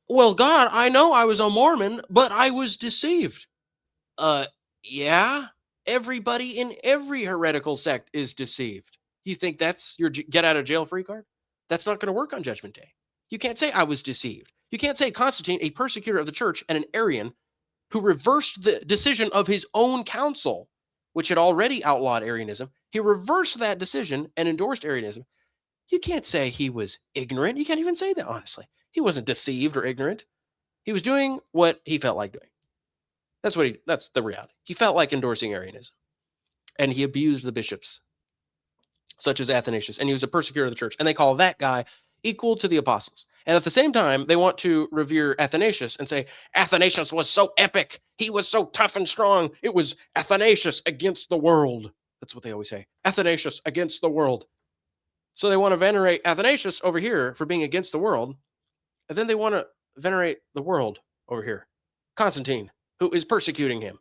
A: Well, God, I know I was a Mormon, but I was deceived. Yeah, everybody in every heretical sect is deceived. You think that's your get out of jail free card? That's not going to work on Judgment Day. You can't say I was deceived. You can't say Constantine, a persecutor of the church and an Arian who reversed the decision of his own council, which had already outlawed Arianism. He reversed that decision and endorsed Arianism. You can't say he was ignorant. You can't even say that, honestly. He wasn't deceived or ignorant. He was doing what he felt like doing. That's the reality. He felt like endorsing Arianism. And he abused the bishops, such as Athanasius. And he was a persecutor of the church. And they call that guy equal to the apostles. And at the same time, they want to revere Athanasius and say, Athanasius was so epic. He was so tough and strong. It was Athanasius against the world. That's what they always say. Athanasius against the world. So they want to venerate Athanasius over here for being against the world. And then they want to venerate the world over here. Constantine, who is persecuting him.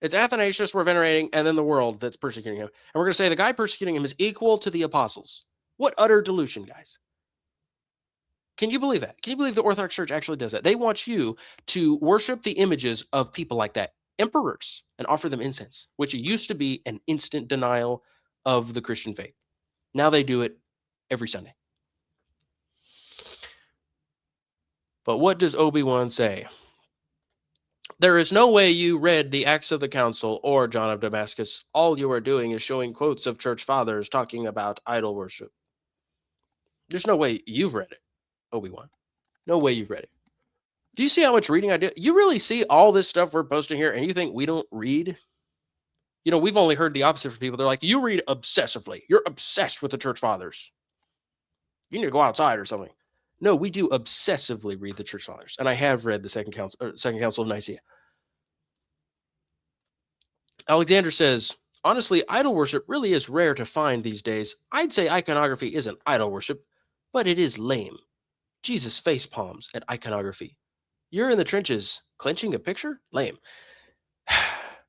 A: It's Athanasius we're venerating, and then the world that's persecuting him. And we're going to say the guy persecuting him is equal to the apostles. What utter delusion, guys. Can you believe that? Can you believe the Orthodox Church actually does that? They want you to worship the images of people like that, emperors, and offer them incense, which used to be an instant denial of the Christian faith. Now they do it every Sunday. But what does Obi-Wan say? There is no way you read the Acts of the Council or John of Damascus. All you are doing is showing quotes of church fathers talking about idol worship. There's no way you've read it, Obi-Wan. No way you've read it. Do you see how much reading I do? You really see all this stuff we're posting here and you think we don't read? We've only heard the opposite from people. They're like, you read obsessively. You're obsessed with the church fathers. You need to go outside or something. No, we do obsessively read the church fathers. And I have read the Second Council of Nicaea. Alexander says, honestly, idol worship really is rare to find these days. I'd say iconography isn't idol worship, but it is lame. Jesus face palms at iconography. You're in the trenches clenching a picture? Lame.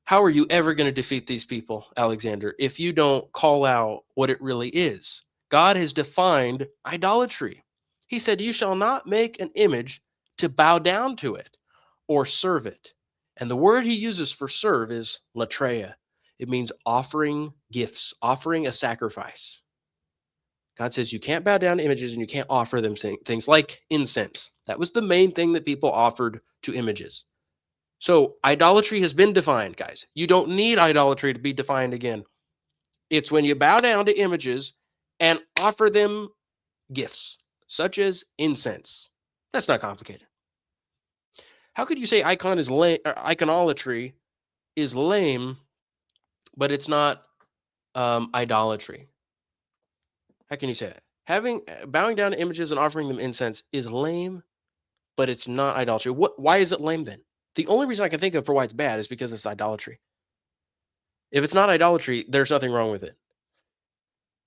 A: How are you ever going to defeat these people, Alexander, if you don't call out what it really is? God has defined idolatry. He said, you shall not make an image to bow down to it or serve it. And the word he uses for serve is latreia. It means offering gifts, offering a sacrifice. God says you can't bow down to images and you can't offer them things like incense. That was the main thing that people offered to images. So idolatry has been defined, guys. You don't need idolatry to be defined again. It's when you bow down to images and offer them gifts, such as incense. That's not complicated. How could you say iconolatry is lame, but it's not idolatry? How can you say that? Bowing down to images and offering them incense is lame, but it's not idolatry. Why is it lame then? The only reason I can think of for why it's bad is because it's idolatry. If it's not idolatry, there's nothing wrong with it.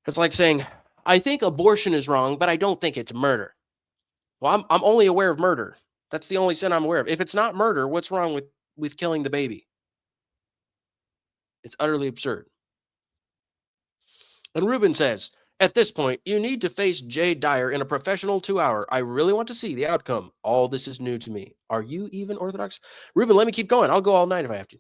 A: It's like saying, I think abortion is wrong, but I don't think it's murder. Well, I'm only aware of murder. That's the only sin I'm aware of. If it's not murder, what's wrong with killing the baby? It's utterly absurd. And Ruben says, at this point, you need to face Jay Dyer in a professional 2-hour. I really want to see the outcome. All this is new to me. Are you even Orthodox? Ruben, let me keep going. I'll go all night if I have to.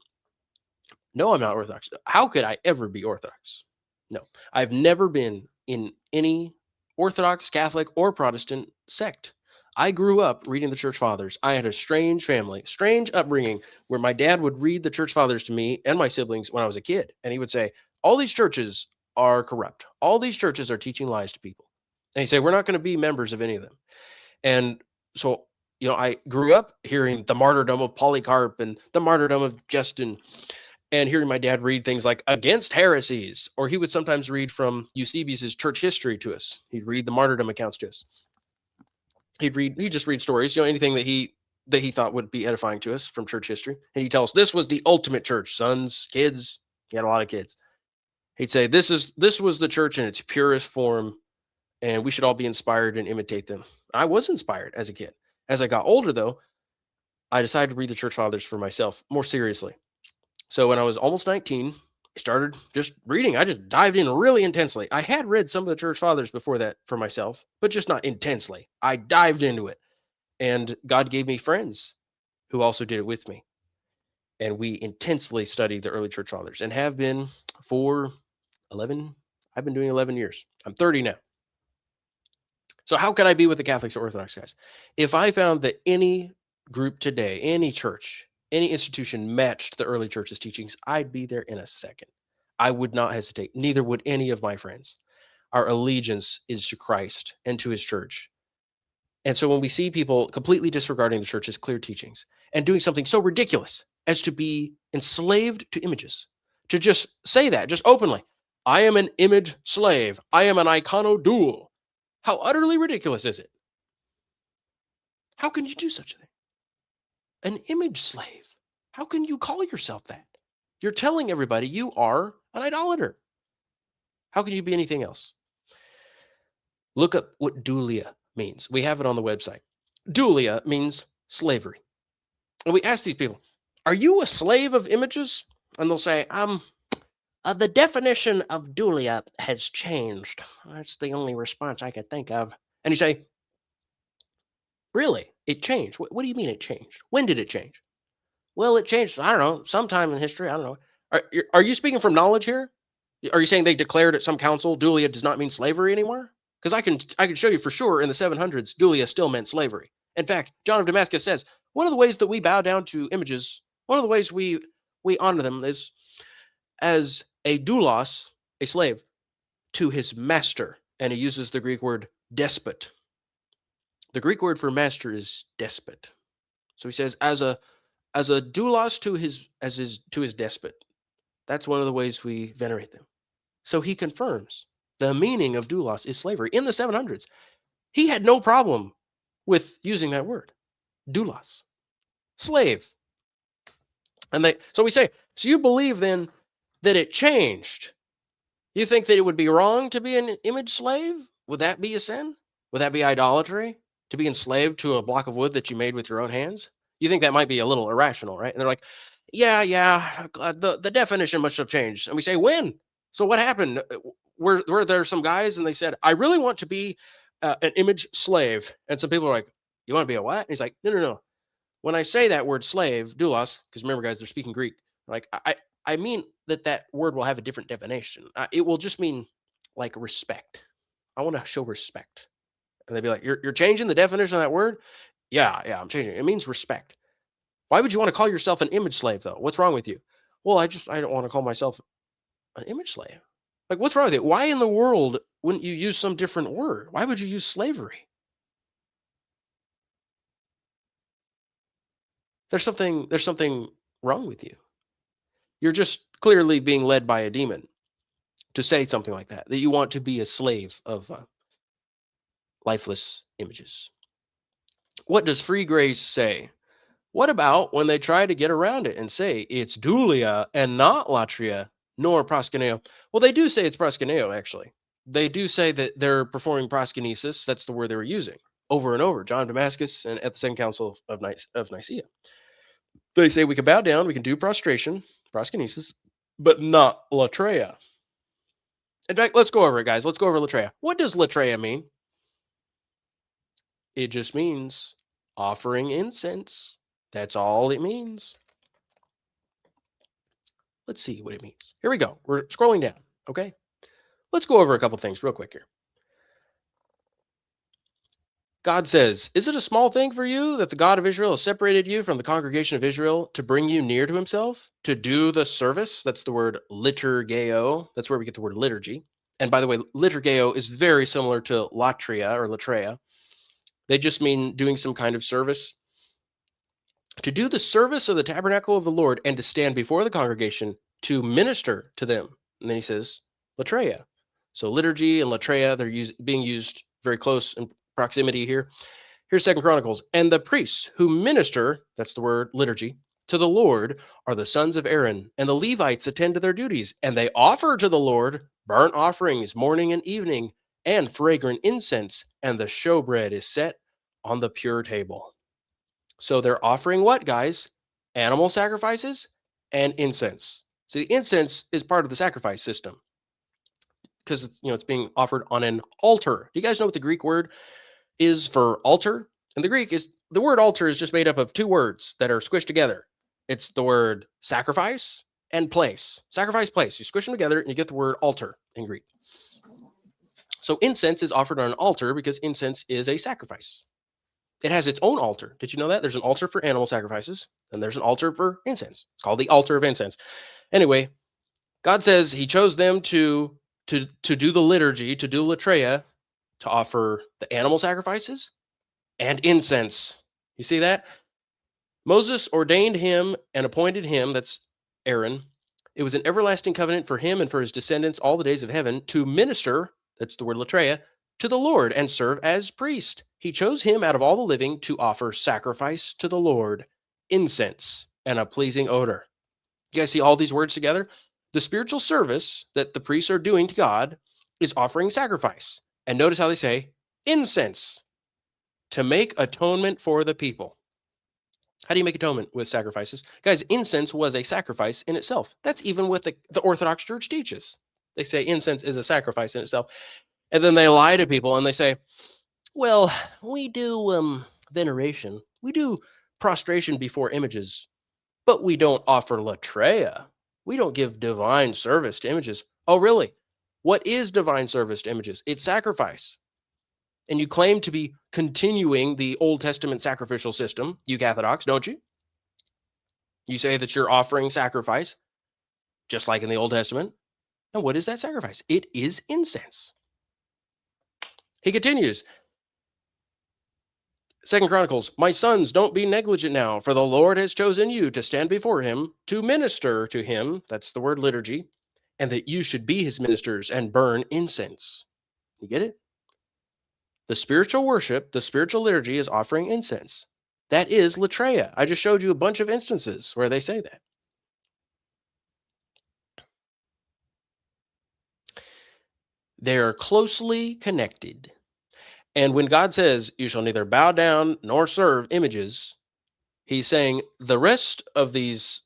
A: No, I'm not Orthodox. How could I ever be Orthodox? No, I've never been in any Orthodox, Catholic, or Protestant sect. I grew up reading the church fathers. I had a strange family, strange upbringing, where my dad would read the church fathers to me and my siblings when I was a kid. And he would say, all these churches are corrupt. All these churches are teaching lies to people. And he said, we're not going to be members of any of them. And so, I grew up hearing the martyrdom of Polycarp and the martyrdom of Justin, and hearing my dad read things like Against Heresies, or he would sometimes read from Eusebius's church history to us. He'd read the martyrdom accounts to us. He'd just read stories, anything that he thought would be edifying to us from church history. And he'd tell us this was the ultimate church, sons, kids. He had a lot of kids. He'd say, this was the church in its purest form, and we should all be inspired and imitate them. I was inspired as a kid. As I got older, though, I decided to read the church fathers for myself more seriously. So when I was almost 19, I started just reading. I just dived in really intensely. I had read some of the church fathers before that for myself, but just not intensely. I dived into it. And God gave me friends who also did it with me. And we intensely studied the early church fathers and have been for 11. I've been doing 11 years. I'm 30 now. So how can I be with the Catholics or Orthodox guys? If I found that any group today, any church, any institution matched the early church's teachings, I'd be there in a second. I would not hesitate. Neither would any of my friends. Our allegiance is to Christ and to his church. And so when we see people completely disregarding the church's clear teachings and doing something so ridiculous as to be enslaved to images, to just say that, just openly, I am an image slave. I am an iconodual. How utterly ridiculous is it? How can you do such a thing? An image slave. How can you call yourself that? You're telling everybody you are an idolater. How can you be anything else? Look up what dulia means. We have it on the website. Dulia means slavery. And we ask these people, are you a slave of images? And they'll say, the definition of dulia has changed. That's the only response I could think of. And you say, Really? It changed. What do you mean it changed? When did it change? Well, it changed, I don't know, sometime in history, I don't know. Are you speaking from knowledge here? Are you saying they declared at some council dulia does not mean slavery anymore? Because I can show you for sure in the 700s, dulia still meant slavery. In fact, John of Damascus says one of the ways that we bow down to images, one of the ways we honor them is as a doulos, a slave, to his master. And he uses the Greek word despot. The Greek word for master is despot. So he says as a doulos to his despot. That's one of the ways we venerate them. So he confirms the meaning of doulos is slavery in the 700s. He had no problem with using that word, doulos, slave. And so we say, so you believe then that it changed? You think that it would be wrong to be an image slave? Would that be a sin? Would that be idolatry? To be enslaved to a block of wood that you made with your own hands? You think that might be a little irrational, right? And they're like, yeah, the definition must have changed. And we say, when? So what happened? Were there some guys and they said, I really want to be an image slave. And some people are like, you want to be a what? And he's like, no. When I say that word slave, doulos, because remember, guys, they're speaking Greek. Like, I mean that word will have a different definition. It will just mean like respect. I want to show respect. And they'd be like, you're changing the definition of that word? Yeah, I'm changing it. It means respect. Why would you want to call yourself an image slave, though? What's wrong with you? Well, I don't want to call myself an image slave. Like, what's wrong with it? Why in the world wouldn't you use some different word? Why would you use slavery? There's something wrong with you. You're just clearly being led by a demon to say something like that you want to be a slave of lifeless images. What does free grace say? What about when they try to get around it and say it's dulia and not latria nor proskuneo? Well, they do say it's proskuneo, actually. They do say that they're performing proskynesis. That's the word they were using over and over. John of Damascus and at the Second Council of Nicaea. They say we can bow down, we can do prostration, proskynesis, but not latreia. In fact, let's go over it, guys. Let's go over latreia. What does latreia mean? It just means offering incense. That's all it means. Let's see what it means. Here we go. We're scrolling down, okay? Let's go over a couple things real quick here. God says, is it a small thing for you that the God of Israel has separated you from the congregation of Israel to bring you near to himself, to do the service? That's the word liturgeo. That's where we get the word liturgy. And by the way, liturgeo is very similar to latria or latreia. They just mean doing some kind of service. To do the service of the tabernacle of the Lord and to stand before the congregation to minister to them. And then he says, latreia. So liturgy and latreia, they're being used very close in proximity here. Here's 2 Chronicles. And the priests who minister, that's the word liturgy, to the Lord are the sons of Aaron, and the Levites attend to their duties, and they offer to the Lord burnt offerings morning and evening, and fragrant incense, and the showbread is set on the pure table. So they're offering what, guys? Animal sacrifices and incense. So the incense is part of the sacrifice system because it's being offered on an altar. Do you guys know what the Greek word is for altar? And the word altar is just made up of two words that are squished together. It's the word sacrifice and place. Sacrifice, place. You squish them together and you get the word altar in Greek. So incense is offered on an altar because incense is a sacrifice. It has its own altar. Did you know that? There's an altar for animal sacrifices, and there's an altar for incense. It's called the altar of incense. Anyway, God says he chose them to do the liturgy, to do latreia, to offer the animal sacrifices and incense. You see that? Moses ordained him and appointed him, that's Aaron. It was an everlasting covenant for him and for his descendants all the days of heaven to minister, that's the word latreia, to the Lord and serve as priest. He chose him out of all the living to offer sacrifice to the Lord, incense, and a pleasing odor. You guys see all these words together? The spiritual service that the priests are doing to God is offering sacrifice. And notice how they say incense to make atonement for the people. How do you make atonement with sacrifices? Guys, incense was a sacrifice in itself. That's even what the Orthodox Church teaches. They say incense is a sacrifice in itself. And then they lie to people and they say, well, we do veneration. We do prostration before images, but we don't offer latreia. We don't give divine service to images. Oh, really? What is divine service to images? It's sacrifice. And you claim to be continuing the Old Testament sacrificial system, you Catholics, don't you? You say that you're offering sacrifice, just like in the Old Testament. And what is that sacrifice? It is incense. He continues, Second Chronicles, my sons, don't be negligent now, for the Lord has chosen you to stand before him, to minister to him, that's the word liturgy, and that you should be his ministers and burn incense. You get it? The spiritual worship, the spiritual liturgy is offering incense. That is latreia. I just showed you a bunch of instances where they say that. They are closely connected. And when God says, you shall neither bow down nor serve images, he's saying the rest of these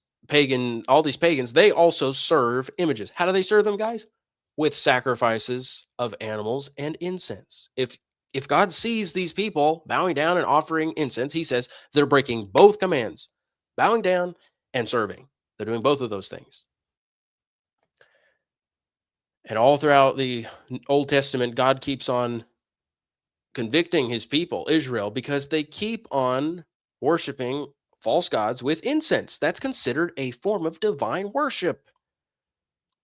A: all these pagans, they also serve images. How do they serve them, guys? With sacrifices of animals and incense. If God sees these people bowing down and offering incense, he says they're breaking both commands, bowing down and serving. They're doing both of those things. And all throughout the Old Testament, God keeps on convicting his people, Israel, because they keep on worshiping false gods with incense. That's considered a form of divine worship.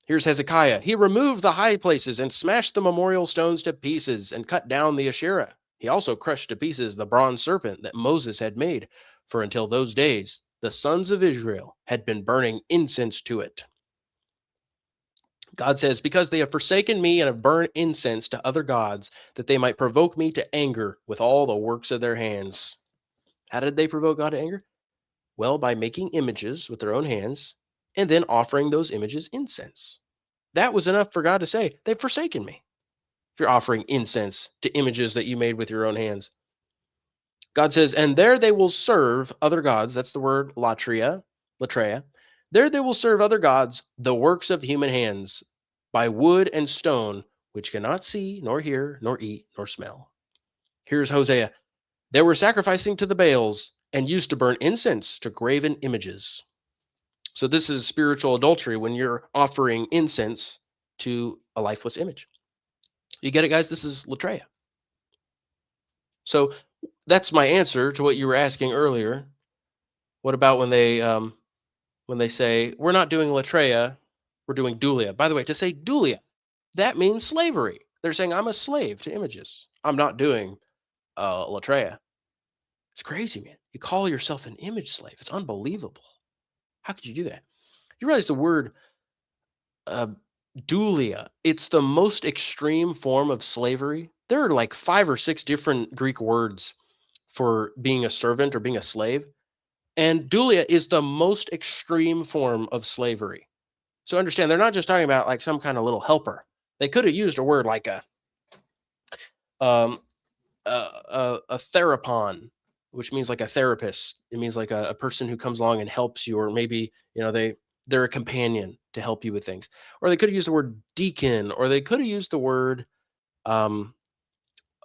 A: Here's Hezekiah. He removed the high places and smashed the memorial stones to pieces and cut down the Asherah. He also crushed to pieces the bronze serpent that Moses had made, for until those days, the sons of Israel had been burning incense to it. God says, because they have forsaken me and have burned incense to other gods, that they might provoke me to anger with all the works of their hands. How did they provoke God to anger? Well, by making images with their own hands and then offering those images incense. That was enough for God to say, they've forsaken me. If you're offering incense to images that you made with your own hands. God says, and there they will serve other gods. That's the word latreia. There they will serve other gods, the works of human hands, by wood and stone, which cannot see, nor hear, nor eat, nor smell. Here's Hosea. They were sacrificing to the Baals and used to burn incense to graven images. So this is spiritual adultery when you're offering incense to a lifeless image. You get it, guys? This is latreia. So that's my answer to what you were asking earlier. What about when they say we're not doing latreia, we're doing dulia? By the way, to say dulia, that means slavery. They're saying I'm a slave to images. I'm not doing latreia. It's crazy, man. You call yourself an image slave. It's unbelievable. How could you do that? You realize the word dulia, it's the most extreme form of slavery. There are like 5 or 6 different Greek words for being a servant or being a slave. And dulia is the most extreme form of slavery. So understand, they're not just talking about like some kind of little helper. They could have used a word like um, a therapon, which means like a therapist. It means like a person who comes along and helps you, or maybe they're a companion to help you with things. Or they could have used the word deacon, or they could have used the word um,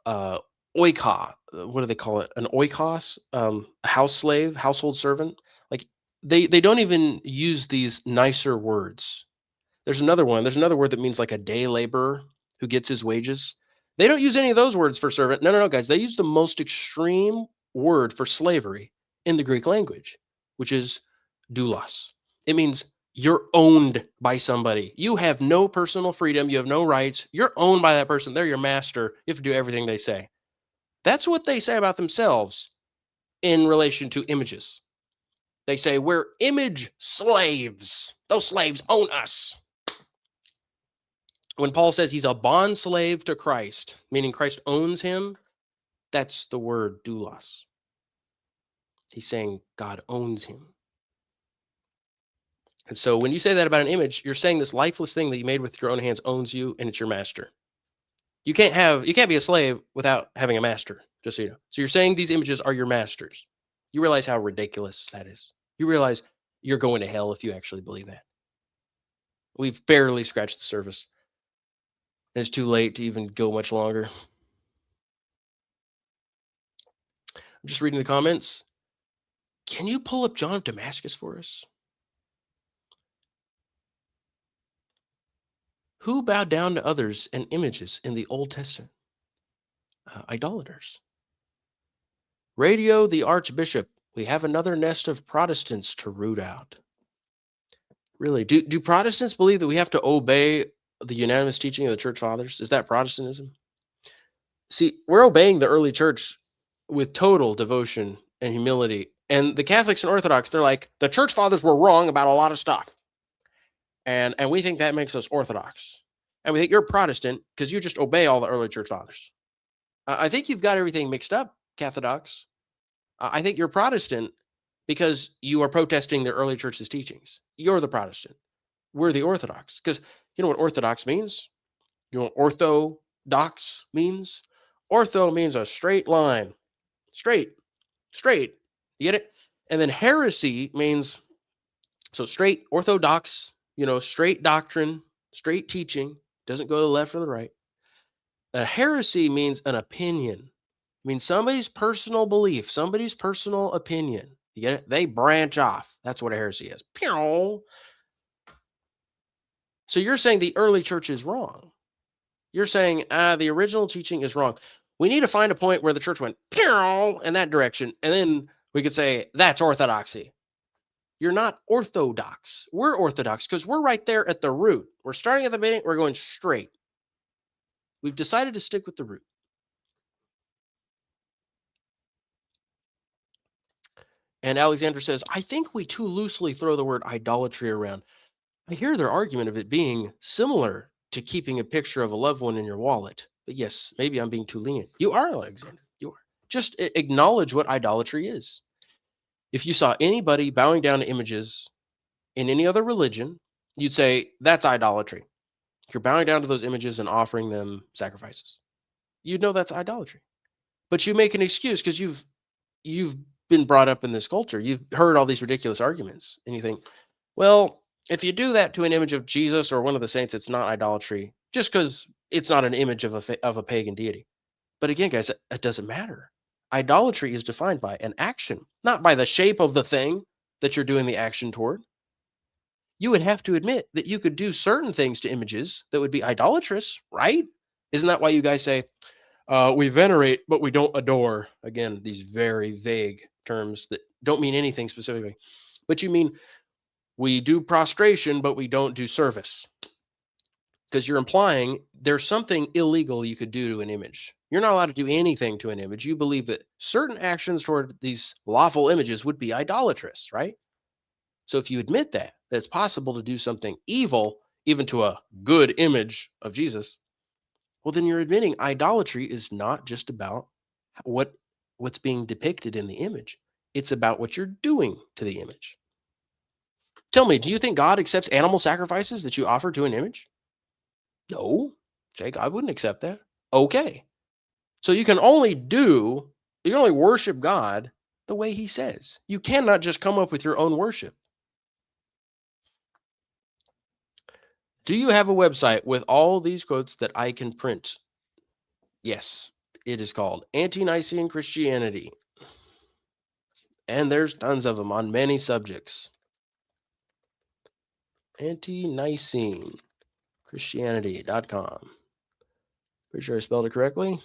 A: oika. What do they call it? An oikos, a house slave, household servant. Like they don't even use these nicer words. There's another one. There's another word that means like a day laborer who gets his wages. They don't use any of those words for servant. No, guys. They use the most extreme word for slavery in the Greek language, which is doulos. It means you're owned by somebody. You have no personal freedom. You have no rights. You're owned by that person. They're your master. You have to do everything they say. That's what they say about themselves in relation to images. They say, we're image slaves. Those slaves own us. When Paul says he's a bond slave to Christ, meaning Christ owns him, that's the word doulos. He's saying God owns him. And so when you say that about an image, you're saying this lifeless thing that you made with your own hands owns you and it's your master. You can't be a slave without having a master, just so you know. So you're saying these images are your masters. You realize how ridiculous that is. You realize you're going to hell if you actually believe that. We've barely scratched the surface. And it's too late to even go much longer. I'm just reading the comments. Can you pull up John of Damascus for us? Who bowed down to others and images in the Old Testament? Idolaters. Radio the Archbishop. We have another nest of Protestants to root out. Really, do Protestants believe that we have to obey the unanimous teaching of the Church Fathers? Is that Protestantism? See, we're obeying the early church with total devotion and humility. And the Catholics and Orthodox, they're like, the Church Fathers were wrong about a lot of stuff. And we think that makes us Orthodox. And we think you're Protestant because you just obey all the early Church Fathers. I think you've got everything mixed up, Catholics. I think you're Protestant because you are protesting the early church's teachings. You're the Protestant. We're the Orthodox. Because you know what Orthodox means? You know what orthodox means? Ortho means a straight line. Straight. You get it? And then heresy means, so straight, orthodox, straight doctrine, straight teaching, doesn't go to the left or the right. A heresy means an opinion. I mean, somebody's personal belief, somebody's personal opinion. You get it? They branch off. That's what a heresy is. Pew! So you're saying the early church is wrong. You're saying the original teaching is wrong. We need to find a point where the church went pew in that direction, and then we could say that's orthodoxy. You're not orthodox. We're orthodox because we're right there at the root. We're starting at the beginning. We're going straight. We've decided to stick with the root. And Alexander says, I think we too loosely throw the word idolatry around. I hear their argument of it being similar to keeping a picture of a loved one in your wallet. But yes, maybe I'm being too lenient. You are, Alexander. You are. Just acknowledge what idolatry is. If you saw anybody bowing down to images in any other religion, you'd say, that's idolatry. You're bowing down to those images and offering them sacrifices. You'd know that's idolatry. But you make an excuse because you've been brought up in this culture. You've heard all these ridiculous arguments. And you think, well, if you do that to an image of Jesus or one of the saints, it's not idolatry, just because it's not an image of a pagan deity. But again, guys, it doesn't matter. Idolatry is defined by an action, not by the shape of the thing that you're doing the action toward. You would have to admit that you could do certain things to images that would be idolatrous, right? Isn't that why you guys say, we venerate, but we don't adore? Again, these very vague terms that don't mean anything specifically. But you mean we do prostration, but we don't do service. Because you're implying there's something illegal you could do to an image. You're not allowed to do anything to an image. You believe that certain actions toward these lawful images would be idolatrous, right? So if you admit that it's possible to do something evil, even to a good image of Jesus, well, then you're admitting idolatry is not just about what's being depicted in the image. It's about what you're doing to the image. Tell me, do you think God accepts animal sacrifices that you offer to an image? No. Jake, I wouldn't accept that. Okay. So you can only worship God the way he says. You cannot just come up with your own worship. Do you have a website with all these quotes that I can print? Yes, it is called Ante-Nicene Christianity. And there's tons of them on many subjects. Ante-Nicene Christianity.com. Pretty sure I spelled it correctly.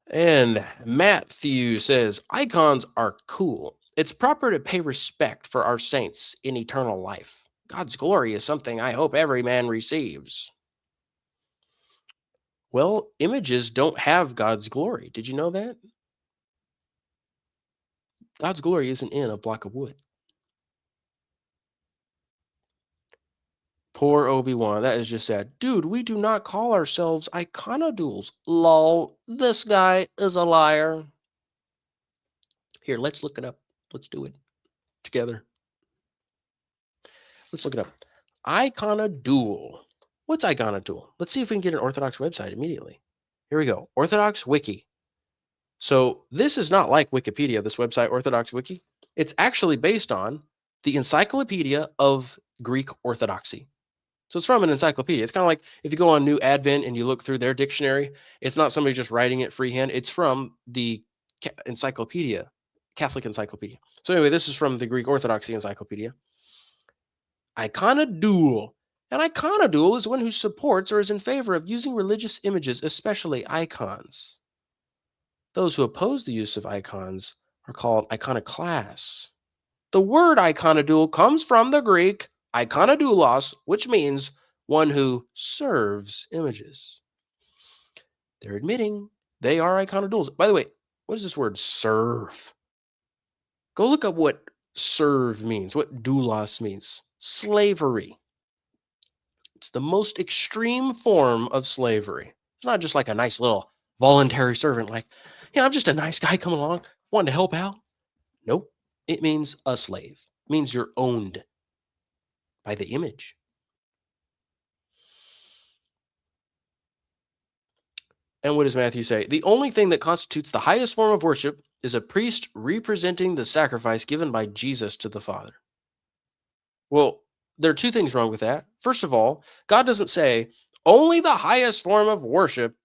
A: And Matthew says, icons are cool. It's proper to pay respect for our saints in eternal life. God's glory is something I hope every man receives. Well, images don't have God's glory. Did you know that? God's glory isn't in a block of wood. Poor Obi-Wan. That is just sad. Dude, we do not call ourselves iconodules. Lol, this guy is a liar. Here, let's look it up. Let's do it together. Let's look it up. Iconodule. What's iconodule? Let's see if we can get an Orthodox website immediately. Here we go. Orthodox Wiki. So this is not like Wikipedia, this website, Orthodox Wiki. It's actually based on the Encyclopedia of Greek Orthodoxy. So it's from an encyclopedia. It's kind of like if you go on New Advent and you look through their dictionary, it's not somebody just writing it freehand. It's from the encyclopedia, Catholic encyclopedia. So anyway, this is from the Greek Orthodoxy encyclopedia. Iconodual. An iconodual is one who supports or is in favor of using religious images, especially icons. Those who oppose the use of icons are called iconoclasts. The word iconodual comes from the Greek ikonodoulos, which means one who serves images. They're admitting they are iconodoulos. By the way, what does this word serve? Go look up what serve means, what doulos means. Slavery. It's the most extreme form of slavery. It's not just like a nice little voluntary servant, like, I'm just a nice guy coming along, wanting to help out. Nope. It means a slave. It means you're owned by the image. And what does Matthew say? The only thing that constitutes the highest form of worship is a priest representing the sacrifice given by Jesus to the Father. Well, there are two things wrong with that. First of all, God doesn't say only the highest form of worship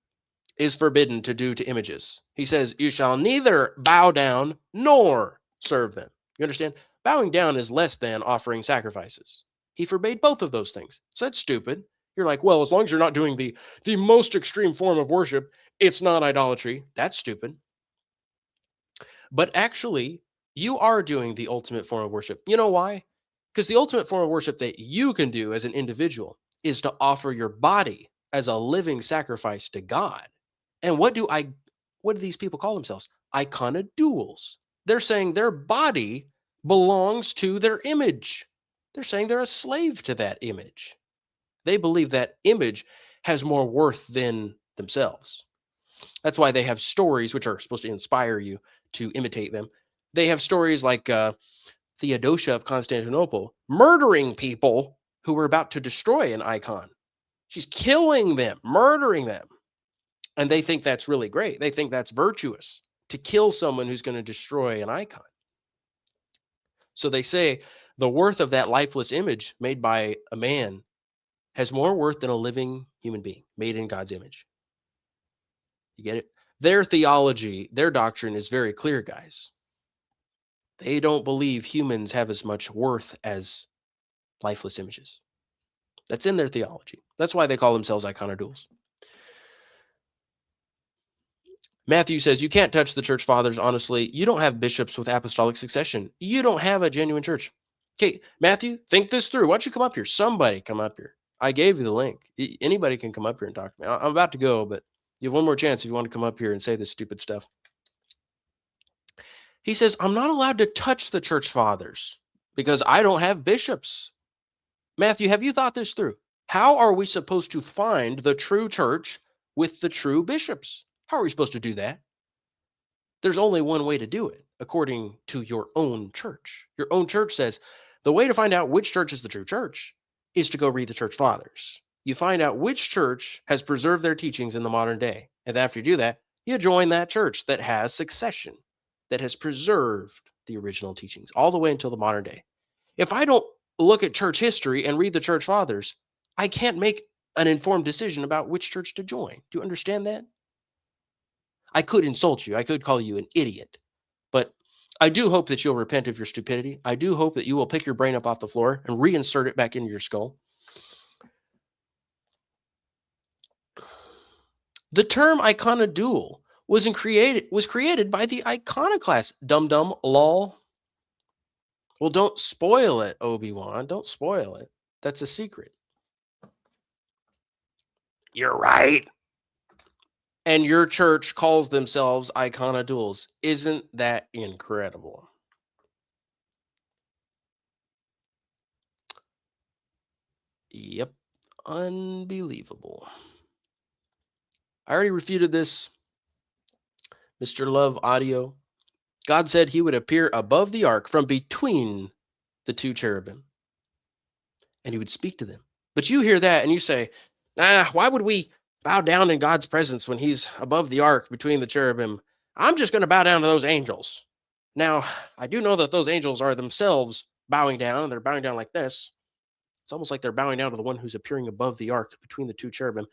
A: is forbidden to do to images. He says, you shall neither bow down nor serve them. You understand? Bowing down is less than offering sacrifices. He forbade both of those things. So that's stupid. You're like, well, as long as you're not doing the most extreme form of worship, it's not idolatry. That's stupid. But actually, you are doing the ultimate form of worship. You know why? Because the ultimate form of worship that you can do as an individual is to offer your body as a living sacrifice to God. And what do these people call themselves? Iconodouls. They're saying their body belongs to their image. They're saying they're a slave to that image. They believe that image has more worth than themselves. That's why they have stories which are supposed to inspire you to imitate them. They have stories like Theodosia of Constantinople murdering people who were about to destroy an icon. She's killing them, murdering them. And they think that's really great. They think that's virtuous to kill someone who's going to destroy an icon. So they say the worth of that lifeless image made by a man has more worth than a living human being made in God's image. You get it? Their theology, their doctrine is very clear, guys. They don't believe humans have as much worth as lifeless images. That's in their theology. That's why they call themselves iconodouls. Matthew says, you can't touch the church fathers, honestly. You don't have bishops with apostolic succession. You don't have a genuine church. Okay, Matthew, think this through. Why don't you come up here? Somebody come up here. I gave you the link. Anybody can come up here and talk to me. I'm about to go, but you have one more chance if you want to come up here and say this stupid stuff. He says, I'm not allowed to touch the church fathers because I don't have bishops. Matthew, have you thought this through? How are we supposed to find the true church with the true bishops? How are we supposed to do that? There's only one way to do it, according to your own church. Your own church says the way to find out which church is the true church is to go read the church fathers. You find out which church has preserved their teachings in the modern day. And after you do that, you join that church that has succession, that has preserved the original teachings all the way until the modern day. If I don't look at church history and read the church fathers, I can't make an informed decision about which church to join. Do you understand that? I could insult you. I could call you an idiot. But I do hope that you'll repent of your stupidity. I do hope that you will pick your brain up off the floor and reinsert it back into your skull. The term iconodual was created by the iconoclast. Dum-dum, lol. Well, don't spoil it, Obi-Wan. Don't spoil it. That's a secret. You're right. And your church calls themselves iconodouls. Isn't that incredible? Yep. Unbelievable. I already refuted this. Mr. Love Audio. God said he would appear above the ark from between the two cherubim. And he would speak to them. But you hear that and you say, why would we bow down in God's presence when he's above the ark between the cherubim? I'm just going to bow down to those angels. Now, I do know that those angels are themselves bowing down. They're bowing down like this. It's almost like they're bowing down to the one who's appearing above the ark between the two cherubim.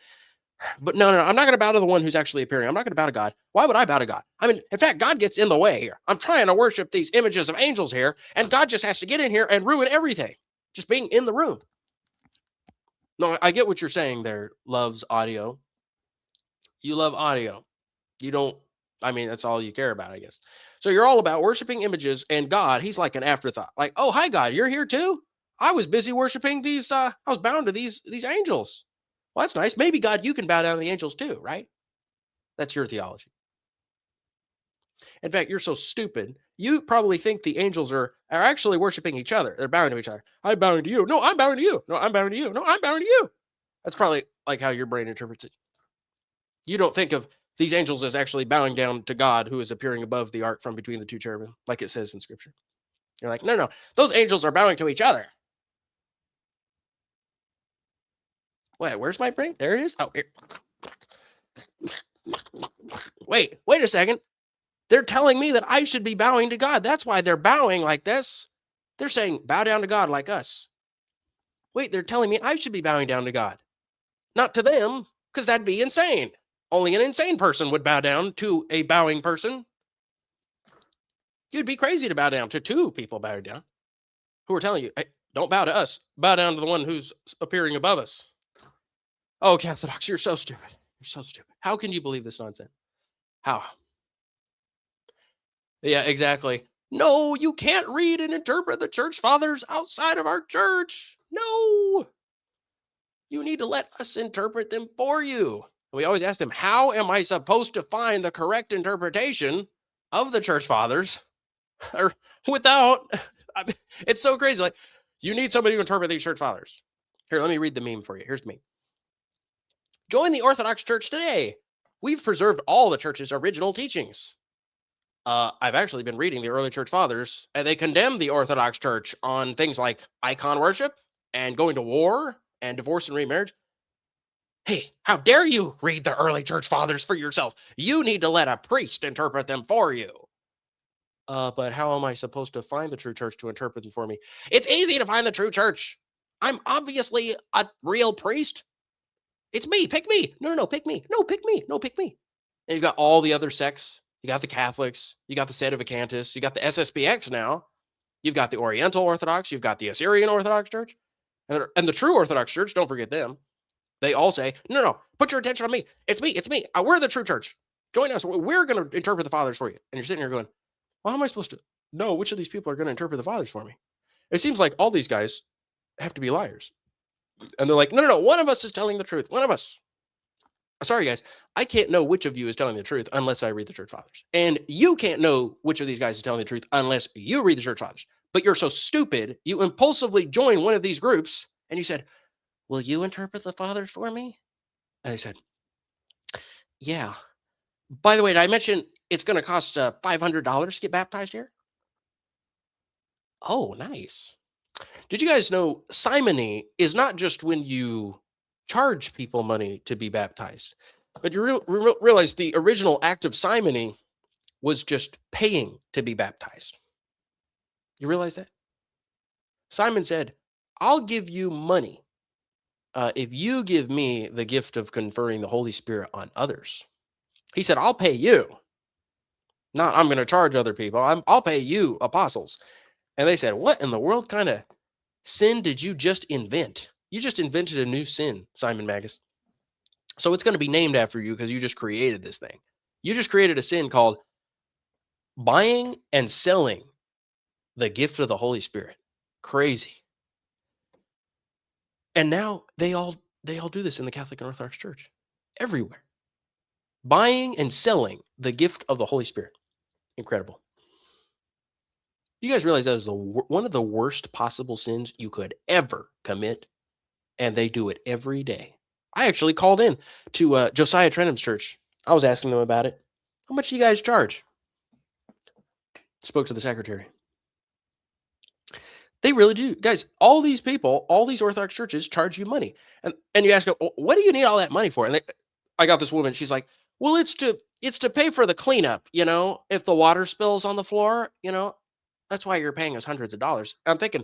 A: But no, I'm not going to bow to the one who's actually appearing. I'm not going to bow to God. Why would I bow to God? I mean, in fact, God gets in the way here. I'm trying to worship these images of angels here, and God just has to get in here and ruin everything, just being in the room. No, I get what you're saying there, Loves Audio. You love audio. You don't, I mean, that's all you care about, I guess. So you're all about worshiping images, and God, he's like an afterthought. Like, oh, hi, God, you're here too? I was busy worshiping these, I was bound to these angels. Well, that's nice. Maybe, God, you can bow down to the angels too, right? That's your theology. In fact, you're so stupid. You probably think the angels are actually worshiping each other. They're bowing to each other. I'm bowing to you. No, I'm bowing to you. No, I'm bowing to you. No, I'm bowing to you. That's probably like how your brain interprets it. You don't think of these angels as actually bowing down to God, who is appearing above the ark from between the two cherubim, like it says in Scripture. You're like, no, those angels are bowing to each other. Wait, where's my brain? There it is. Oh, here. Wait a second. They're telling me that I should be bowing to God. That's why they're bowing like this. They're saying, bow down to God like us. Wait, they're telling me I should be bowing down to God. Not to them, because that'd be insane. Only an insane person would bow down to a bowing person. You'd be crazy to bow down to two people bowing down who are telling you, hey, don't bow to us. Bow down to the one who's appearing above us. Oh, Orthodox, you're so stupid. You're so stupid. How can you believe this nonsense? How? Yeah, exactly. No, you can't read and interpret the church fathers outside of our church. No. You need to let us interpret them for you. We always ask them, how am I supposed to find the correct interpretation of the church fathers or without, it's so crazy. Like, you need somebody to interpret these church fathers. Here, let me read the meme for you. Here's the meme. Join the Orthodox Church today. We've preserved all the church's original teachings. I've actually been reading the early church fathers, and they condemn the Orthodox Church on things like icon worship and going to war and divorce and remarriage. Hey, how dare you read the early church fathers for yourself? You need to let a priest interpret them for you. But how am I supposed to find the true church to interpret them for me? It's easy to find the true church. I'm obviously a real priest. It's me. Pick me. No, pick me. No, pick me. No, pick me. And you've got all the other sects. You got the Catholics. You got the Sedevacantists. You got the SSPX now. You've got the Oriental Orthodox. You've got the Assyrian Orthodox Church. And the true Orthodox Church, don't forget them. They all say, no, put your attention on me. It's me. We're the true church. Join us. We're going to interpret the fathers for you. And you're sitting here going, well, how am I supposed to know which of these people are going to interpret the fathers for me? It seems like all these guys have to be liars. And they're like, no, one of us is telling the truth. One of us. Sorry, guys. I can't know which of you is telling the truth unless I read the church fathers. And you can't know which of these guys is telling the truth unless you read the church fathers. But you're so stupid, you impulsively join one of these groups and you said, will you interpret the fathers for me? And I said, yeah. By the way, did I mention it's going to cost $500 to get baptized here? Oh, nice. Did you guys know simony is not just when you charge people money to be baptized, but you realize the original act of simony was just paying to be baptized. You realize that? Simon said, I'll give you money if you give me the gift of conferring the Holy Spirit on others. He said, I'll pay you. Not I'm going to charge other people. I'll pay you, apostles. And they said, what in the world kind of sin did you just invent? You just invented a new sin, Simon Magus. So it's going to be named after you because you just created this thing. You just created a sin called buying and selling the gift of the Holy Spirit. Crazy. And now they all do this in the Catholic and Orthodox Church. Everywhere. Buying and selling the gift of the Holy Spirit. Incredible. You guys realize that is one of the worst possible sins you could ever commit, and they do it every day. I actually called in to Josiah Trenham's church. I was asking them about it. How much do you guys charge? Spoke to the secretary. They really do. Guys, all these people, all these Orthodox churches charge you money. And you ask them, what do you need all that money for? And I got this woman, she's like, well, it's to pay for the cleanup, if the water spills on the floor, that's why you're paying us hundreds of dollars. I'm thinking,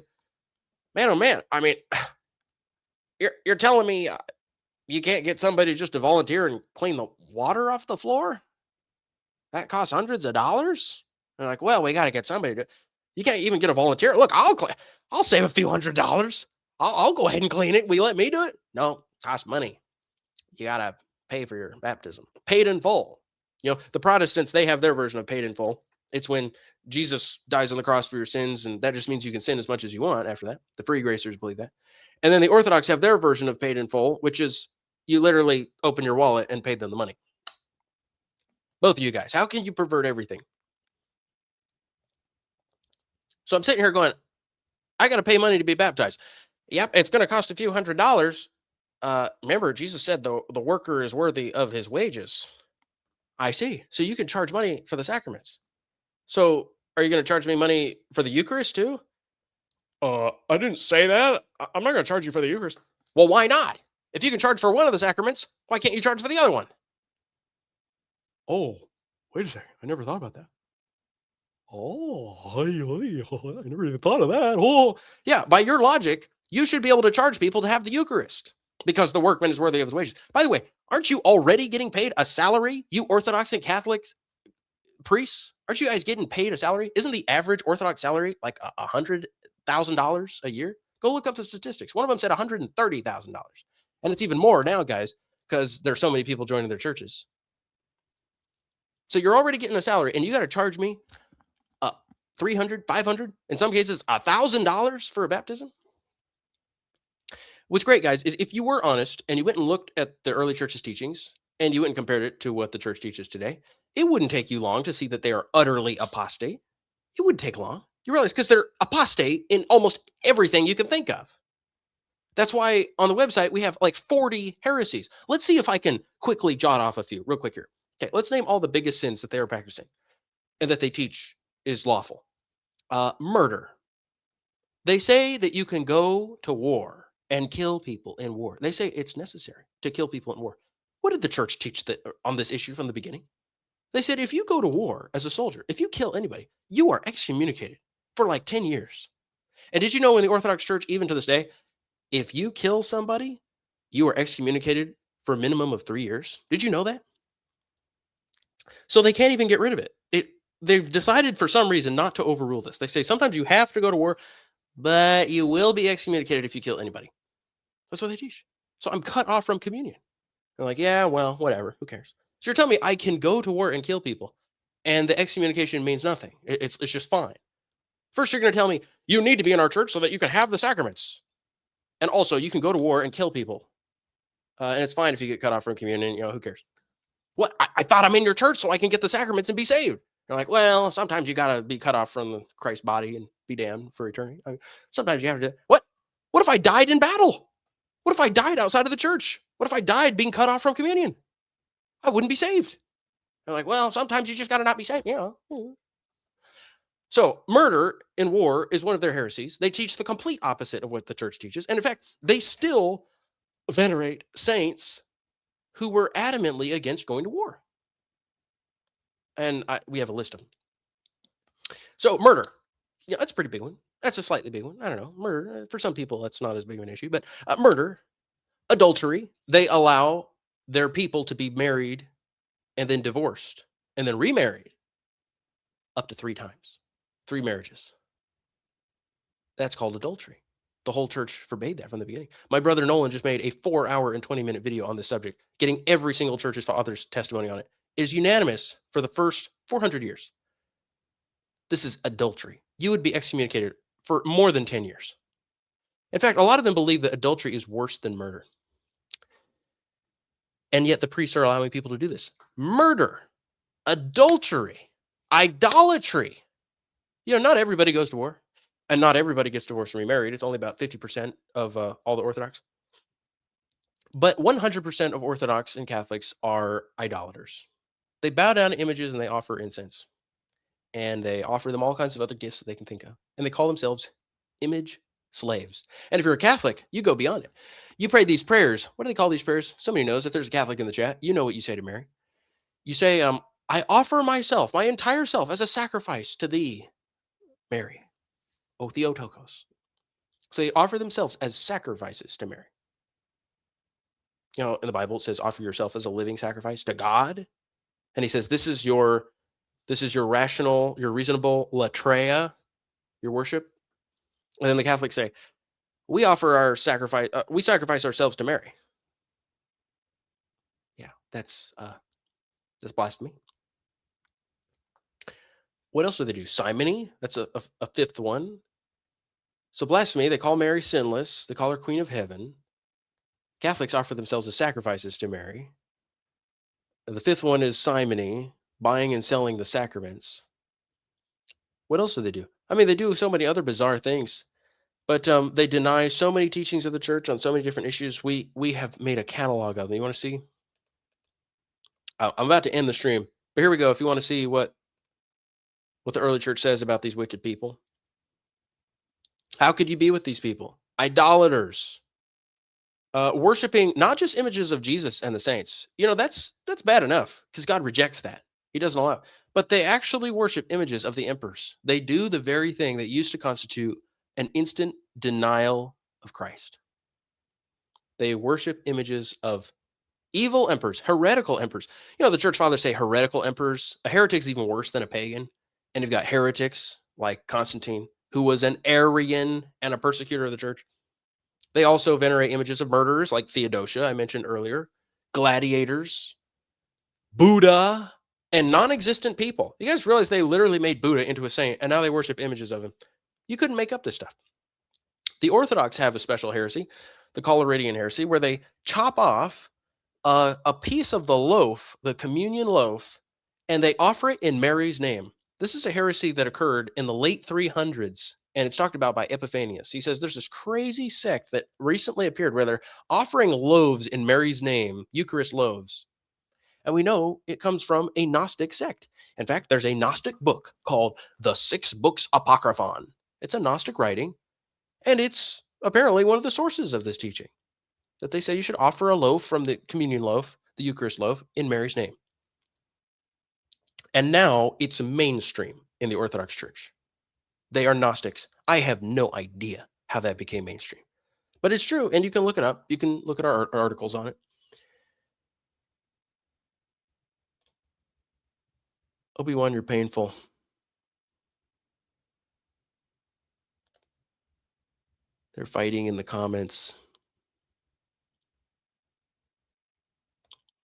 A: man, oh man, I mean, You're telling me you can't get somebody just to volunteer and clean the water off the floor? That costs hundreds of dollars? They're like, well, we got to get somebody to. You can't even get a volunteer. Look, I'll save a few $100s. I'll go ahead and clean it. Will you let me do it? No, it costs money. You got to pay for your baptism. Paid in full. The Protestants, they have their version of paid in full. It's when Jesus dies on the cross for your sins, and that just means you can sin as much as you want after that. The free gracers believe that. And then the Orthodox have their version of paid in full, which is you literally open your wallet and paid them the money. Both of you guys, how can you pervert everything? So I'm sitting here going, I got to pay money to be baptized. Yep, it's going to cost a few $100s. Remember, Jesus said the worker is worthy of his wages. I see. So you can charge money for the sacraments. So are you going to charge me money for the Eucharist too? I didn't say that. I'm not going to charge you for the Eucharist. Well, why not? If you can charge for one of the sacraments, why can't you charge for the other one? Oh, wait a second. I never thought about that. Oh, I never even thought of that. Oh, yeah. By your logic, you should be able to charge people to have the Eucharist because the workman is worthy of his wages. By the way, aren't you already getting paid a salary? You Orthodox and Catholics priests, aren't you guys getting paid a salary? Isn't the average Orthodox salary like $100,000 a year? Go look up the statistics. One of them said $130,000, and it's even more now, guys, because there's so many people joining their churches. So you're already getting a salary, and you got to charge me $300, $500, in some cases $1,000 for a baptism. What's great, guys, is if you were honest and you went and looked at the early church's teachings and you went and compared it to what the church teaches today, it wouldn't take you long to see that they are utterly apostate. It wouldn't take long. You realize because they're apostate in almost everything you can think of. That's why on the website we have like 40 heresies. Let's see if I can quickly jot off a few real quick here. Okay, let's name all the biggest sins that they are practicing and that they teach is lawful. Murder. They say that you can go to war and kill people in war. They say it's necessary to kill people in war. What did the church teach on this issue from the beginning? They said if you go to war as a soldier, if you kill anybody, you are excommunicated for like 10 years. And did you know in the Orthodox Church, even to this day, if you kill somebody, you are excommunicated for a minimum of 3 years? Did you know that? So they can't even get rid of it. They've decided for some reason not to overrule this. They say sometimes you have to go to war, but you will be excommunicated if you kill anybody. That's what they teach. So I'm cut off from communion. They're like, yeah, well, whatever. Who cares? So you're telling me I can go to war and kill people, and the excommunication means nothing. It's just fine. First, you're going to tell me you need to be in our church so that you can have the sacraments. And also, you can go to war and kill people. And it's fine if you get cut off from communion. Who cares? What? I thought I'm in your church so I can get the sacraments and be saved. They're like, well, sometimes you got to be cut off from Christ's body and be damned for eternity. Sometimes you have to. What? What if I died in battle? What if I died outside of the church? What if I died being cut off from communion? I wouldn't be saved. They're like, well, sometimes you just got to not be saved. So murder in war is one of their heresies. They teach the complete opposite of what the church teaches. And in fact, they still venerate saints who were adamantly against going to war. And we have a list of them. So murder. Yeah, that's a pretty big one. That's a slightly big one. I don't know. Murder, for some people, that's not as big of an issue. But murder, adultery, they allow their people to be married and then divorced and then remarried up to 3 times. 3 marriages. That's called adultery. The whole church forbade that from the beginning. My brother Nolan just made a 4-hour and 20-minute video on this subject, getting every single church's father's testimony on it. It is unanimous for the first 400 years. This is adultery. You would be excommunicated for more than 10 years. In fact, a lot of them believe that adultery is worse than murder. And yet the priests are allowing people to do this. Murder, adultery, idolatry. Not everybody goes to war. And not everybody gets divorced and remarried. It's only about 50% of all the Orthodox. But 100% of Orthodox and Catholics are idolaters. They bow down to images and they offer incense. And they offer them all kinds of other gifts that they can think of. And they call themselves image slaves. And if you're a Catholic, you go beyond it. You pray these prayers. What do they call these prayers? Somebody knows. If there's a Catholic in the chat, you know what you say to Mary. You say, I offer myself, my entire self, as a sacrifice to thee, Mary. O Theotokos. So they offer themselves as sacrifices to Mary. in the Bible, it says, offer yourself as a living sacrifice to God. And he says, this is your rational, your reasonable latreia, your worship. And then the Catholics say, we offer our sacrifice, we sacrifice ourselves to Mary. Yeah, that's blasphemy. What else do they do? Simony, that's a fifth one. So blasphemy, they call Mary sinless. They call her Queen of Heaven. Catholics offer themselves as sacrifices to Mary. The fifth one is simony, buying and selling the sacraments. What else do they do? I mean, they do so many other bizarre things, but they deny so many teachings of the church on so many different issues. We have made a catalog of them. You want to see? I'm about to end the stream, but here we go. If you want to see what the early church says about these wicked people. How could you be with these people? Idolaters. Worshiping not just images of Jesus and the saints. That's bad enough because God rejects that. He doesn't allow it. But they actually worship images of the emperors. They do the very thing that used to constitute an instant denial of Christ. They worship images of evil emperors, heretical emperors. The church fathers say heretical emperors. A heretic's even worse than a pagan. And you've got heretics like Constantine, who was an Arian and a persecutor of the church. They also venerate images of murderers like Theodosia, I mentioned earlier, gladiators, Buddha, and non-existent people. You guys realize they literally made Buddha into a saint, and now they worship images of him. You couldn't make up this stuff. The Orthodox have a special heresy, the Collyridian heresy, where they chop off a piece of the loaf, the communion loaf, and they offer it in Mary's name. This is a heresy that occurred in the late 300s, and it's talked about by Epiphanius. He says there's this crazy sect that recently appeared where they're offering loaves in Mary's name, Eucharist loaves. And we know it comes from a Gnostic sect. In fact, there's a Gnostic book called the Six Books Apocryphon. It's a Gnostic writing, and it's apparently one of the sources of this teaching, that they say you should offer a loaf from the communion loaf, the Eucharist loaf, in Mary's name. And now it's mainstream in the Orthodox Church. They are Gnostics. I have no idea how that became mainstream, but it's true. And you can look it up. You can look at our articles on it. Obi-Wan, you're painful. They're fighting in the comments.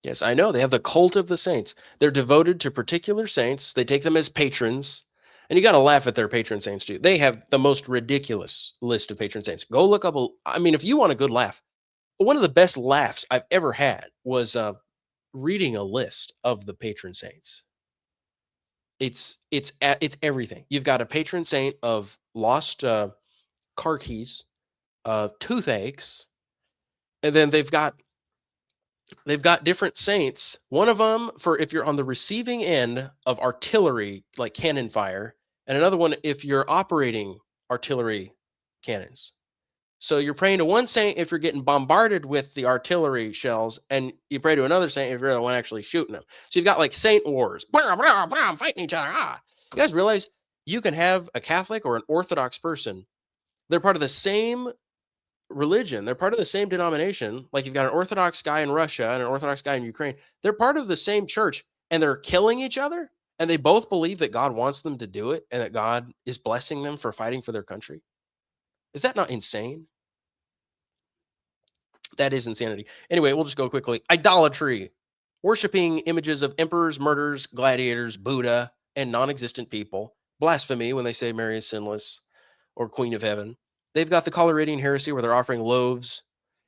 A: Yes, I know. They have the cult of the saints. They're devoted to particular saints. They take them as patrons. And you got to laugh at their patron saints, too. They have the most ridiculous list of patron saints. Go look up. If you want a good laugh, one of the best laughs I've ever had was reading a list of the patron saints. It's everything. You've got a patron saint of lost car keys, toothaches, and then they've got different saints. One of them for if you're on the receiving end of artillery, like cannon fire, and another one if you're operating artillery cannons. So you're praying to one saint if you're getting bombarded with the artillery shells, and you pray to another saint if you're the one actually shooting them. So you've got like saint wars, fighting each other. You guys realize you can have a Catholic or an Orthodox person. They're part of the same religion. They're part of the same denomination. Like you've got an Orthodox guy in Russia and an Orthodox guy in Ukraine. They're part of the same church, and they're killing each other. And they both believe that God wants them to do it and that God is blessing them for fighting for their country. Is that not insane? That is insanity. Anyway, we'll just go quickly. Idolatry. Worshiping images of emperors, murderers, gladiators, Buddha, and non-existent people. Blasphemy when they say Mary is sinless or Queen of Heaven. They've got the Collyridian heresy where they're offering loaves.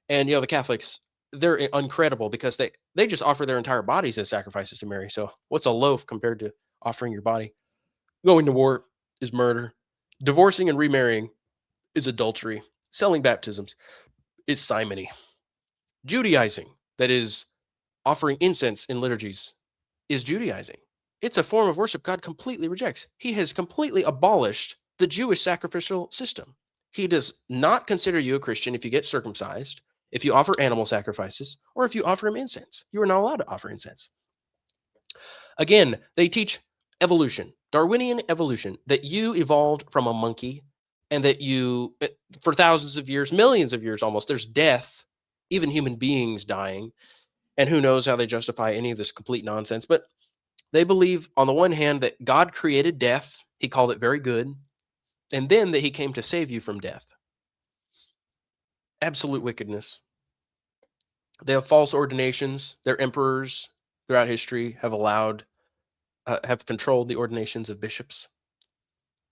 A: And, the Catholics, they're incredible because they just offer their entire bodies as sacrifices to Mary. So what's a loaf compared to offering your body? Going to war is murder. Divorcing and remarrying is adultery. Selling baptisms is simony. Judaizing, that is offering incense in liturgies, is Judaizing. It's a form of worship God completely rejects. He has completely abolished the Jewish sacrificial system. He does not consider you a Christian if you get circumcised, if you offer animal sacrifices, or if you offer him incense. You are not allowed to offer incense. Again, they teach evolution, Darwinian evolution, that you evolved from a monkey and that you, for thousands of years, millions of years almost, there's death. even human beings dying. And who knows how they justify any of this complete nonsense. But they believe, on the one hand, that God created death. He called it very good. And then that he came to save you from death. Absolute wickedness. They have false ordinations. Their emperors throughout history have have controlled the ordinations of bishops.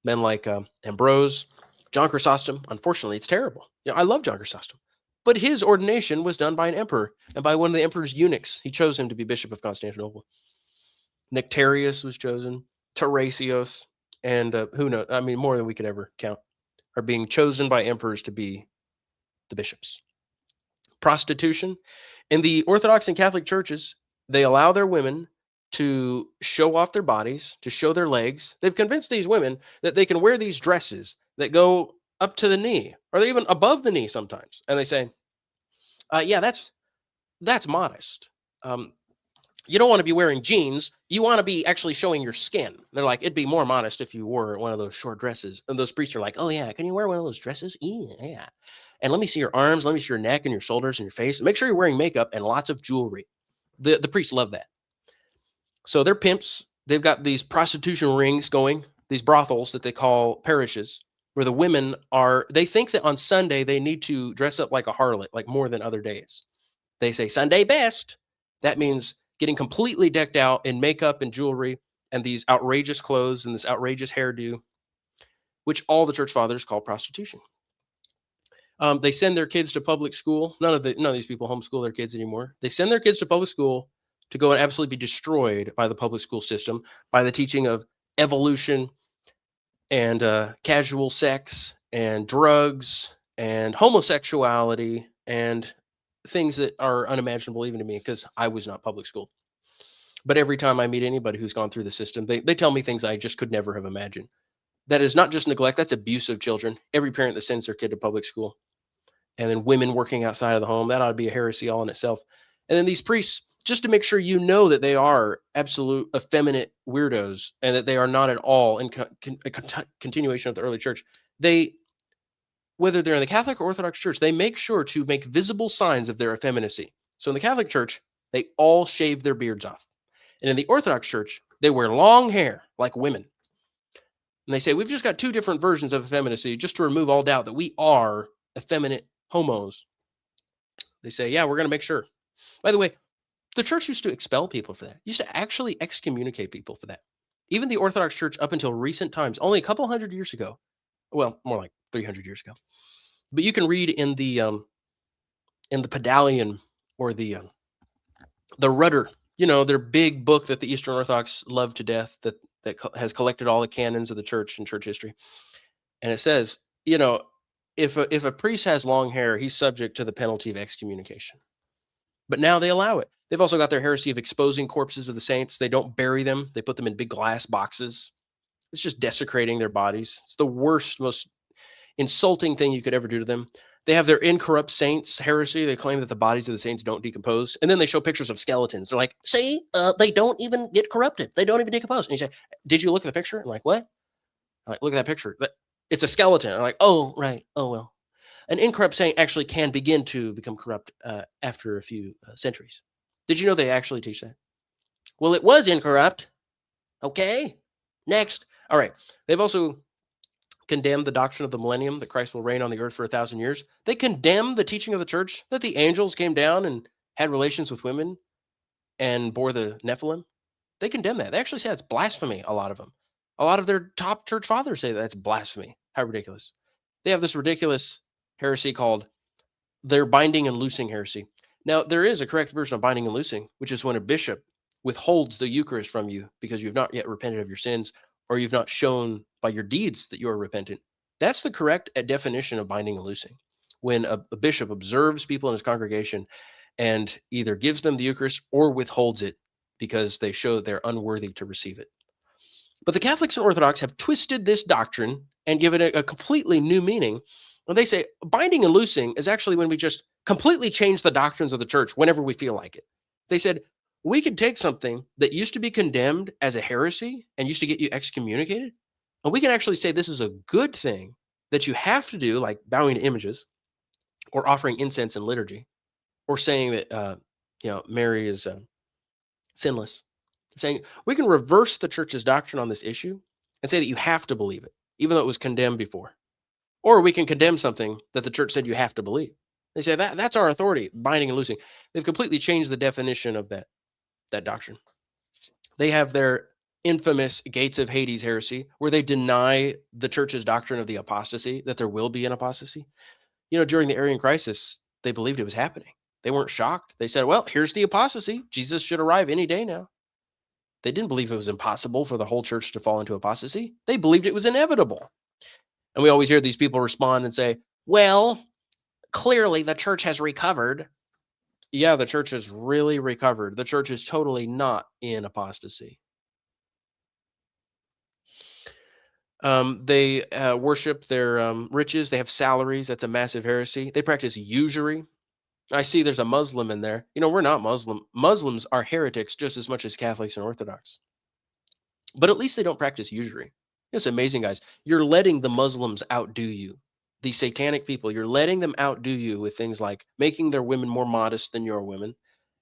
A: Men like Ambrose, John Chrysostom. Unfortunately, it's terrible. I love John Chrysostom. But his ordination was done by an emperor and by one of the emperor's eunuchs. He chose him to be Bishop of Constantinople. Nectarius was chosen, Tarasios, and who knows? I mean, more than we could ever count are being chosen by emperors to be the bishops. Prostitution. In the Orthodox and Catholic churches, they allow their women to show off their bodies, to show their legs. They've convinced these women that they can wear these dresses that go up to the knee, or they're even above the knee sometimes. And they say, yeah, that's modest. You don't want to be wearing jeans. You want to be actually showing your skin. They're like, it'd be more modest if you wore one of those short dresses. And those priests are like, oh yeah, can you wear one of those dresses? Yeah. And let me see your arms, let me see your neck and your shoulders and your face. Make sure you're wearing makeup and lots of jewelry. The priests love that. So they're pimps. They've got these prostitution rings going, these brothels that they call parishes, where the women they think that on Sunday they need to dress up like a harlot, like more than other days. They say Sunday best. That means getting completely decked out in makeup and jewelry and these outrageous clothes and this outrageous hairdo, which all the church fathers call prostitution. They send their kids to public school. None of these people homeschool their kids anymore. They send their kids to public school to go and absolutely be destroyed by the public school system, by the teaching of evolution and casual sex and drugs and homosexuality and things that are unimaginable even to me, because I was not public school. But every time I meet anybody who's gone through the system, they tell me things I just could never have imagined. That is not just neglect, that's abuse of children. Every parent that sends their kid to public school. And then women working outside of the home, that ought to be a heresy all in itself. And then these priests, just to make sure you know that they are absolute effeminate weirdos and that they are not at all in a continuation of the early church, whether they're in the Catholic or Orthodox Church, they make sure to make visible signs of their effeminacy. So in the Catholic Church, they all shave their beards off. And in the Orthodox Church, they wear long hair like women. And they say, we've just got two different versions of effeminacy just to remove all doubt that we are effeminate homos. They say, yeah, we're going to make sure. By the way, the church used to expel people for that. Used to actually excommunicate people for that. Even the Orthodox Church up until recent times, only a couple hundred years ago, well, more like 300 years ago. But you can read in the Pedalion or the Rudder, their big book that the Eastern Orthodox love to death, that has collected all the canons of the church and church history. And it says, if a priest has long hair, he's subject to the penalty of excommunication. But now they allow it. They've also got their heresy of exposing corpses of the saints. They don't bury them. They put them in big glass boxes. It's just desecrating their bodies. It's the worst, most insulting thing you could ever do to them. They have their incorrupt saints heresy. They claim that the bodies of the saints don't decompose. And then they show pictures of skeletons. They're like, see, they don't even get corrupted. They don't even decompose. And you say, did you look at the picture? I'm like, what? I'm like, look at that picture. It's a skeleton. I'm like, oh, right. Oh, well. An incorrupt saint actually can begin to become corrupt after a few centuries. Did you know they actually teach that? Well, it was incorrupt. Okay. Next. All right. They've also condemned the doctrine of the millennium, that Christ will reign on the earth for 1,000 years. They condemn the teaching of the church that the angels came down and had relations with women and bore the Nephilim. They condemn that. They actually say it's blasphemy, a lot of them. A lot of their top church fathers say that's blasphemy. How ridiculous. They have this ridiculous heresy called their binding and loosing heresy. Now, there is a correct version of binding and loosing, which is when a bishop withholds the Eucharist from you because you've not yet repented of your sins, or you've not shown by your deeds that you are repentant. That's the correct definition of binding and loosing. When a bishop observes people in his congregation and either gives them the Eucharist or withholds it because they show that they're unworthy to receive it. But the Catholics and Orthodox have twisted this doctrine and given it a completely new meaning. When they say binding and loosing is actually when we just completely change the doctrines of the church whenever we feel like it. They said, we could take something that used to be condemned as a heresy and used to get you excommunicated, and we can actually say this is a good thing that you have to do, like bowing to images or offering incense in liturgy. or saying that Mary is sinless. Saying we can reverse the church's doctrine on this issue and say that you have to believe it, even though it was condemned before. Or we can condemn something that the church said you have to believe. They say that's our authority, binding and loosing. They've completely changed the definition of that doctrine. They have their infamous gates of Hades heresy, where they deny the church's doctrine of the apostasy, that there will be an apostasy. During the Arian crisis, they believed it was happening. They weren't shocked. They said, well, here's the apostasy. Jesus should arrive any day now. They didn't believe it was impossible for the whole church to fall into apostasy. They believed it was inevitable. And we always hear these people respond and say, well, clearly the church has recovered. Yeah, the church has really recovered. The church is totally not in apostasy. They worship their riches. They have salaries. That's a massive heresy. They practice usury. I see there's a Muslim in there. We're not Muslim. Muslims are heretics just as much as Catholics and Orthodox. But at least they don't practice usury. It's amazing, guys. You're letting the Muslims outdo you. These satanic people, you're letting them outdo you with things like making their women more modest than your women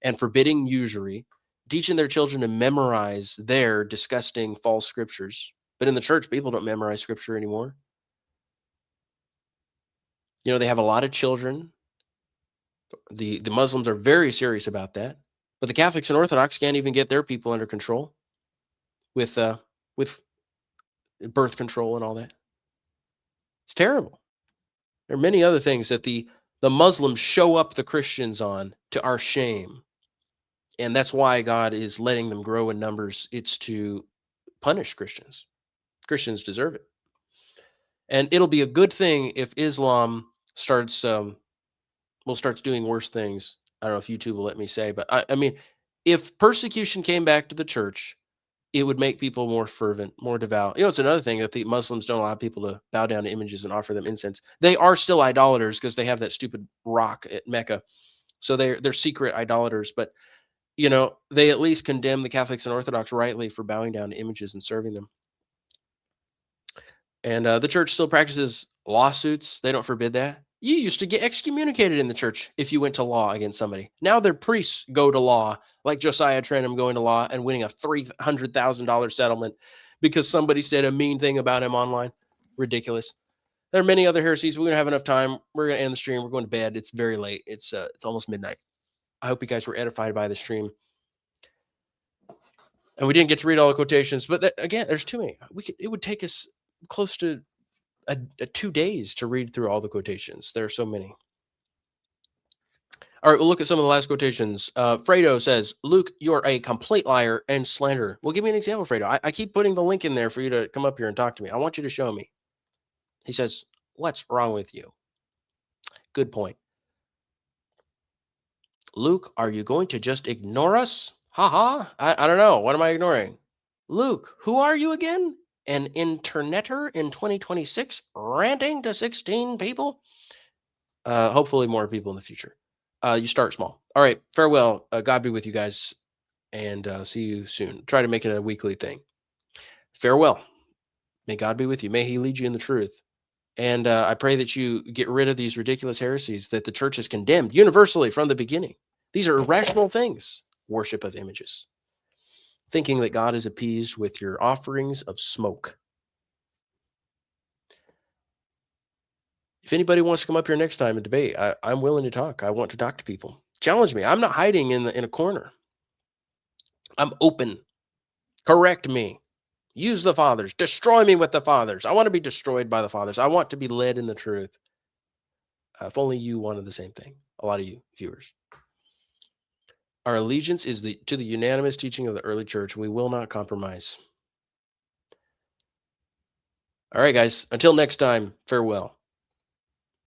A: and forbidding usury, teaching their children to memorize their disgusting false scriptures. But in the church, people don't memorize scripture anymore. They have a lot of children. The Muslims are very serious about that. But the Catholics and Orthodox can't even get their people under control with birth control and all that. It's terrible. There are many other things that the Muslims show up the Christians on to our shame. And that's why God is letting them grow in numbers. It's to punish Christians. Christians deserve it. And it'll be a good thing if Islam starts doing worse things. I don't know if YouTube will let me say, but I mean, if persecution came back to the church, it would make people more fervent, more devout. It's another thing that the Muslims don't allow people to bow down to images and offer them incense. They are still idolaters because they have that stupid rock at Mecca. So they're secret idolaters, but they at least condemn the Catholics and Orthodox rightly for bowing down to images and serving them. And the church still practices lawsuits. They don't forbid that. You used to get excommunicated in the church if you went to law against somebody. Now their priests go to law, like Josiah Trenum going to law and winning a $300,000 settlement because somebody said a mean thing about him online. Ridiculous. There are many other heresies. We don't have enough time. We're going to end the stream. We're going to bed. It's very late. It's almost midnight. I hope you guys were edified by the stream. And we didn't get to read all the quotations, but again, there's too many. It would take us close to 2 days to read through all the quotations. There are so many. All right, we'll look at some of the last quotations. Fredo says, Luke, you're a complete liar and slanderer. Well, give me an example, Fredo. I keep putting the link in there for you to come up here and talk to me. I want you to show me. He says, what's wrong with you? Good point. Luke, are you going to just ignore us? I don't know. What am I ignoring? Luke, who are you again? An interneter in 2026 ranting to 16 people? Hopefully more people in the future. You start small. All right. Farewell. God be with you guys, and see you soon. Try to make it a weekly thing. Farewell. May God be with you. May he lead you in the truth. And I pray that you get rid of these ridiculous heresies that the church has condemned universally from the beginning. These are irrational things. Worship of images. Thinking that God is appeased with your offerings of smoke. If anybody wants to come up here next time and debate, I'm willing to talk. I want to talk to people. Challenge me. I'm not hiding in a corner. I'm open. Correct me. Use the fathers. Destroy me with the fathers. I want to be destroyed by the fathers. I want to be led in the truth. If only you wanted the same thing. A lot of you viewers. Our allegiance is to the unanimous teaching of the early church. We will not compromise. All right, guys. Until next time, farewell.